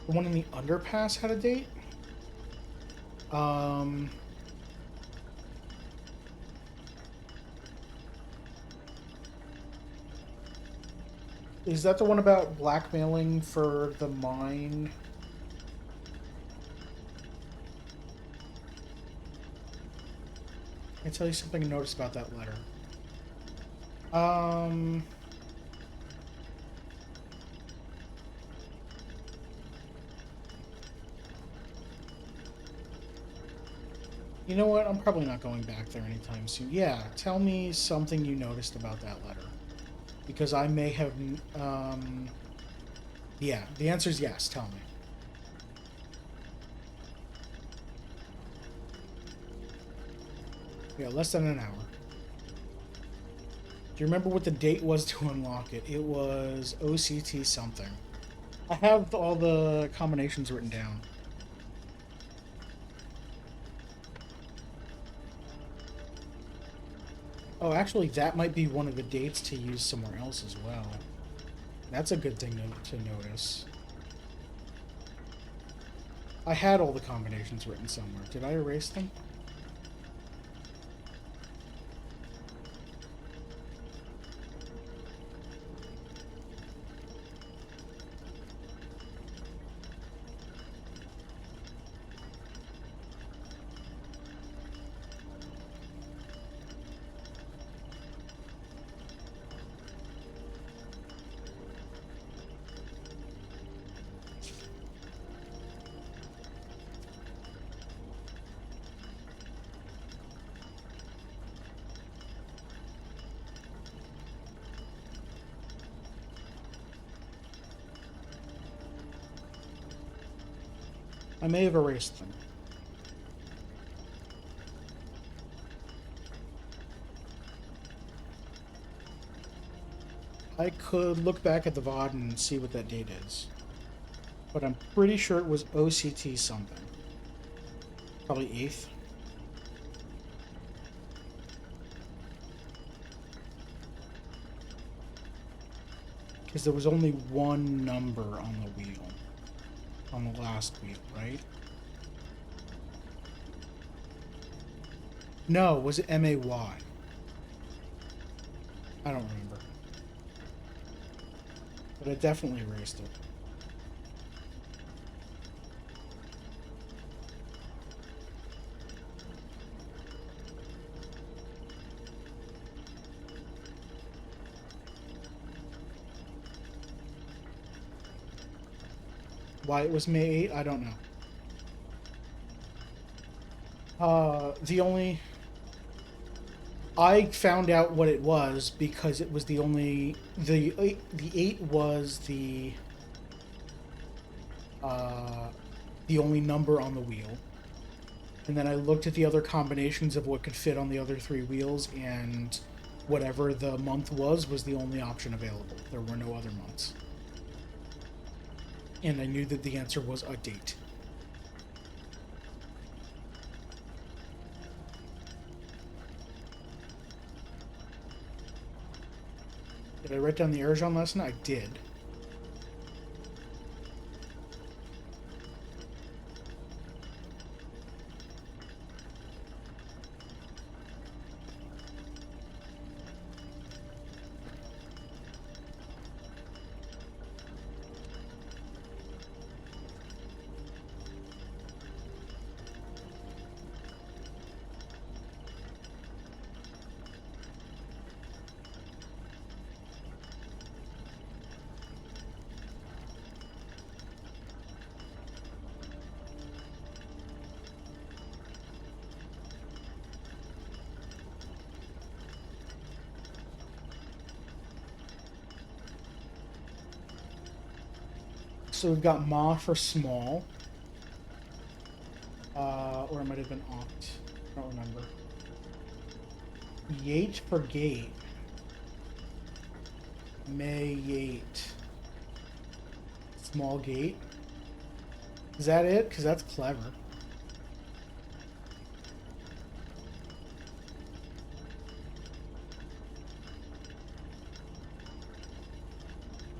The one in the underpass had a date? Is that the one about blackmailing for the mine? Can I tell you something I noticed about that letter? You know what? I'm probably not going back there anytime soon. Yeah, tell me something you noticed about that letter. Because I may have... Yeah, the answer is yes. Tell me. Yeah, less than an hour. Do you remember what the date was to unlock it? It was OCT something. I have all the combinations written down. Oh, actually, that might be one of the dates to use somewhere else as well. That's a good thing to notice. I had all the combinations written somewhere. Did I erase them? I may have erased them. I could look back at the VOD and see what that date is. But I'm pretty sure it was OCT something. Probably 8th. Because there was only one number on the wheel. On the last wheel, right? No, was it MAY? I don't remember. But I definitely erased it. Why it was May 8, I don't know. The only... I found out what it was because it was the only... The 8 was the only number on the wheel. And then I looked at the other combinations of what could fit on the other 3 wheels, and whatever the month was the only option available. There were no other months. And I knew that the answer was a date. Did I write down the Ergon lesson? I did. So we've got Ma for small. Or it might have been Oct. I don't remember. Yate for gate. May Yate. Small gate. Is that it? Because that's clever.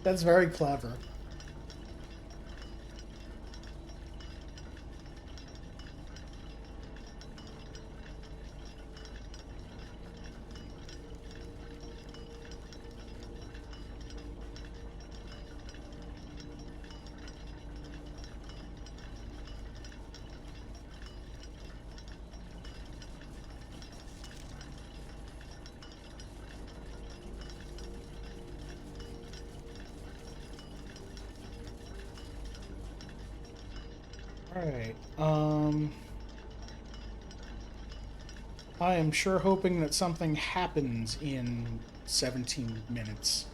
That's very clever. Alright, I am sure hoping that something happens in 17 minutes.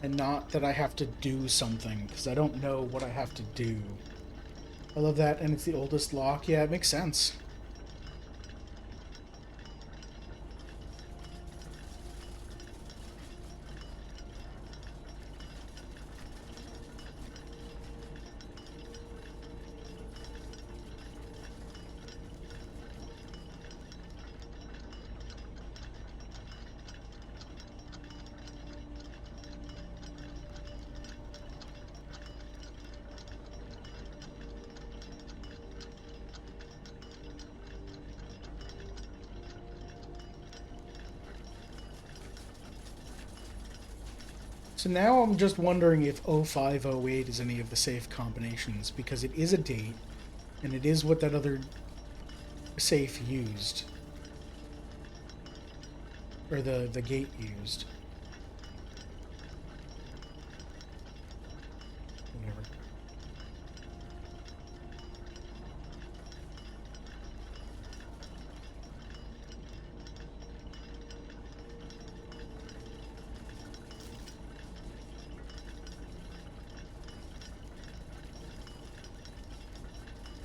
And not that I have to do something, because I don't know what I have to do. I love that, and it's the oldest lock. Yeah, it makes sense. So now I'm just wondering if 0508 is any of the safe combinations, because it is a date, and it is what that other safe used. Or the gate used. Whatever.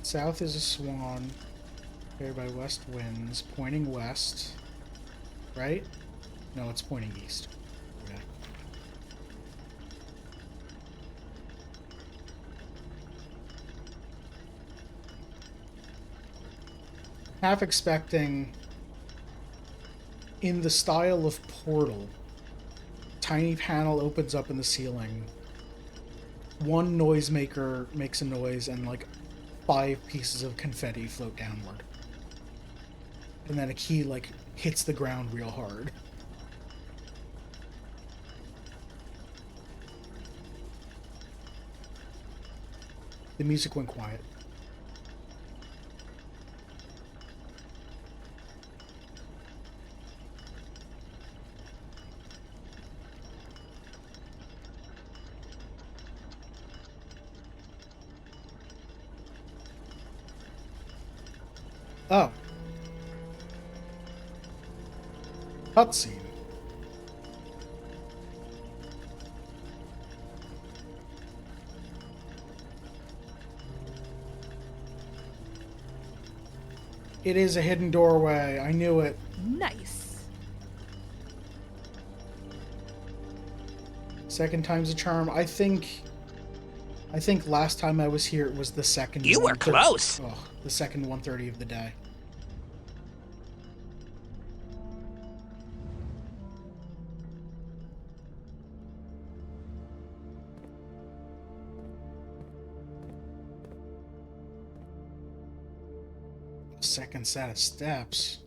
South is a swan, carried by west winds, pointing west. Right? No, it's pointing east. Okay. Half expecting, in the style of Portal, tiny panel opens up in the ceiling. One noisemaker makes a noise and like 5 pieces of confetti float downward. And then a key like hits the ground real hard. The music went quiet. Oh. Cutscene. It is a hidden doorway. I knew it. Nice. Second time's a charm. I think last time I was here it was the second. You were close. Oh, the second 1:30 of the day. Second set of steps.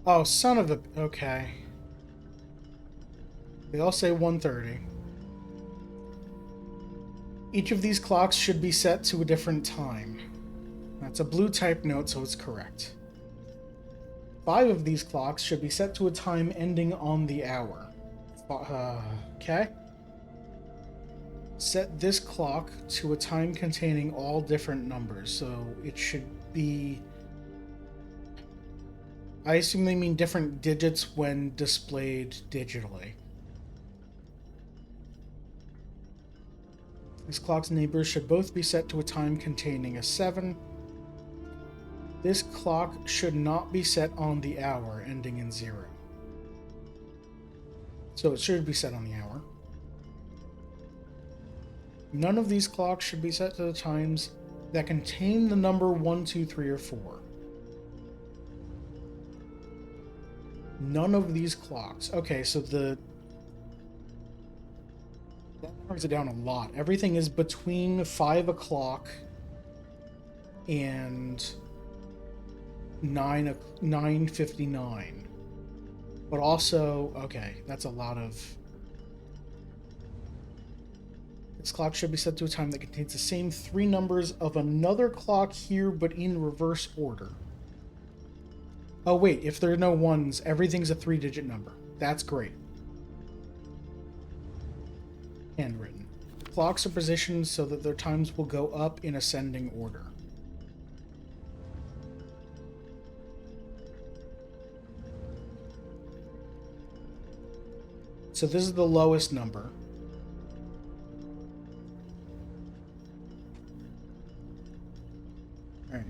Oh, son of a... Okay. They all say 1:30. Each of these clocks should be set to a different time. That's a blue type note, so it's correct. 5 of these clocks should be set to a time ending on the hour. Okay. Set this clock to a time containing all different numbers, so it should be... I assume they mean different digits when displayed digitally. This clock's neighbors should both be set to a time containing a 7. This clock should not be set on the hour, ending in 0. So it should be set on the hour. None of these clocks should be set to the times that contain the number 1, 2, 3, or 4. None of these clocks. Okay, so that brings it down a lot. Everything is between 5 o'clock and 9:59. But also, okay, that's a lot of... This clock should be set to a time that contains the same 3 numbers of another clock here, but in reverse order. Oh wait, if there are no 1s, everything's a 3-digit number. That's great. Handwritten. Clocks are positioned so that their times will go up in ascending order. So this is the lowest number. Alright.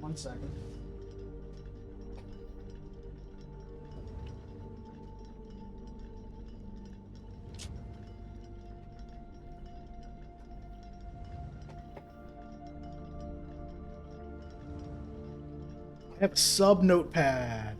One second. I have a sub notepad.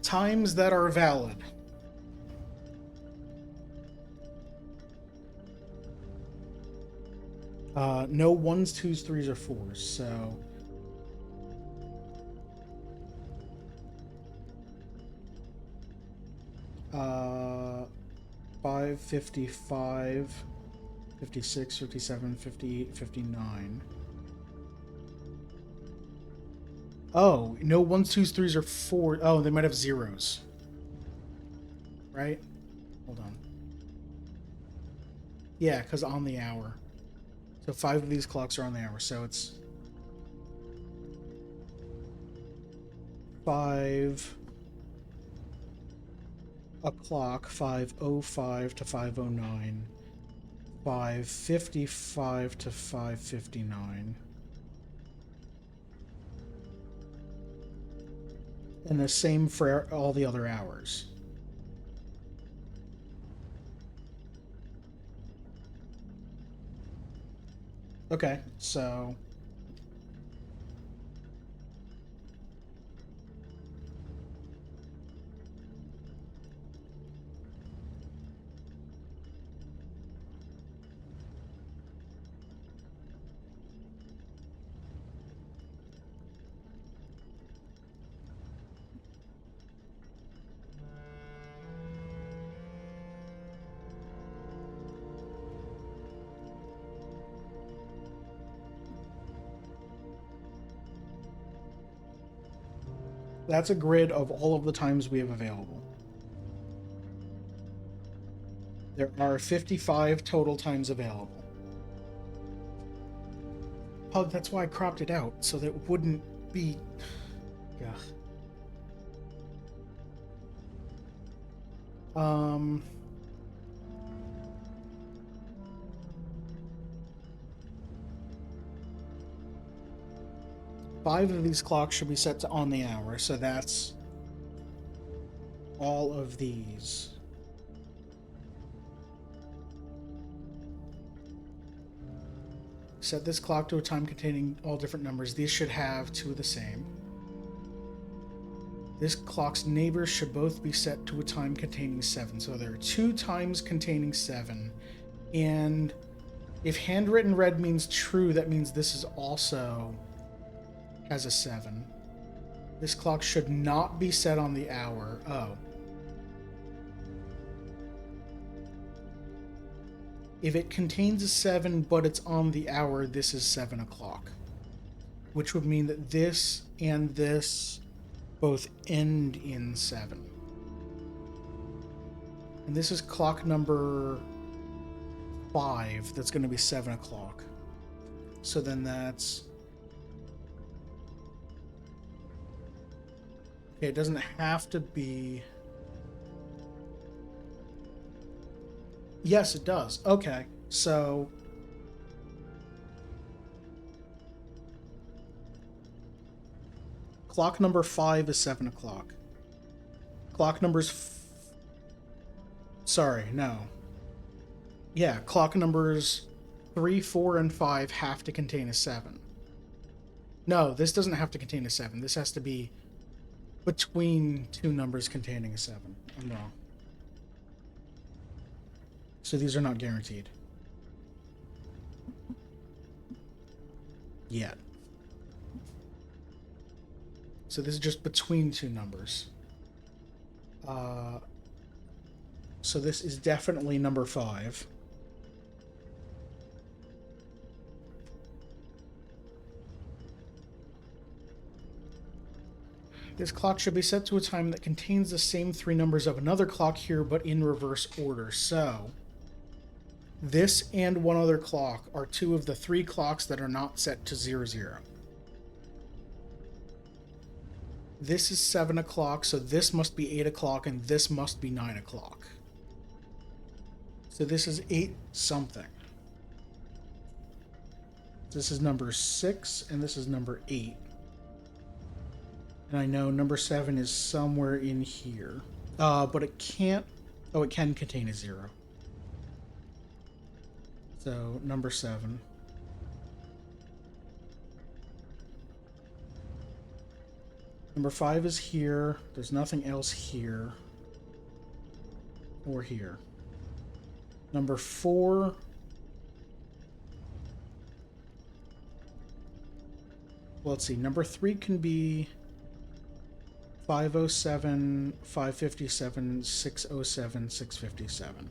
Times that are valid. No 1s, 2s, 3s, or 4s, so... Uh, 5, 55, 55, 56, 57, 58, 59. Oh, no ones, twos, threes, or four. Oh, they might have zeros. Right? Hold on. Yeah, because on the hour. So 5 of these clocks are on the hour, so it's 5 o'clock, 5:05 to 5:09, 5:55 to 5:59. And the same for all the other hours. Okay, so that's a grid of all of the times we have available. There are 55 total times available. Oh, that's why I cropped it out, so that it wouldn't be... Yeah. 5 of these clocks should be set to on the hour, so that's all of these. Set this clock to a time containing all different numbers. These should have 2 of the same. This clock's neighbors should both be set to a time containing 7. So there are 2 times containing 7. And if handwritten red means true, that means this is also has a 7. This clock should not be set on the hour. Oh. If it contains a 7, but it's on the hour, this is 7 o'clock. Which would mean that this and this both end in 7. And this is clock number 5. That's going to be 7 o'clock. So then that's... Okay, it doesn't have to be... Yes, it does. Okay, so... Clock number 5 is 7 o'clock. Clock numbers... Sorry, no. Yeah, clock numbers 3, 4, and 5 have to contain a 7. No, this doesn't have to contain a 7. This has to be between 2 numbers containing a 7. I'm wrong. So these are not guaranteed. Yet. So this is just between 2 numbers. So this is definitely number 5. This clock should be set to a time that contains the same 3 numbers of another clock here, but in reverse order. So this and one other clock are 2 of the 3 clocks that are not set to 00. This is 7 o'clock, so this must be 8 o'clock, and this must be 9 o'clock. So this is 8 something. This is number 6, and this is number 8. And I know number 7 is somewhere in here. But it can't... Oh, it can contain a 0. So, number 7. Number 5 is here. There's nothing else here. Or here. Number 4... Well, let's see. Number 3 can be 507, 557, 607, 657.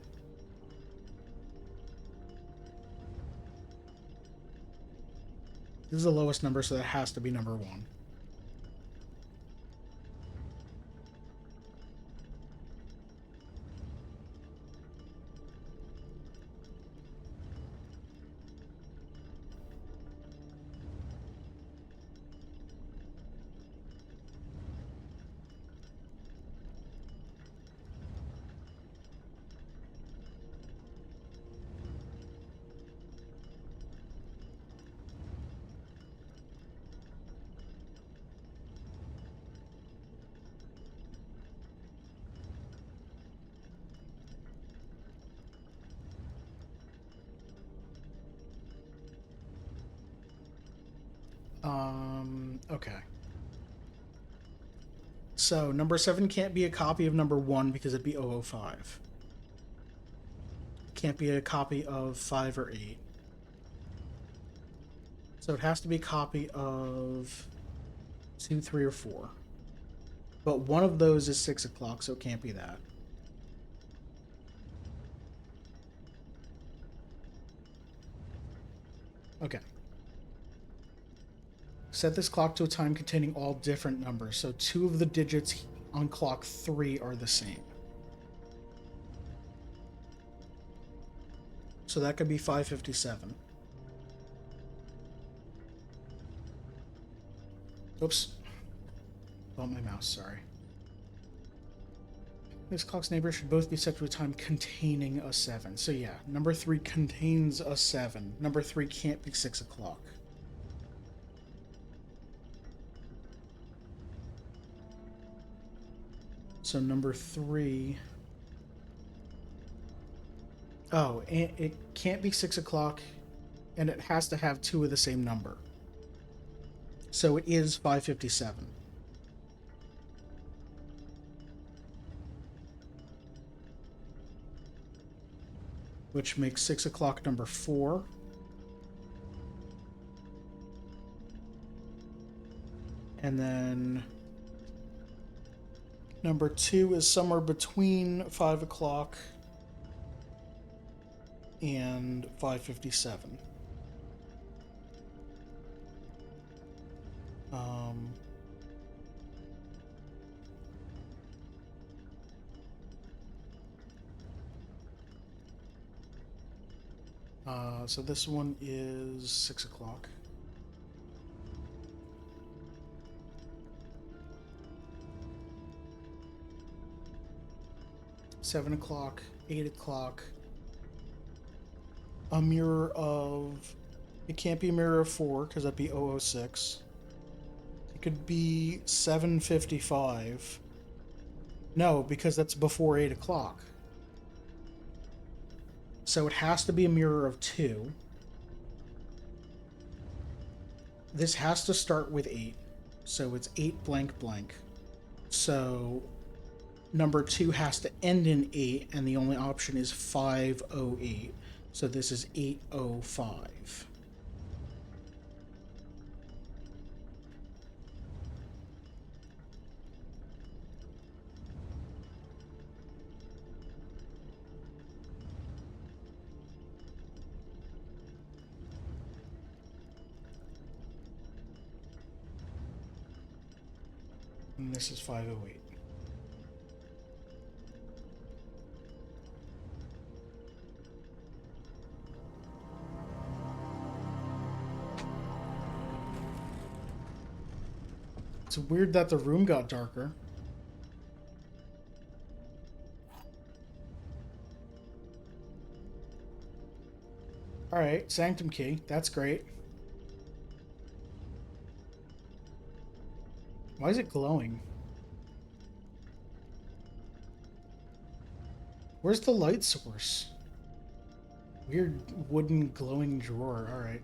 This is the lowest number, so that has to be number 1. Okay. So, number 7 can't be a copy of number 1 because it'd be 005. Can't be a copy of 5 or 8. So it has to be a copy of 2, 3, or 4. But one of those is 6 o'clock, so it can't be that. Okay. Set this clock to a time containing all different numbers, so 2 of the digits on clock 3 are the same. So that could be 557. Oops. Bumped my mouse, sorry. This clock's neighbors should both be set to a time containing a 7. So yeah, number 3 contains a 7. Number 3 can't be 6 o'clock. So number 3... Oh, and it can't be 6 o'clock, and it has to have 2 of the same number. So it is 557. Which makes 6 o'clock number 4. And then number 2 is somewhere between 5 o'clock and 557. So this one is 6 o'clock. $7 o'clock, 8 o'clock. A mirror of... It can't be a mirror of 4, because that'd be 006. It could be 7:55. No, because that's before 8 o'clock. So it has to be a mirror of 2. This has to start with 8. So it's 8 blank blank. So number 2 has to end in 8, and the only option is 508. So this is 805. And this is 508. It's weird that the room got darker. Alright, Sanctum Key. That's great. Why is it glowing? Where's the light source? Weird wooden glowing drawer. Alright.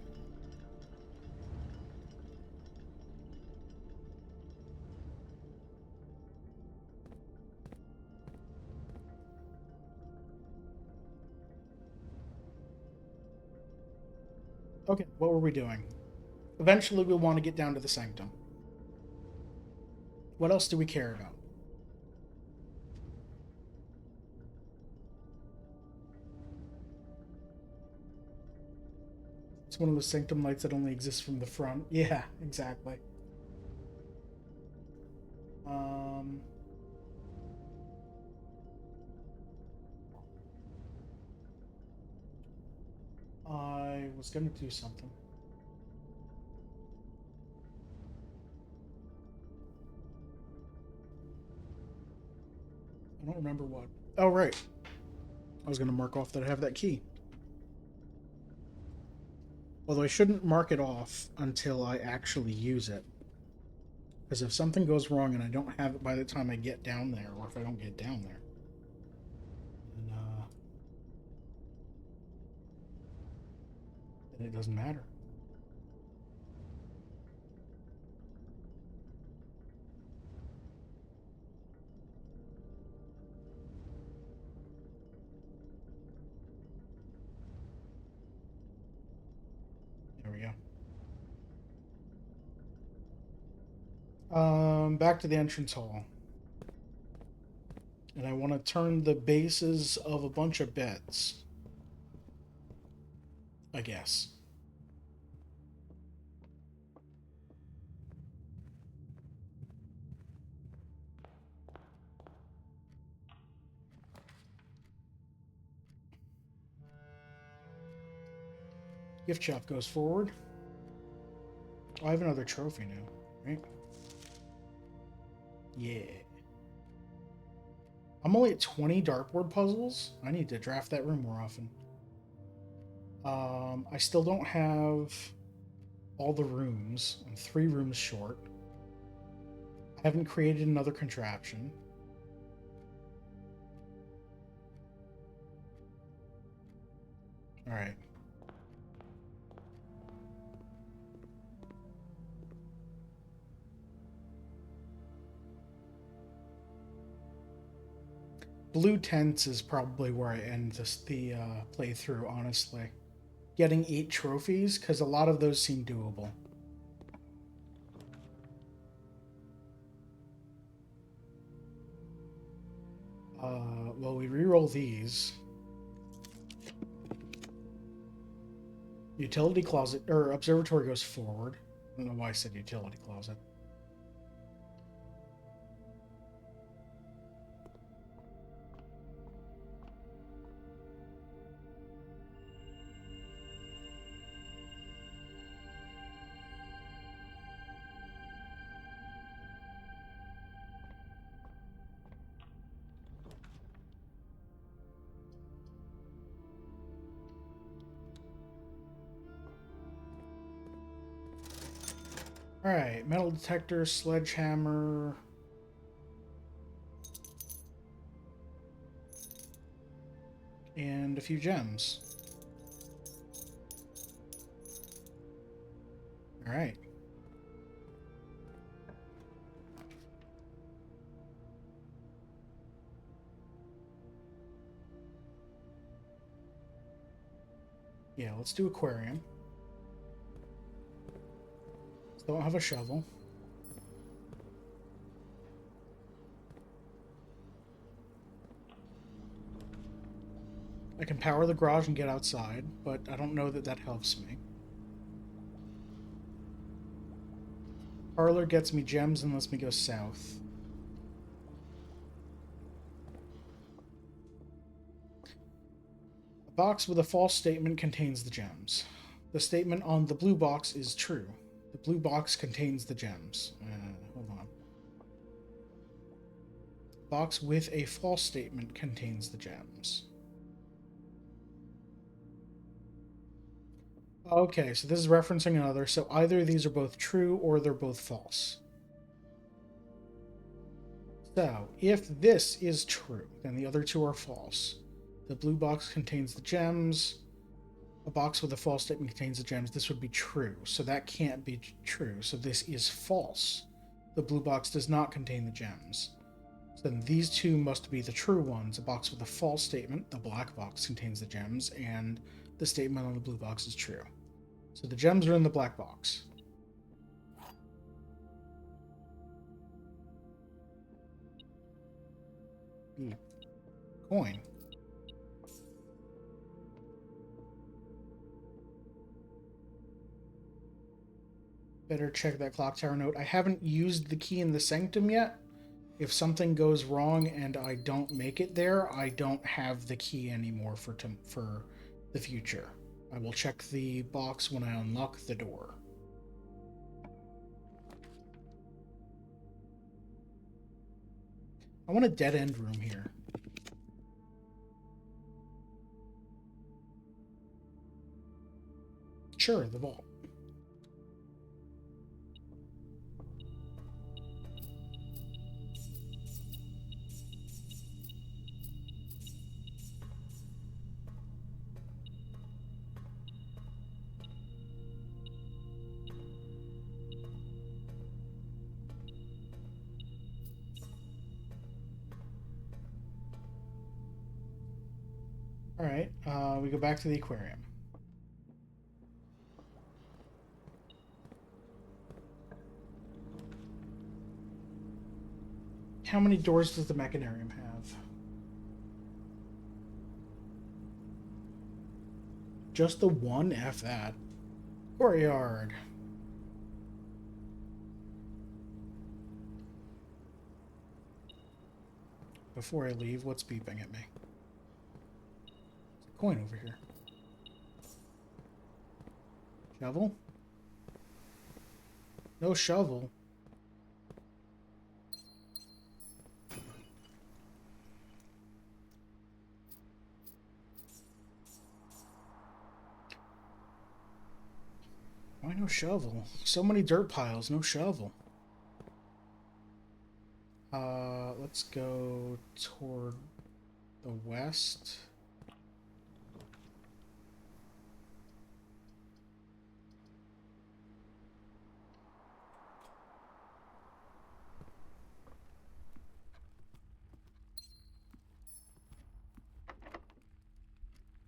Okay, what were we doing? Eventually we'll want to get down to the sanctum. What else do we care about? It's one of those sanctum lights that only exists from the front. Yeah, exactly. I was gonna do something. I don't remember what. Oh, right. I was gonna mark off that I have that key. Although I shouldn't mark it off until I actually use it. Because if something goes wrong and I don't have it by the time I get down there, or if I don't get down there, then it doesn't matter. There we go. Back to the entrance hall. And I want to turn the bases of a bunch of beds. I guess. Gift shop goes forward. Oh, I have another trophy now, right? Yeah. I'm only at 20 dartboard puzzles. I need to draft that room more often. I still don't have all the rooms. I'm 3 rooms short. I haven't created another contraption. Alright. Blue tents is probably where I end the playthrough, honestly. Getting 8 trophies, because a lot of those seem doable. Well, we reroll these. Utility closet, or observatory goes forward. I don't know why I said utility closet. Alright, metal detector, sledgehammer. And a few gems. Alright. Yeah, let's do aquarium. Don't have a shovel. I can power the garage and get outside, but I don't know that that helps me. Parlor gets me gems and lets me go south. A box with a false statement contains the gems. The statement on the blue box is true. The blue box contains the gems. Hold on. Box with a false statement contains the gems. Okay, so this is referencing another, so either of these are both true or they're both false. So, if this is true, then the other two are false. The blue box contains the gems. A box with a false statement contains the gems. This would be true, so that can't be true. So this is false. The blue box does not contain the gems. So then these two must be the true ones. A box with a false statement, the black box contains the gems, and the statement on the blue box is true. So the gems are in the black box. Coin. Better check that clock tower note. I haven't used the key in the sanctum yet. If something goes wrong and I don't make it there, I don't have the key anymore for the future. I will check the box when I unlock the door. I want a dead end room here. Sure, the vault. All right, we go back to the aquarium. How many doors does the mechanarium have? Just the one? F that. Courtyard. Before I leave, what's beeping at me? There's a coin over here. Shovel? No shovel. Why no shovel? So many dirt piles, no shovel. Let's go toward the west.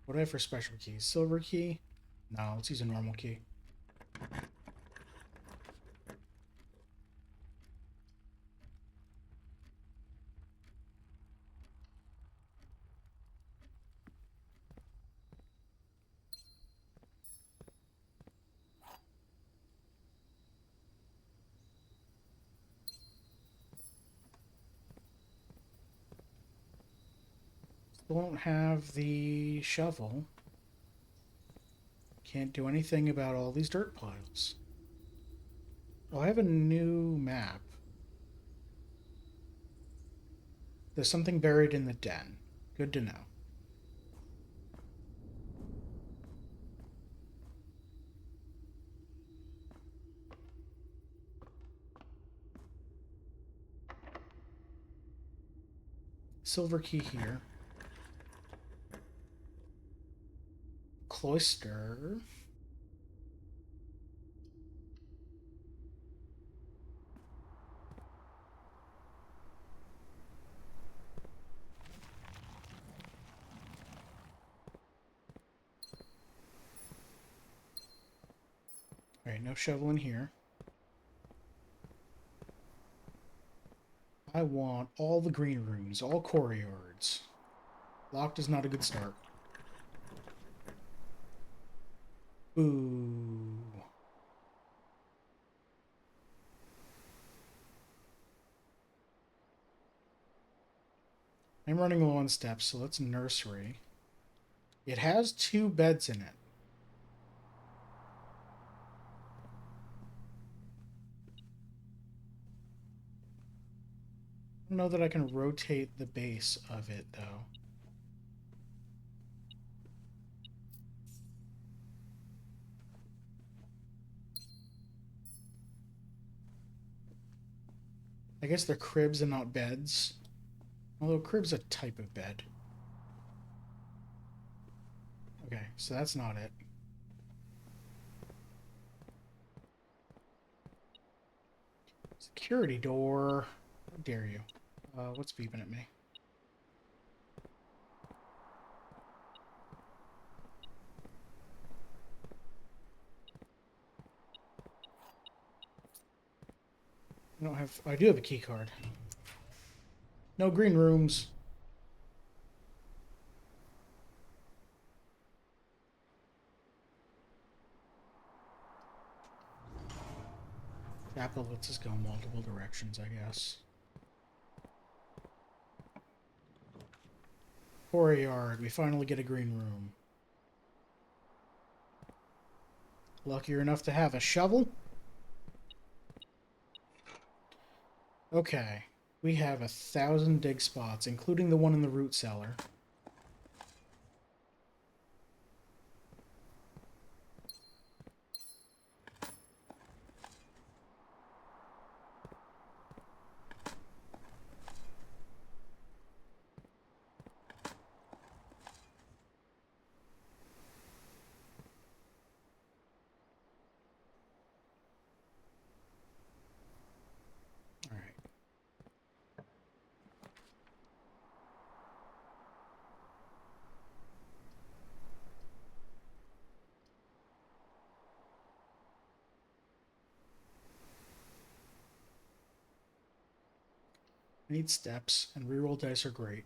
What do I have for special keys? Silver key? No, let's use a normal key. Still don't have the shovel. Can't do anything about all these dirt piles. Oh, I have a new map. There's something buried in the den. Good to know. Silver key here. Cloister. Alright, no shovel in here. I want all the green rooms, all courtyards. Locked is not a good start. Ooh. I'm running low on steps, so let's nursery. It has 2 beds in it. I don't know that I can rotate the base of it, though. I guess they're cribs and not beds. Although crib's a type of bed. Okay, so that's not it. Security door. How dare you? What's beeping at me? I don't have... I do have a key card. No green rooms. Chapel lets us go multiple directions, I guess. Courtyard. We finally get a green room. Luckier enough to have a shovel? Okay. We have 1,000 dig spots, including the one in the root cellar. Alright. I need steps, and reroll dice are great.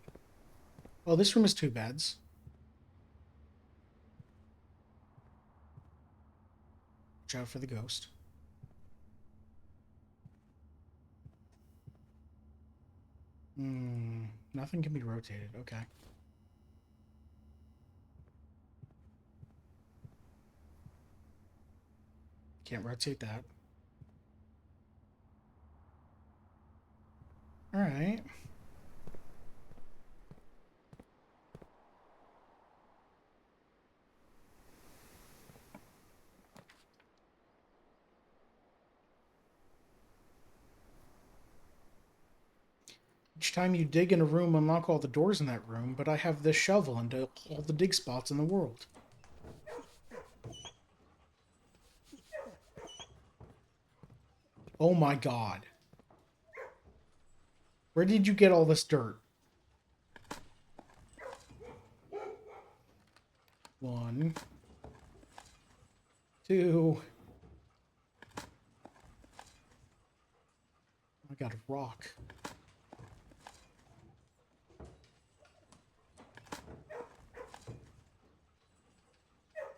Oh, this room has 2 beds. Watch out for the ghost. Nothing can be rotated. Okay. Can't rotate that. Alright. Each time you dig in a room, unlock all the doors in that room, but I have this shovel and all the dig spots in the world. Oh my god. Where did you get all this dirt? 1, 2. I got a rock.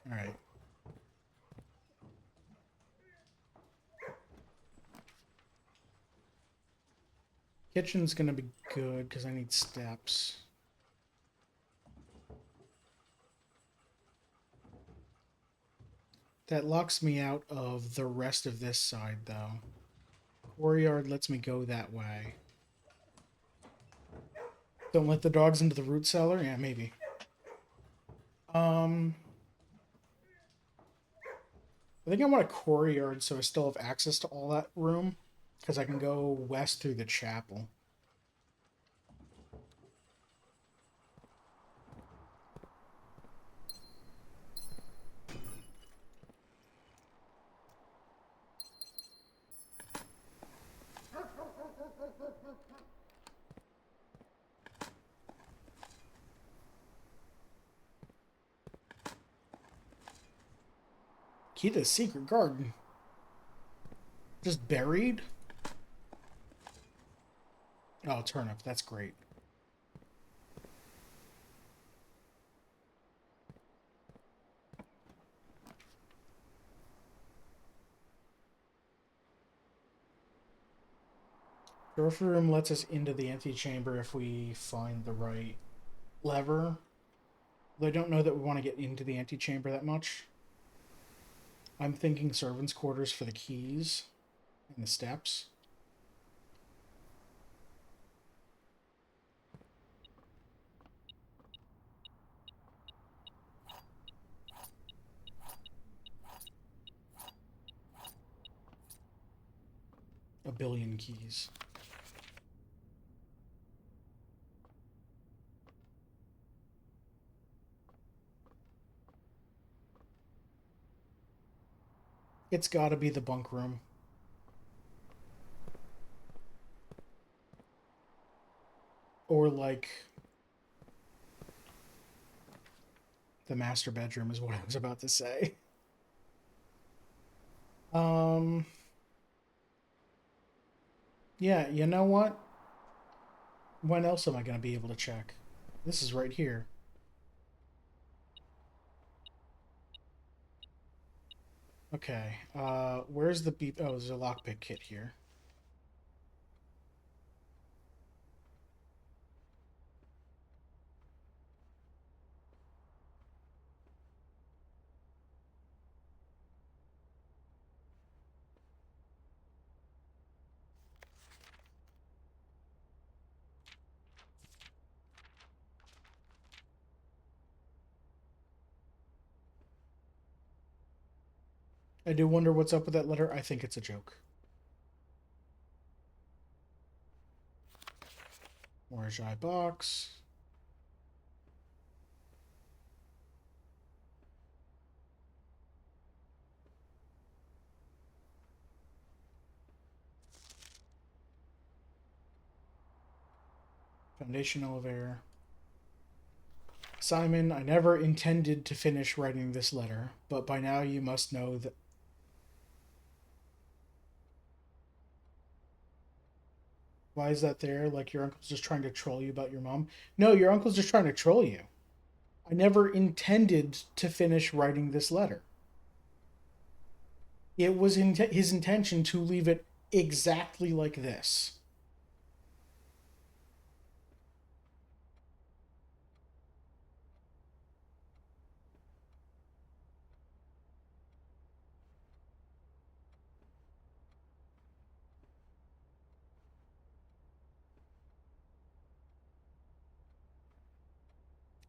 Alright. Kitchen's gonna be good because I need steps. That locks me out of the rest of this side, though. Courtyard lets me go that way. Don't let the dogs into the root cellar? Yeah, maybe. I think I want a courtyard so I still have access to all that room. Because I can go west through the chapel. Key to the secret garden. Just buried? Oh, turnip. That's great. Trophy room lets us into the antechamber if we find the right lever. Though I don't know that we want to get into the antechamber that much. I'm thinking servants' quarters for the keys and the steps. A billion keys. It's gotta be the bunk room. Or like the master bedroom is what I was about to say. Yeah, you know what? When else am I going to be able to check? This is right here. Okay. Where's the beep? Oh, there's a lockpick kit here. I do wonder what's up with that letter. I think it's a joke. Orange eye box. Foundation elevator. Simon, I never intended to finish writing this letter, but by now you must know that. Why is that there? Like your uncle's just trying to troll you about your mom? No, your uncle's just trying to troll you. I never intended to finish writing this letter. It was his intention to leave it exactly like this.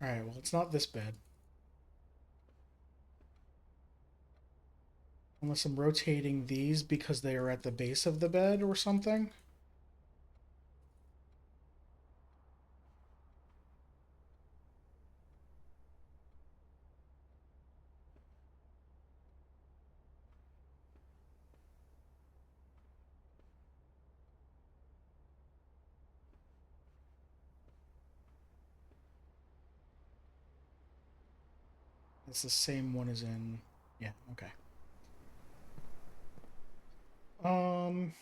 Alright, well, it's not this bad. Unless I'm rotating these because they are at the base of the bed or something. It's the same one as in. Yeah, okay. Um,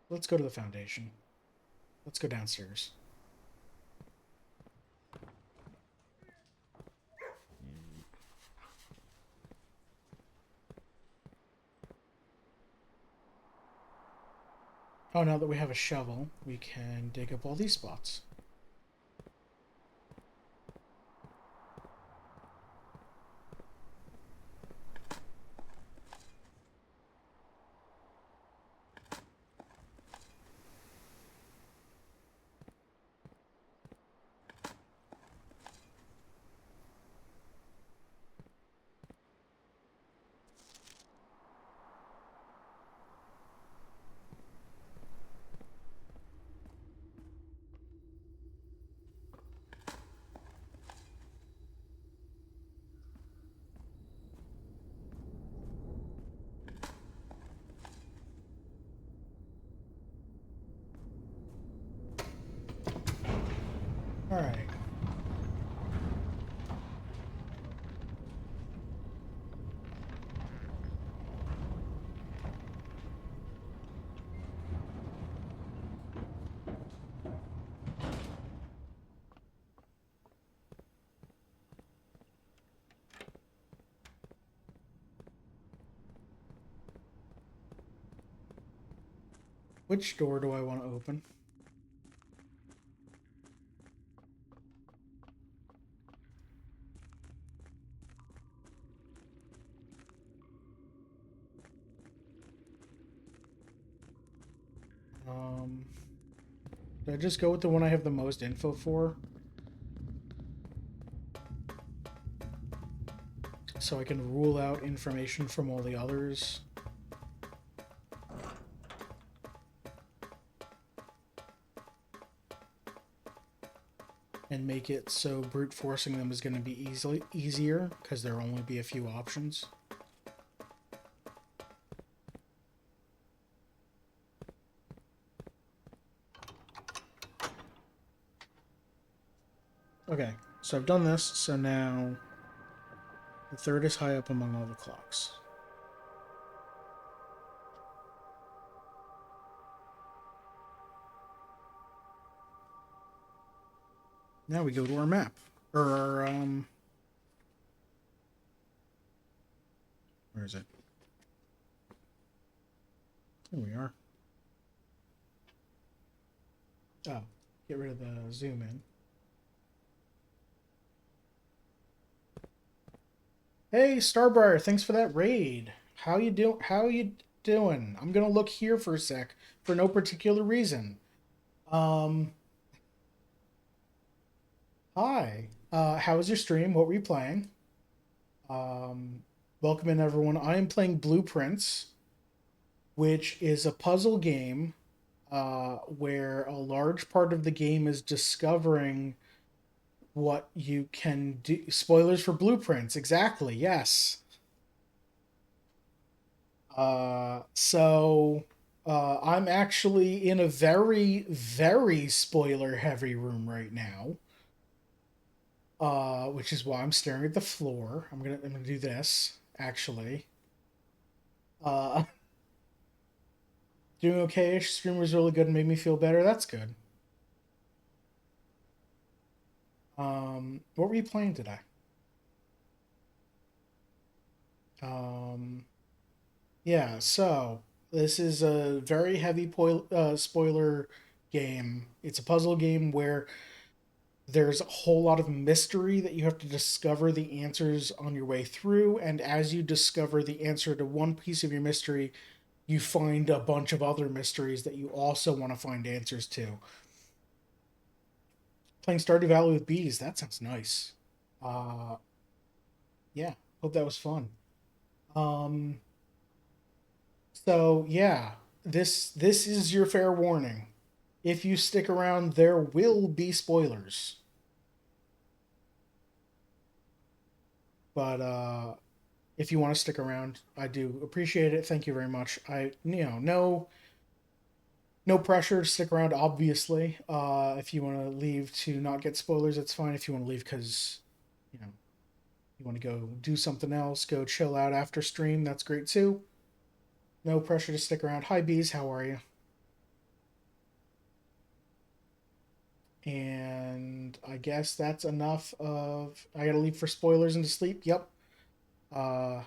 let's go to the foundation. Let's go downstairs. Oh, now that we have a shovel, we can dig up all these spots. Alright. Which door do I want to open? Um, do I just go with the one I have the most info for? So I can rule out information from all the others? And make it so brute forcing them is going to be easier because there'll only be a few options. Okay, so I've done this, so now the third is high up among all the clocks. Now we go to our map. Or our, where is it? Here we are. Oh, get rid of the zoom in. Hey, Starbriar, thanks for that raid. How you doing? I'm gonna look here for a sec for no particular reason. Um, Hi. How was your stream? What were you playing? Um, Welcome in, everyone. I am playing Blueprints, which is a puzzle game where a large part of the game is discovering what you can do. Spoilers for Blueprints, exactly, yes. I'm actually in a very, very spoiler heavy room right now, which is why I'm staring at the floor. I'm gonna do this actually. Uh, Doing okay-ish. Stream was really good and made me feel better. That's good. What were you playing today? Um, yeah. So this is a very heavy spoiler game. It's a puzzle game where there's a whole lot of mystery that you have to discover the answers on your way through, and as you discover the answer to one piece of your mystery, you find a bunch of other mysteries that you also want to find answers to. Playing Stardew Valley with bees, that sounds nice. Uh, yeah, hope that was fun. Um, so yeah, this is your fair warning. If you stick around, there will be spoilers. But if you want to stick around, I do appreciate it. Thank you very much. No pressure to stick around. Obviously, if you want to leave to not get spoilers, that's fine. If you want to leave because you know you want to go do something else, go chill out after stream, that's great too. No pressure to stick around. Hi bees, how are you? And I guess that's enough of. I gotta leave for spoilers and to sleep. Yep. Uh,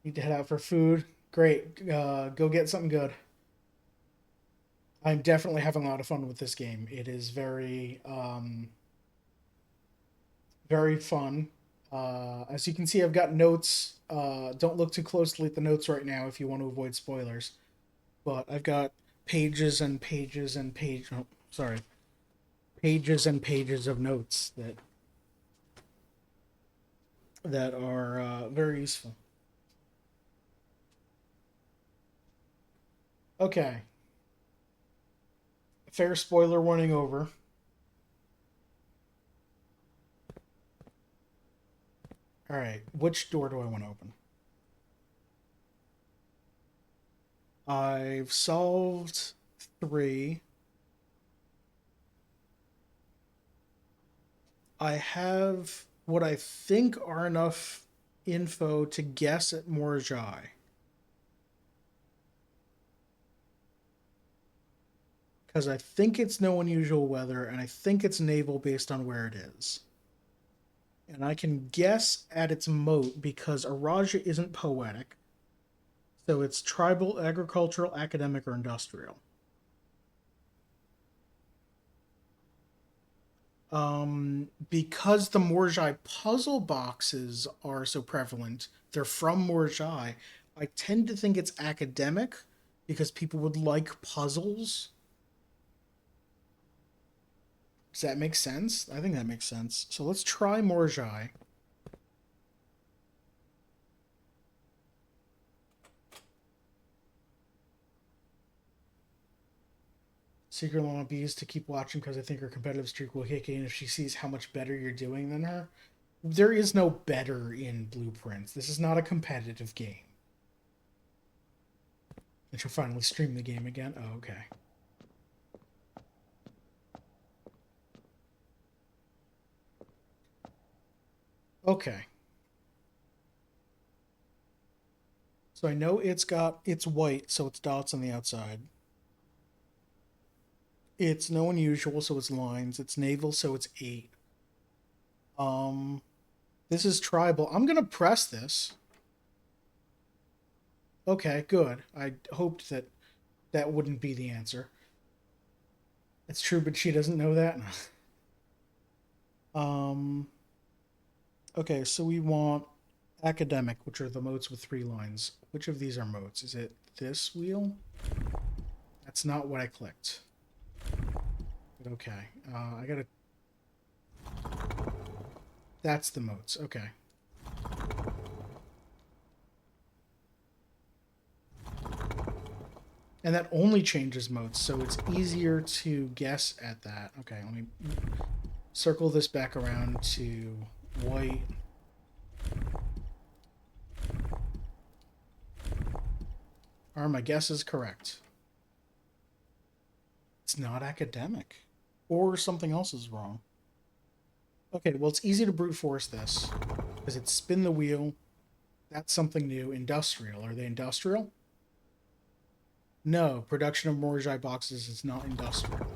Need to head out for food. Great. Go get something good. I'm definitely having a lot of fun with this game. It is very fun. As you can see, I've got notes. Don't look too closely at the notes right now if you want to avoid spoilers. But I've got pages and pages and Oh, sorry, pages and pages of notes that are very useful. Okay, fair spoiler warning over. All right, which door do I want to open? I've solved three. I have what I think are enough info to guess at Morjai. Because I think it's no unusual weather, and I think it's naval based on where it is. And I can guess at its moat because Araja isn't poetic, so it's tribal, agricultural, academic, or industrial. Because the Morjai puzzle boxes are so prevalent, they're from Morjai. I tend to think it's academic because people would like puzzles. Does that make sense? I think that makes sense. So let's try Morjai. Secret want bees to keep watching because I think her competitive streak will kick in if she sees how much better you're doing than her. There is no better in Blueprints. This is not a competitive game. And she'll finally stream the game again. Oh, okay. Okay. So I know it's white, so it's dots on the outside. It's no unusual, so it's lines. It's naval, so it's 8. Um, this is tribal. I'm gonna press this. Okay, good. I hoped that that wouldn't be the answer. It's true, but she doesn't know that. um, okay, so we want academic, which are the moats with 3 lines. Which of these are moats? Is it this wheel? That's not what I clicked. But okay, I gotta. That's the moats. Okay. And that only changes modes, so it's easier to guess at that. Okay, let me circle this back around to white. Are my guesses correct? It's not academic. Or something else is wrong. Okay, well, it's easy to brute force this because it's spin the wheel. That's something new. Industrial. Are they industrial? No, production of Morgai boxes is not industrial.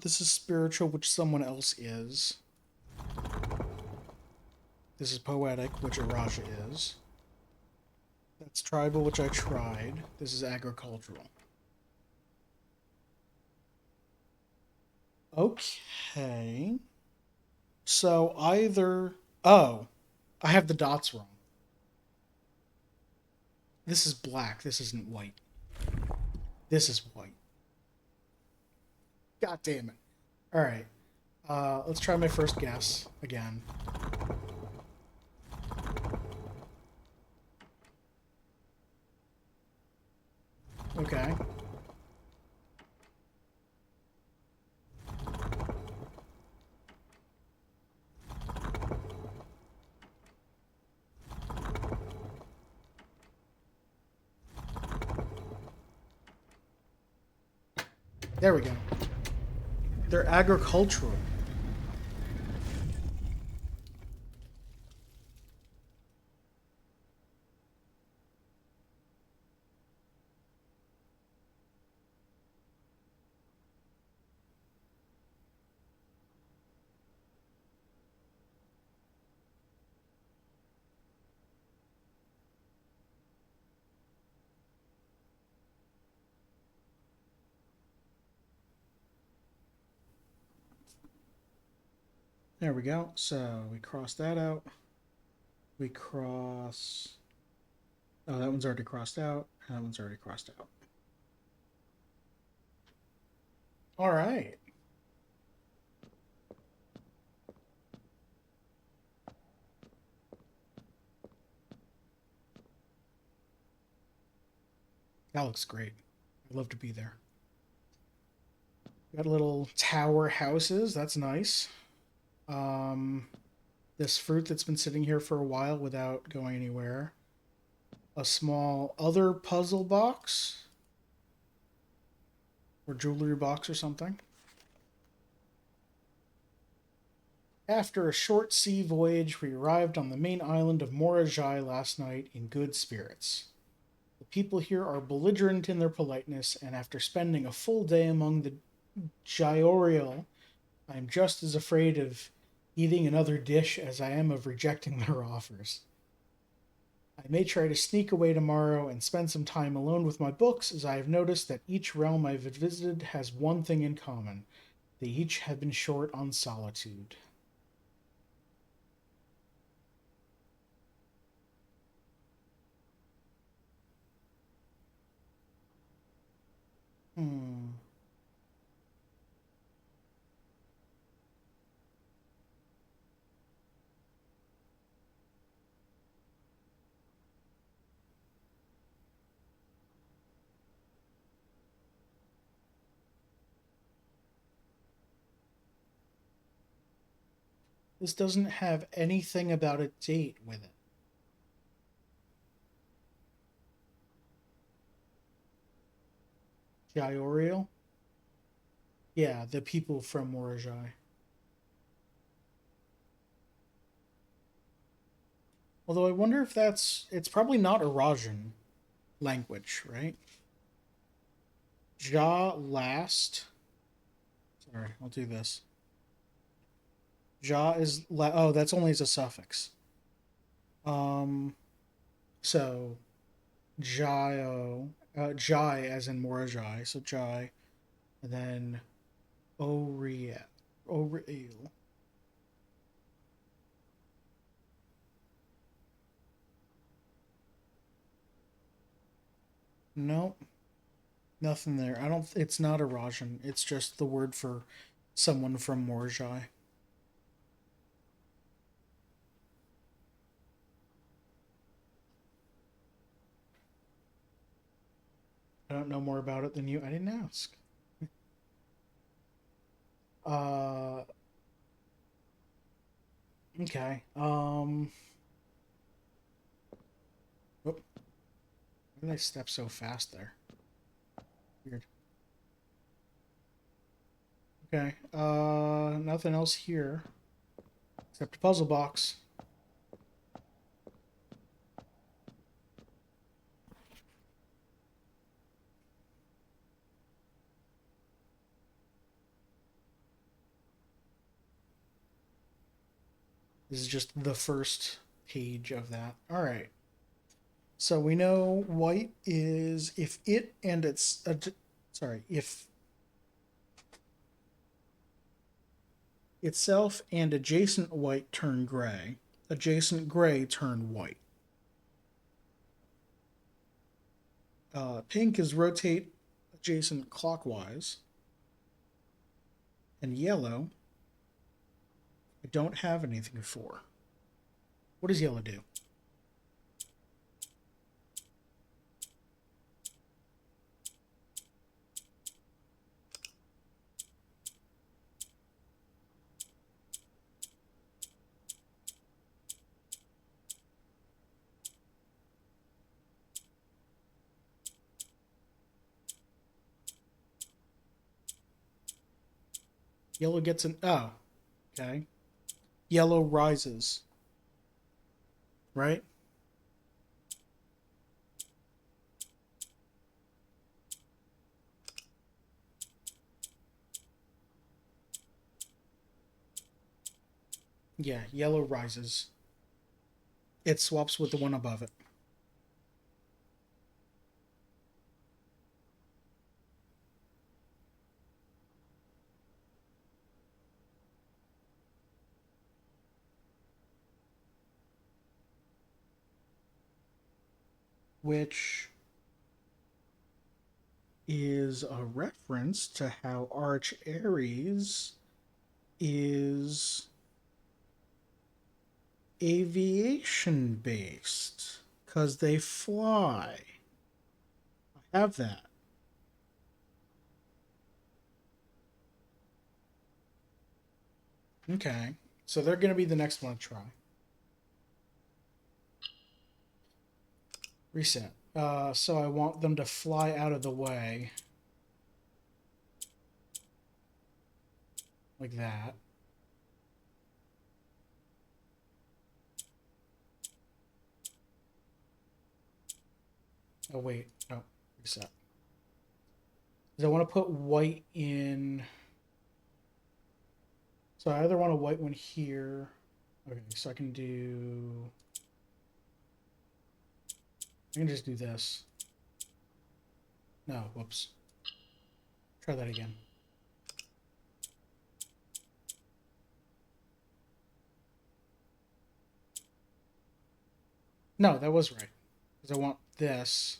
This is spiritual, which someone else is. This is poetic, which Araja is. That's tribal, which I tried. This is agricultural. Okay. So either. Oh, I have the dots wrong. This is black. This isn't white. This is white. God damn it. All right. Let's try my first guess again. Okay. There we go. They're agricultural. There we go. So we cross that out. We cross. Oh, that one's already crossed out. That one's already crossed out. All right. That looks great. I'd love to be there. Got little tower houses. That's nice. Um, this fruit that's been sitting here for a while without going anywhere. A small other puzzle box or jewelry box or something. After a short sea voyage, we arrived on the main island of Morajai last night in good spirits. The people here are belligerent in their politeness, and after spending a full day among the Gyorial, I am just as afraid of eating another dish as I am of rejecting their offers. I may try to sneak away tomorrow and spend some time alone with my books, as I have noticed that each realm I've visited has one thing in common. They each have been short on solitude. Hmm. This doesn't have anything about a date with it. Gyorial? Yeah, the people from Morajai. Although I wonder if that's. It's probably not Arajan language, right? Ja last. Sorry, I'll do this. Ja is oh, that's only as a suffix. Um, so Jio, Jai as in Morajai, so Jai, and then Oriel, Oriel. Nope, nothing there. I don't. It's not a Rajan. It's just the word for someone from Morajai. I don't know more about it than you. I didn't ask. Uh, okay. Whoop, why did I step so fast there? Weird. Okay. Nothing else here except a puzzle box. This is just the first page of that. All right. So we know white is if it and its sorry, if itself and adjacent white turn gray, adjacent gray turn white. Pink is rotate adjacent clockwise, and yellow I don't have anything for. What does yellow do? Yellow gets an oh, okay. Yellow rises, right? Yeah, yellow rises. It swaps with the one above it. Which is a reference to how Arch Aries is aviation based because they fly. I have that. Okay. So they're going to be the next one to try. Reset. So I want them to fly out of the way. Like that. Oh, wait. Oh, reset. Because I want to put white in. So I either want a white one here. Okay, so I can do. I can just do this. No, whoops. Try that again. No, that was right. Because I want this.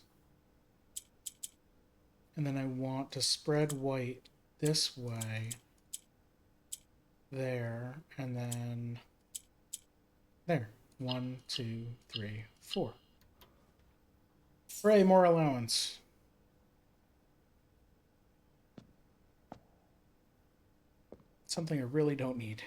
And then I want to spread white this way. There. And then there. 1, 2, 3, 4. Hooray, more allowance. Something I really don't need.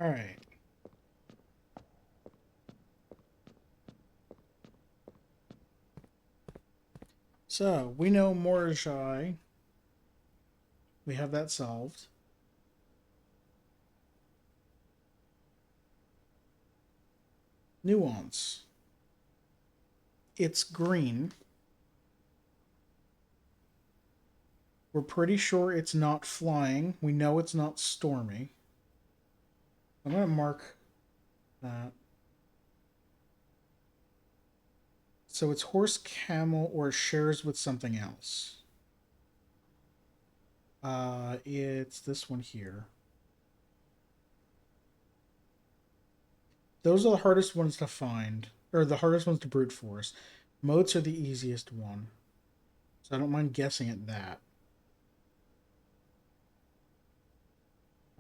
Alright. So, we know Morajai. We have that solved. Nuance. It's green. We're pretty sure it's not flying. We know it's not stormy. I'm going to mark that. So it's horse, camel, or shares with something else. It's this one here. Those are the hardest ones to find, or the hardest ones to brute force. Moats are the easiest one, so I don't mind guessing at that.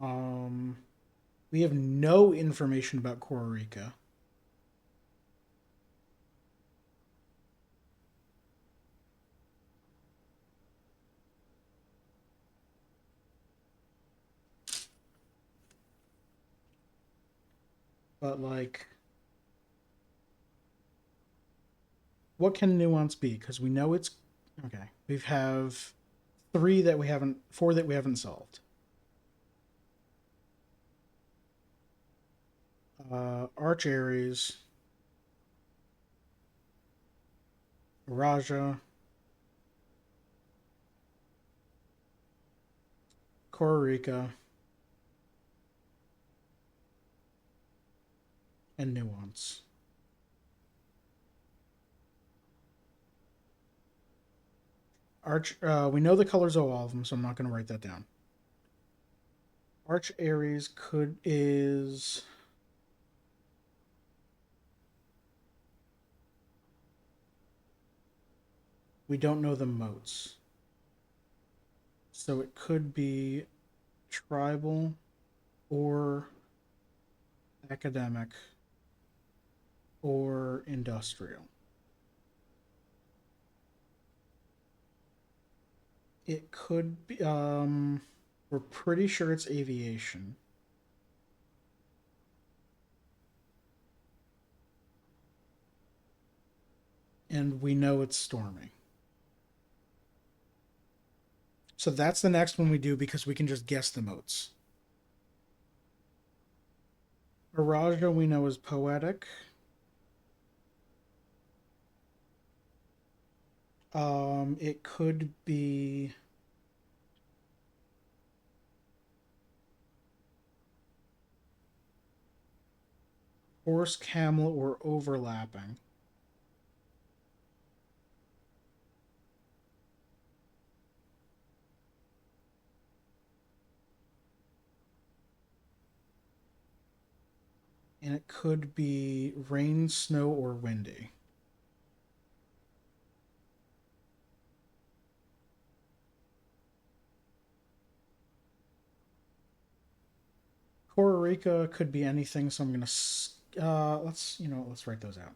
Um, we have no information about Kororika. But like, what can nuance be? Because we know it's okay. We have four that we haven't solved. Arch Ares, Raja, Kororika, and nuance. Arch. We know the colors of all of them, so I'm not going to write that down. Arch Ares could is we don't know the moats. So it could be tribal or academic or industrial. It could be we're pretty sure it's aviation. And we know it's stormy. So that's the next one we do because we can just guess the moats. Araja we know is poetic. It could be horse, camel, or overlapping. And it could be rain, snow, or windy. Kororika could be anything, so I'm gonna let's write those out.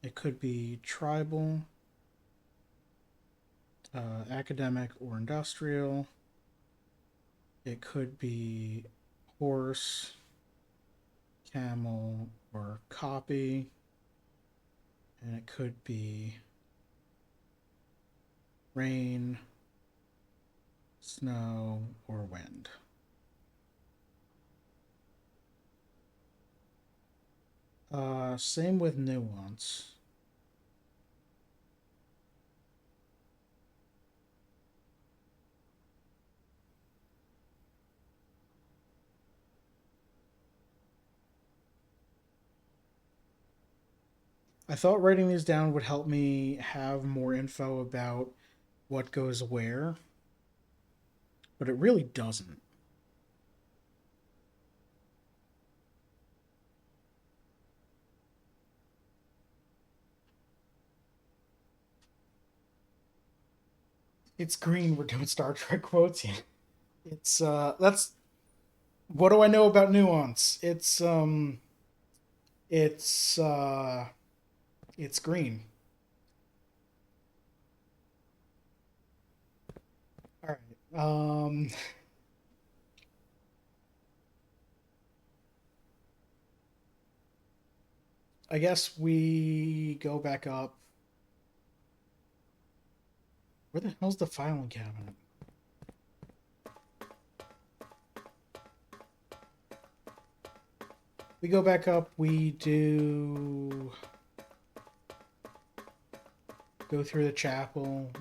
It could be tribal, academic, or industrial. It could be horse, camel, or copy, and it could be rain, snow, or wind. Same with nuance. I thought writing these down would help me have more info about what goes where, but it really doesn't. It's green. We're doing Star Trek quotes. Yeah. It's that's what do I know about nuance? It's it's green. All right. I guess we go back up. Where the hell's the filing cabinet? We go back up, we do go through the chapel,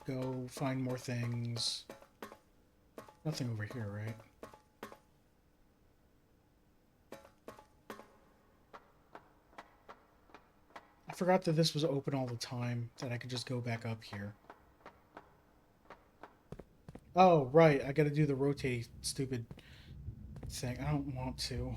go find more things. Nothing over here, right? I forgot that this was open all the time, that I could just go back up here. Oh, right, I gotta do the rotate stupid thing. I don't want to.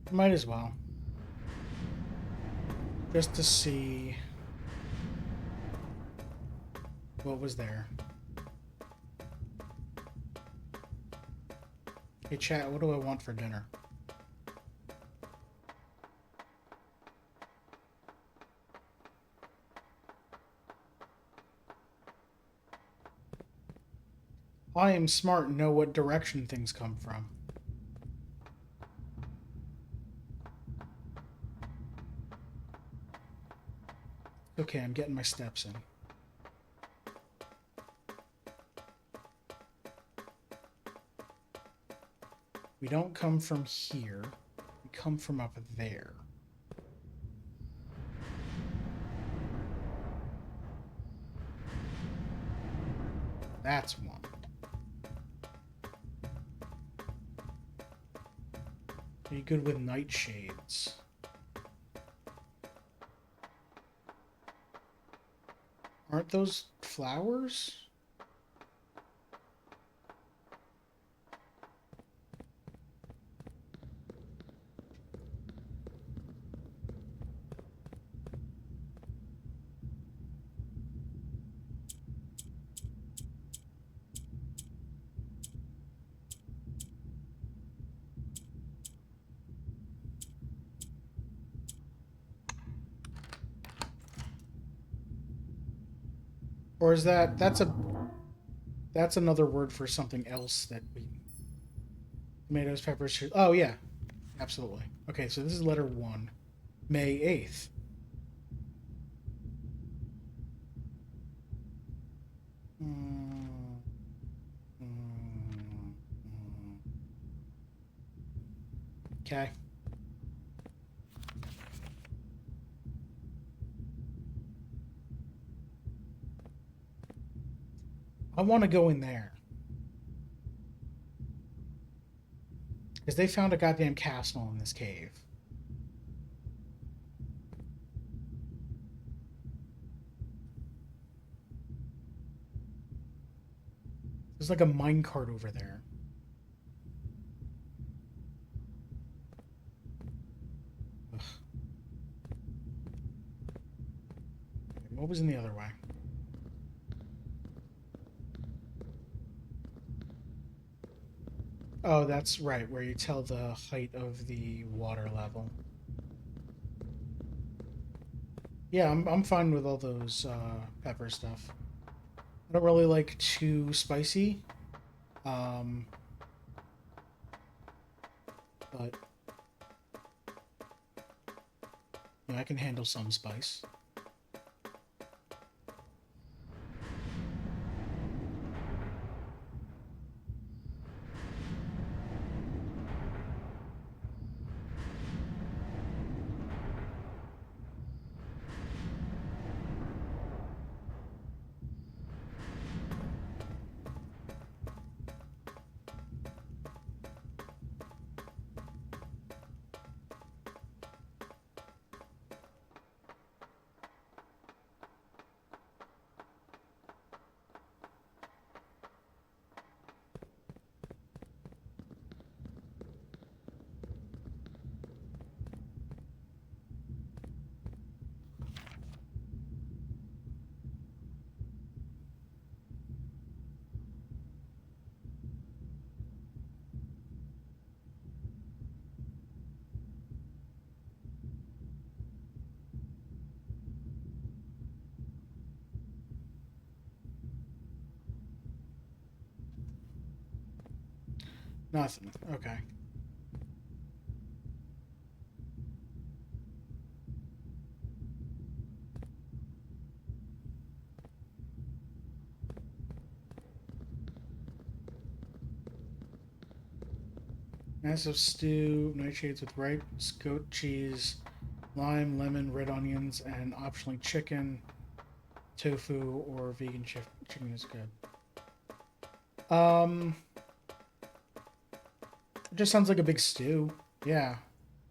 Might as well. Just to see what was there. Hey chat, what do I want for dinner? I am smart and know what direction things come from. Okay, I'm getting my steps in. We don't come from here. We come from up there. That's one. Are you good with nightshades? Aren't those flowers? Or is that's another word for something else that we tomatoes, peppers, oh yeah. Absolutely. Okay, so this is letter 1. May 8th. Okay. I want to go in there. Because they found a goddamn castle in this cave. There's like a minecart over there. Ugh. What was in the other way? Oh, that's right, where you tell the height of the water level. Yeah, I'm fine with all those pepper stuff. I don't really like too spicy. But I can handle some spice. Nothing. Okay. Massive stew, nightshades with ripe goat cheese, lime, lemon, red onions, and optionally chicken, tofu, or vegan chicken is good. It just sounds like a big stew. Yeah.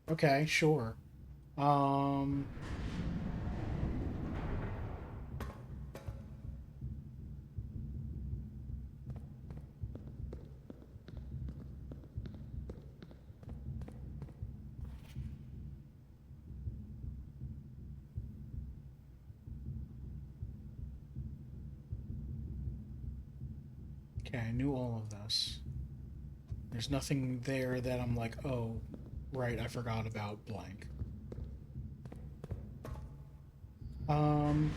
Okay, sure. Um, okay, I knew all of this. There's nothing there that I'm like, oh, right, I forgot about blank. Um,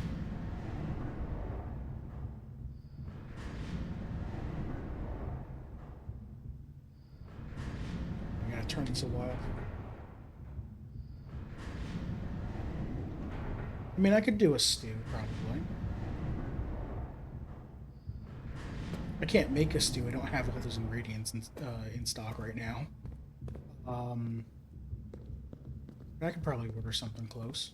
I gotta turn this a while. I mean, I could do a stew, probably. I can't make a stew. I don't have all those ingredients in stock right now. Um, but I could probably order something close.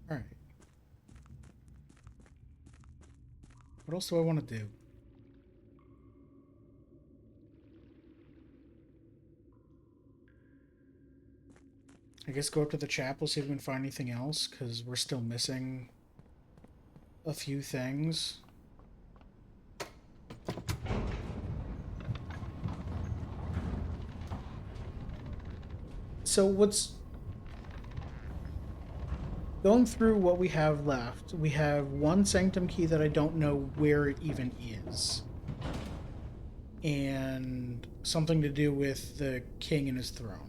All right. What else do I want to do? I guess go up to the chapel, see if we can find anything else, because we're still missing a few things. So what's going through what we have left? We have one sanctum key that I don't know where it even is, and something to do with the king and his throne.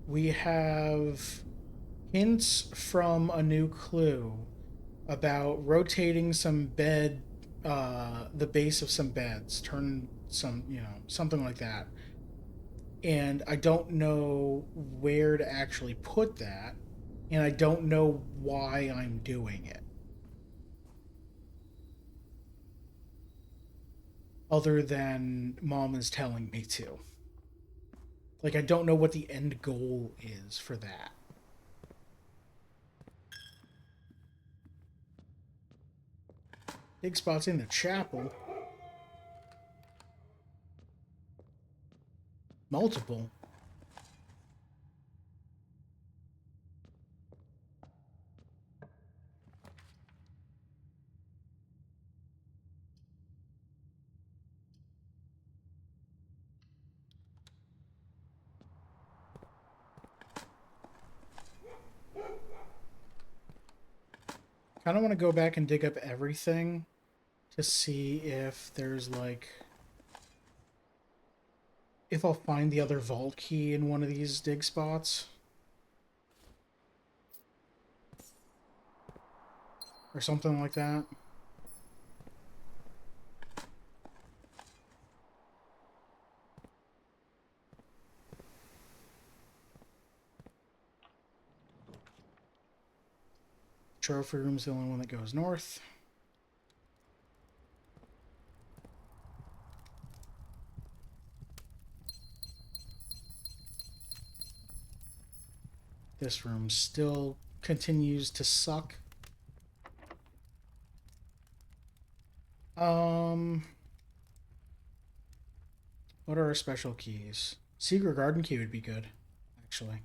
We have hints from a new clue about rotating some bed, the base of some beds, turn some, something like that. And I don't know where to actually put that, and I don't know why I'm doing it. Other than mom is telling me to. Like, I don't know what the end goal is for that. Big spots in the chapel. Multiple. Kind of want to go back and dig up everything to see if there's like, if I'll find the other vault key in one of these dig spots. Or something like that. Trophy room's the only one that goes north. This room still continues to suck. Um, what are our special keys? Secret garden key would be good, actually.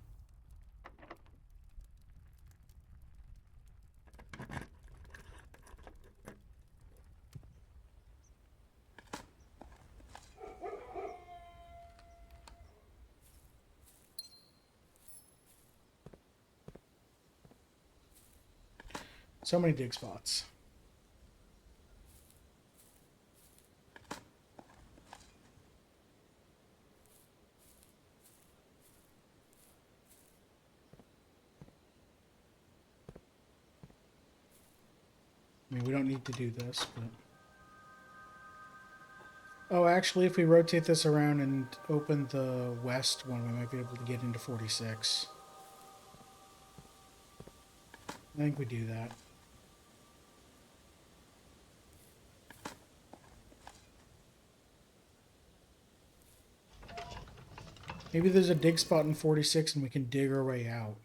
So many dig spots. mean, we don't need to do this, but... Oh, actually, if we rotate this around and open the west one, we might be able to get into 46. I think we do that. Maybe there's a dig spot in 46 and we can dig our way out.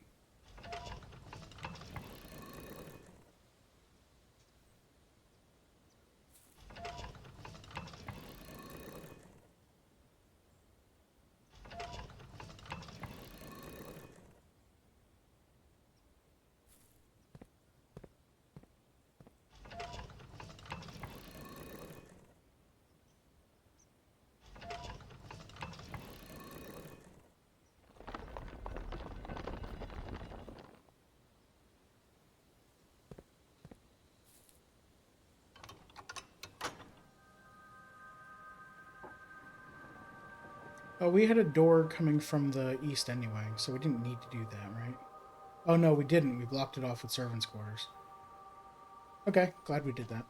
Oh, we had a door coming from the east anyway, so we didn't need to do that, right? Oh, no, we didn't. We blocked it off with servants' quarters. Okay, glad we did that.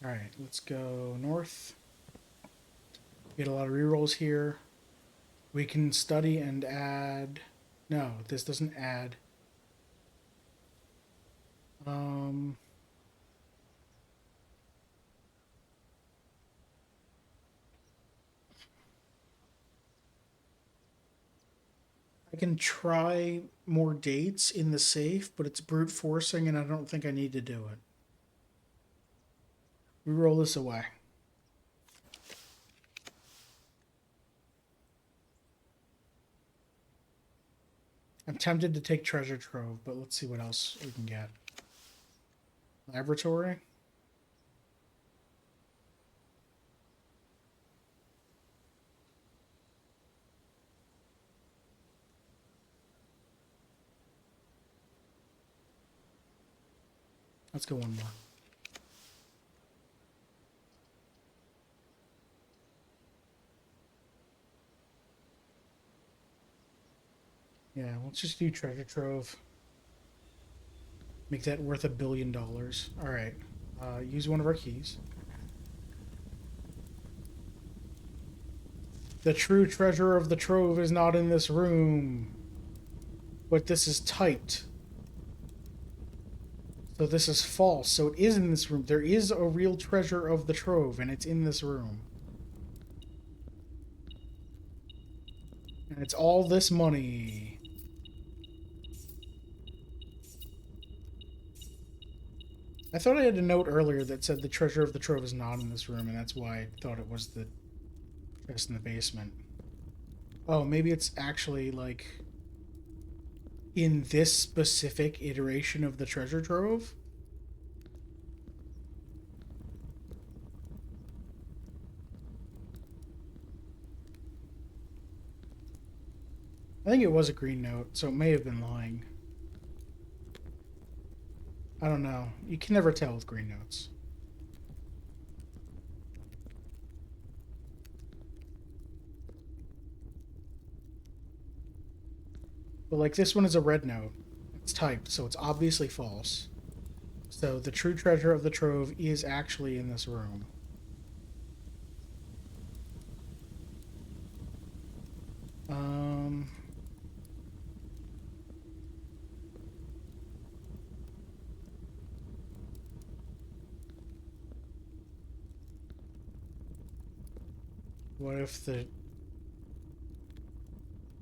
Alright, let's go north. Get a lot of rerolls here. We can study and add... No, this doesn't add. I can try more dates in the safe, but it's brute forcing and I don't think I need to do it. We roll this away. I'm tempted to take treasure trove, but let's see what else we can get. Laboratory. Let's go one more. Yeah, let's just do treasure trove. Make that worth $1 billion. Alright. Use one of our keys. The true treasure of the trove is not in this room. But this is typed. So this is false. So it is in this room. There is a real treasure of the trove, and it's in this room. And it's all this money. I thought I had a note earlier that said the treasure of the trove is not in this room, and that's why I thought it was the chest in the basement. Oh, maybe it's actually, like, in this specific iteration of the treasure trove? I think it was a green note, so it may have been lying. I don't know. You can never tell with green notes. But, like, this one is a red note. It's typed, so it's obviously false. So the true treasure of the trove is actually in this room.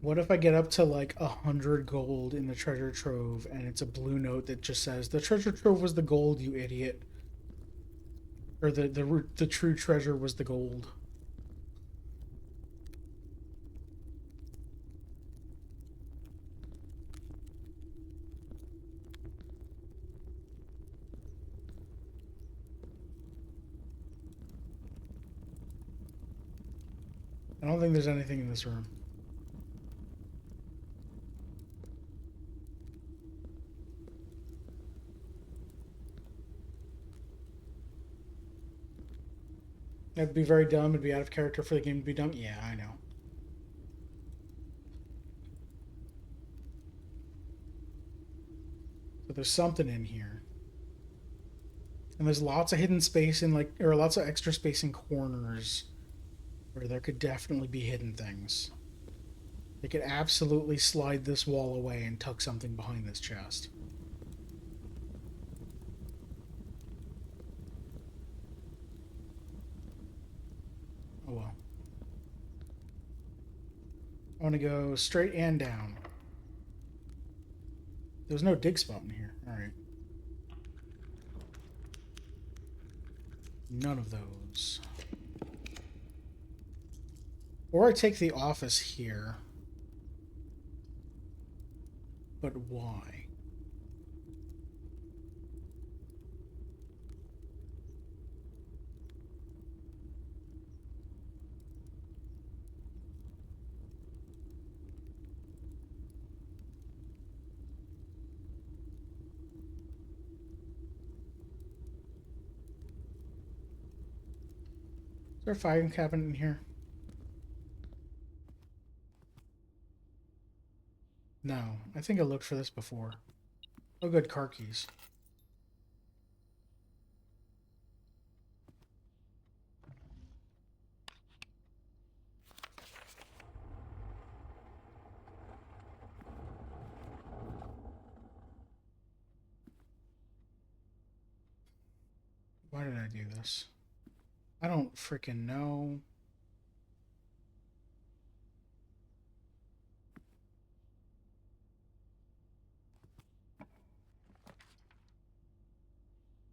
What if I get up to like 100 gold in the treasure trove and it's a blue note that just says the treasure trove was the gold, you idiot, or the true treasure was the gold. I don't think there's anything in this room. That'd be very dumb. It'd be out of character for the game to be dumb. Yeah, I know. So there's something in here. And there's lots of hidden space in like, or lots of extra space in corners where there could definitely be hidden things. They could absolutely slide this wall away and tuck something behind this chest. Oh well. I want to go straight and down. There's no dig spot in here. Alright. None of those. Or I take the office here. But why? Is there a filing cabinet in here? No. I think I looked for this before. Oh, good. Car keys. Why did I do this? I don't freaking know.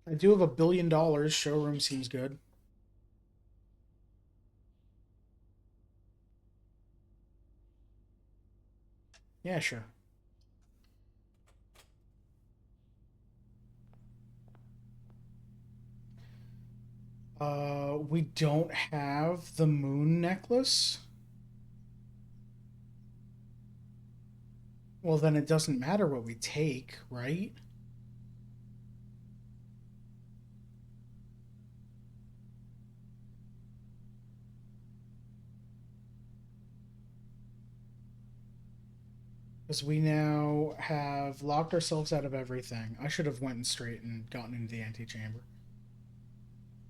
I do have $1 billion. Showroom seems good. Yeah, sure. We don't have the moon necklace. Well, then it doesn't matter what we take, right? Because we now have locked ourselves out of everything. I should have went straight and gotten into the antechamber.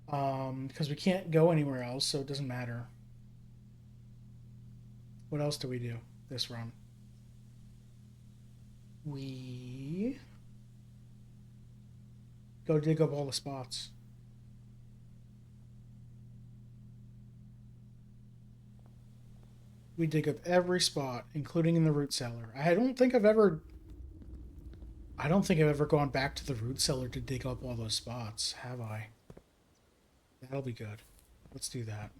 Because we can't go anywhere else, so it doesn't matter. What else do we do this run? We go dig up all the spots. We dig up every spot, including in the root cellar. I don't think I've ever gone back to the root cellar to dig up all those spots, have I? That'll be good. Let's do that.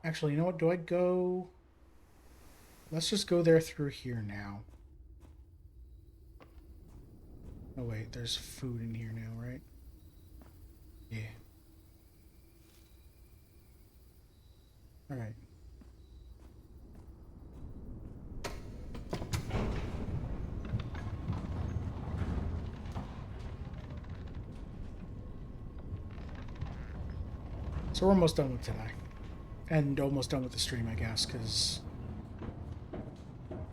Actually, you know what? Do I go... Let's just go there through here now. Oh, wait. There's food in here now, right? Yeah. Alright. So we're almost done with today. And almost done with the stream, I guess, because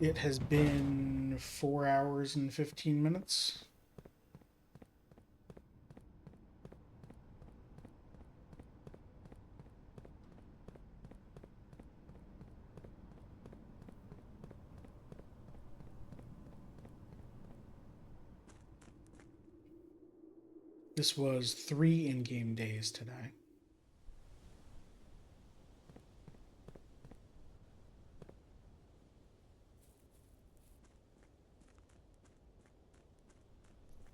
it has been 4 hours and 15 minutes. This was 3 in-game days today.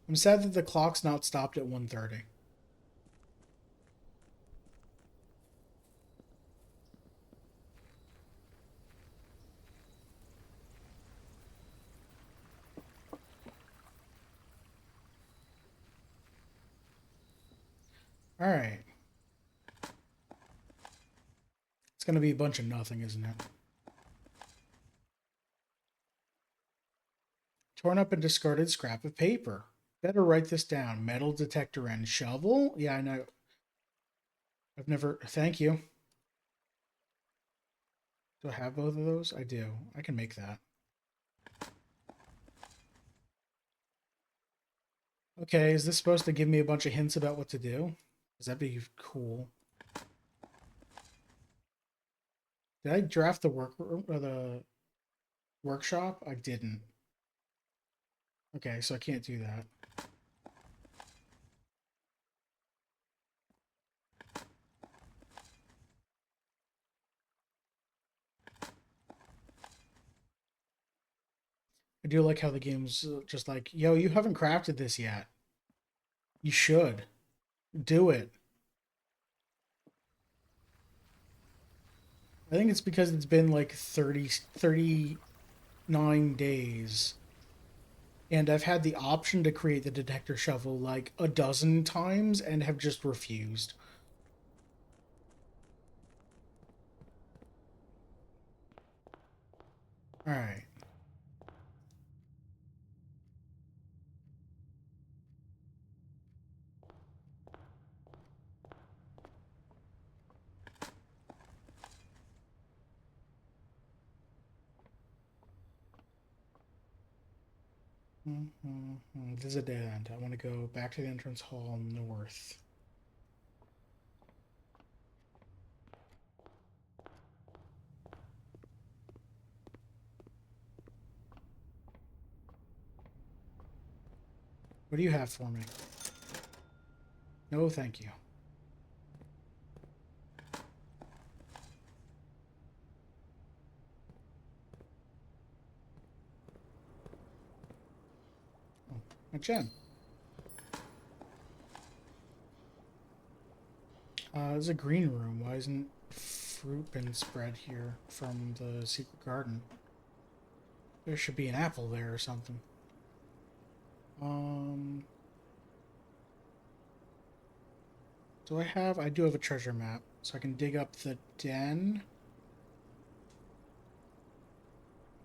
I'm sad that the clock's not stopped at 1:30. All right. It's going to be a bunch of nothing, isn't it? Torn up and discarded scrap of paper. Better write this down. Metal detector and shovel? Yeah, I know. I've never. Thank you. Do I have both of those? I do. I can make that. Okay, is this supposed to give me a bunch of hints about what to do? Does that be cool? Did I draft the the workshop? I didn't. Okay, so I can't do that. I do like how the game's just like, yo, you haven't crafted this yet. You should. Do it. I think it's because it's been like 39 days. And I've had the option to create the detector shovel like a dozen times and have just refused. All right. This is a dead end. I want to go back to the entrance hall north. What do you have for me? No, thank you. Oh, a gem. There's a green room. Why isn't fruit been spread here from the secret garden? There should be an apple there or something. Um, do I have? I do have a treasure map, so I can dig up the den.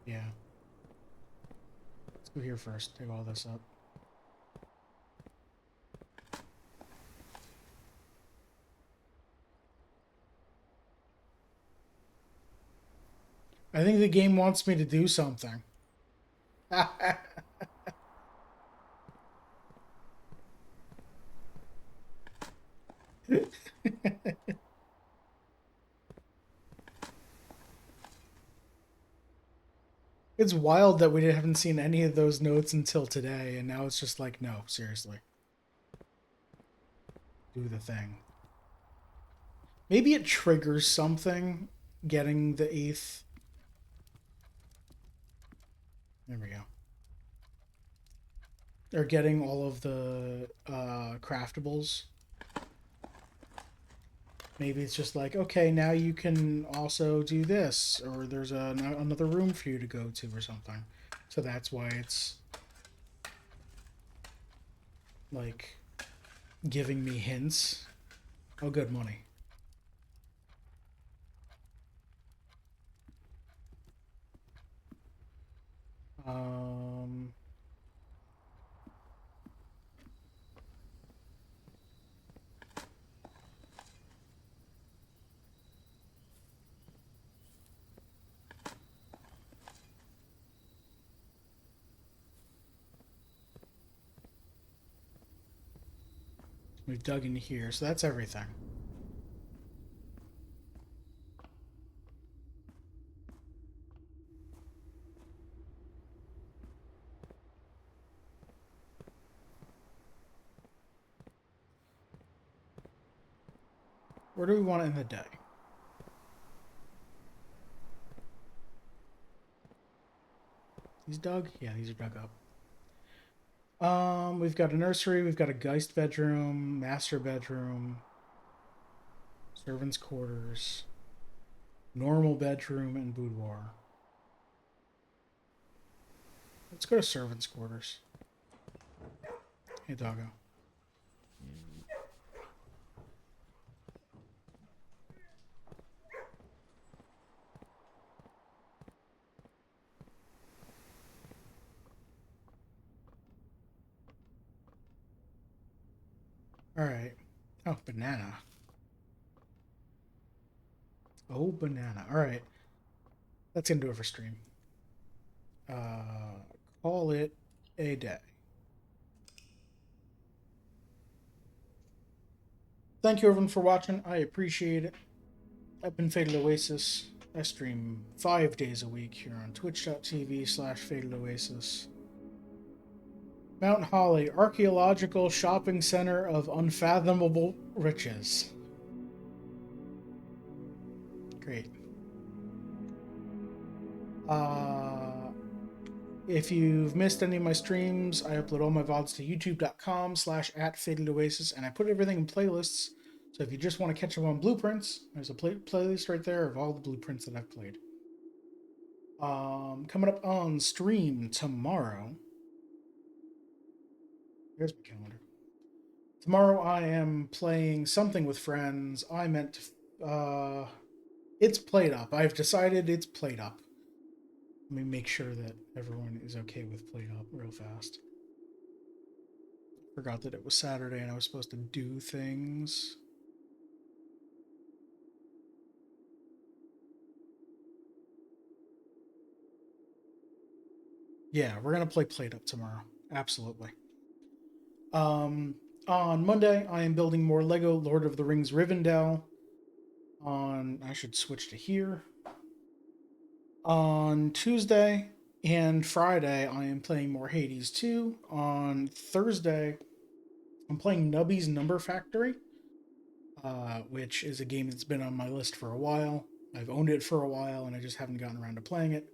Yeah. Let's go here first. Dig all this up. I think the game wants me to do something. It's wild that we haven't seen any of those notes until today, and now it's just like, no, seriously. Do the thing. Maybe it triggers something, getting the eighth. There we go. Or getting all of the craftables. Maybe it's just like, okay, now you can also do this, or there's another room for you to go to, or something. So that's why it's like giving me hints. Oh, good money. Um, we've dug in here, so that's everything. Where do we want it in the day? These dug? Yeah, these are dug up. We've got a nursery, we've got a Geist bedroom, master bedroom, servants' quarters, normal bedroom, and boudoir. Let's go to servants' quarters. Hey, doggo. All right. Oh, banana. Oh, banana. All right. That's gonna do it for stream. Uh, call it a day. Thank you everyone for watching. I appreciate it. I've been Fatal Oasis. I stream 5 days a week here on twitch.tv/Fatal Oasis. Mount Holly, archaeological shopping center of unfathomable riches. Great. Uh, if you've missed any of my streams, I upload all my VODs to youtube.com/@FatedOasis, and I put everything in playlists. So if you just want to catch up on blueprints, there's a playlist right there of all the blueprints that I've played. Coming up on stream tomorrow. Here's my calendar. Tomorrow I am playing something with friends. I meant to, it's played up. I've decided it's played up. Let me make sure that everyone is okay with played up real fast. Forgot that it was Saturday and I was supposed to do things. Yeah, we're gonna play played up tomorrow. Absolutely. Um, on Monday, I am building more Lego Lord of the Rings Rivendell. I should switch to here. On Tuesday and Friday, I am playing more Hades 2. On Thursday, I'm playing Nubby's Number Factory, which is a game that's been on my list for a while. I've owned it for a while and I just haven't gotten around to playing it.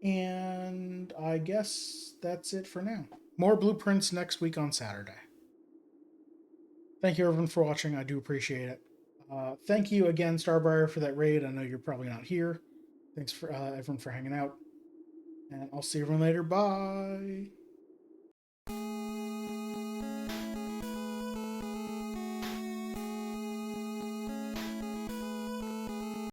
And I guess that's it for now. More blueprints next week on Saturday. Thank you everyone for watching. I do appreciate it. Thank you again, Starbriar, for that raid. I know you're probably not here. Thanks for everyone for hanging out. And I'll see everyone later. Bye.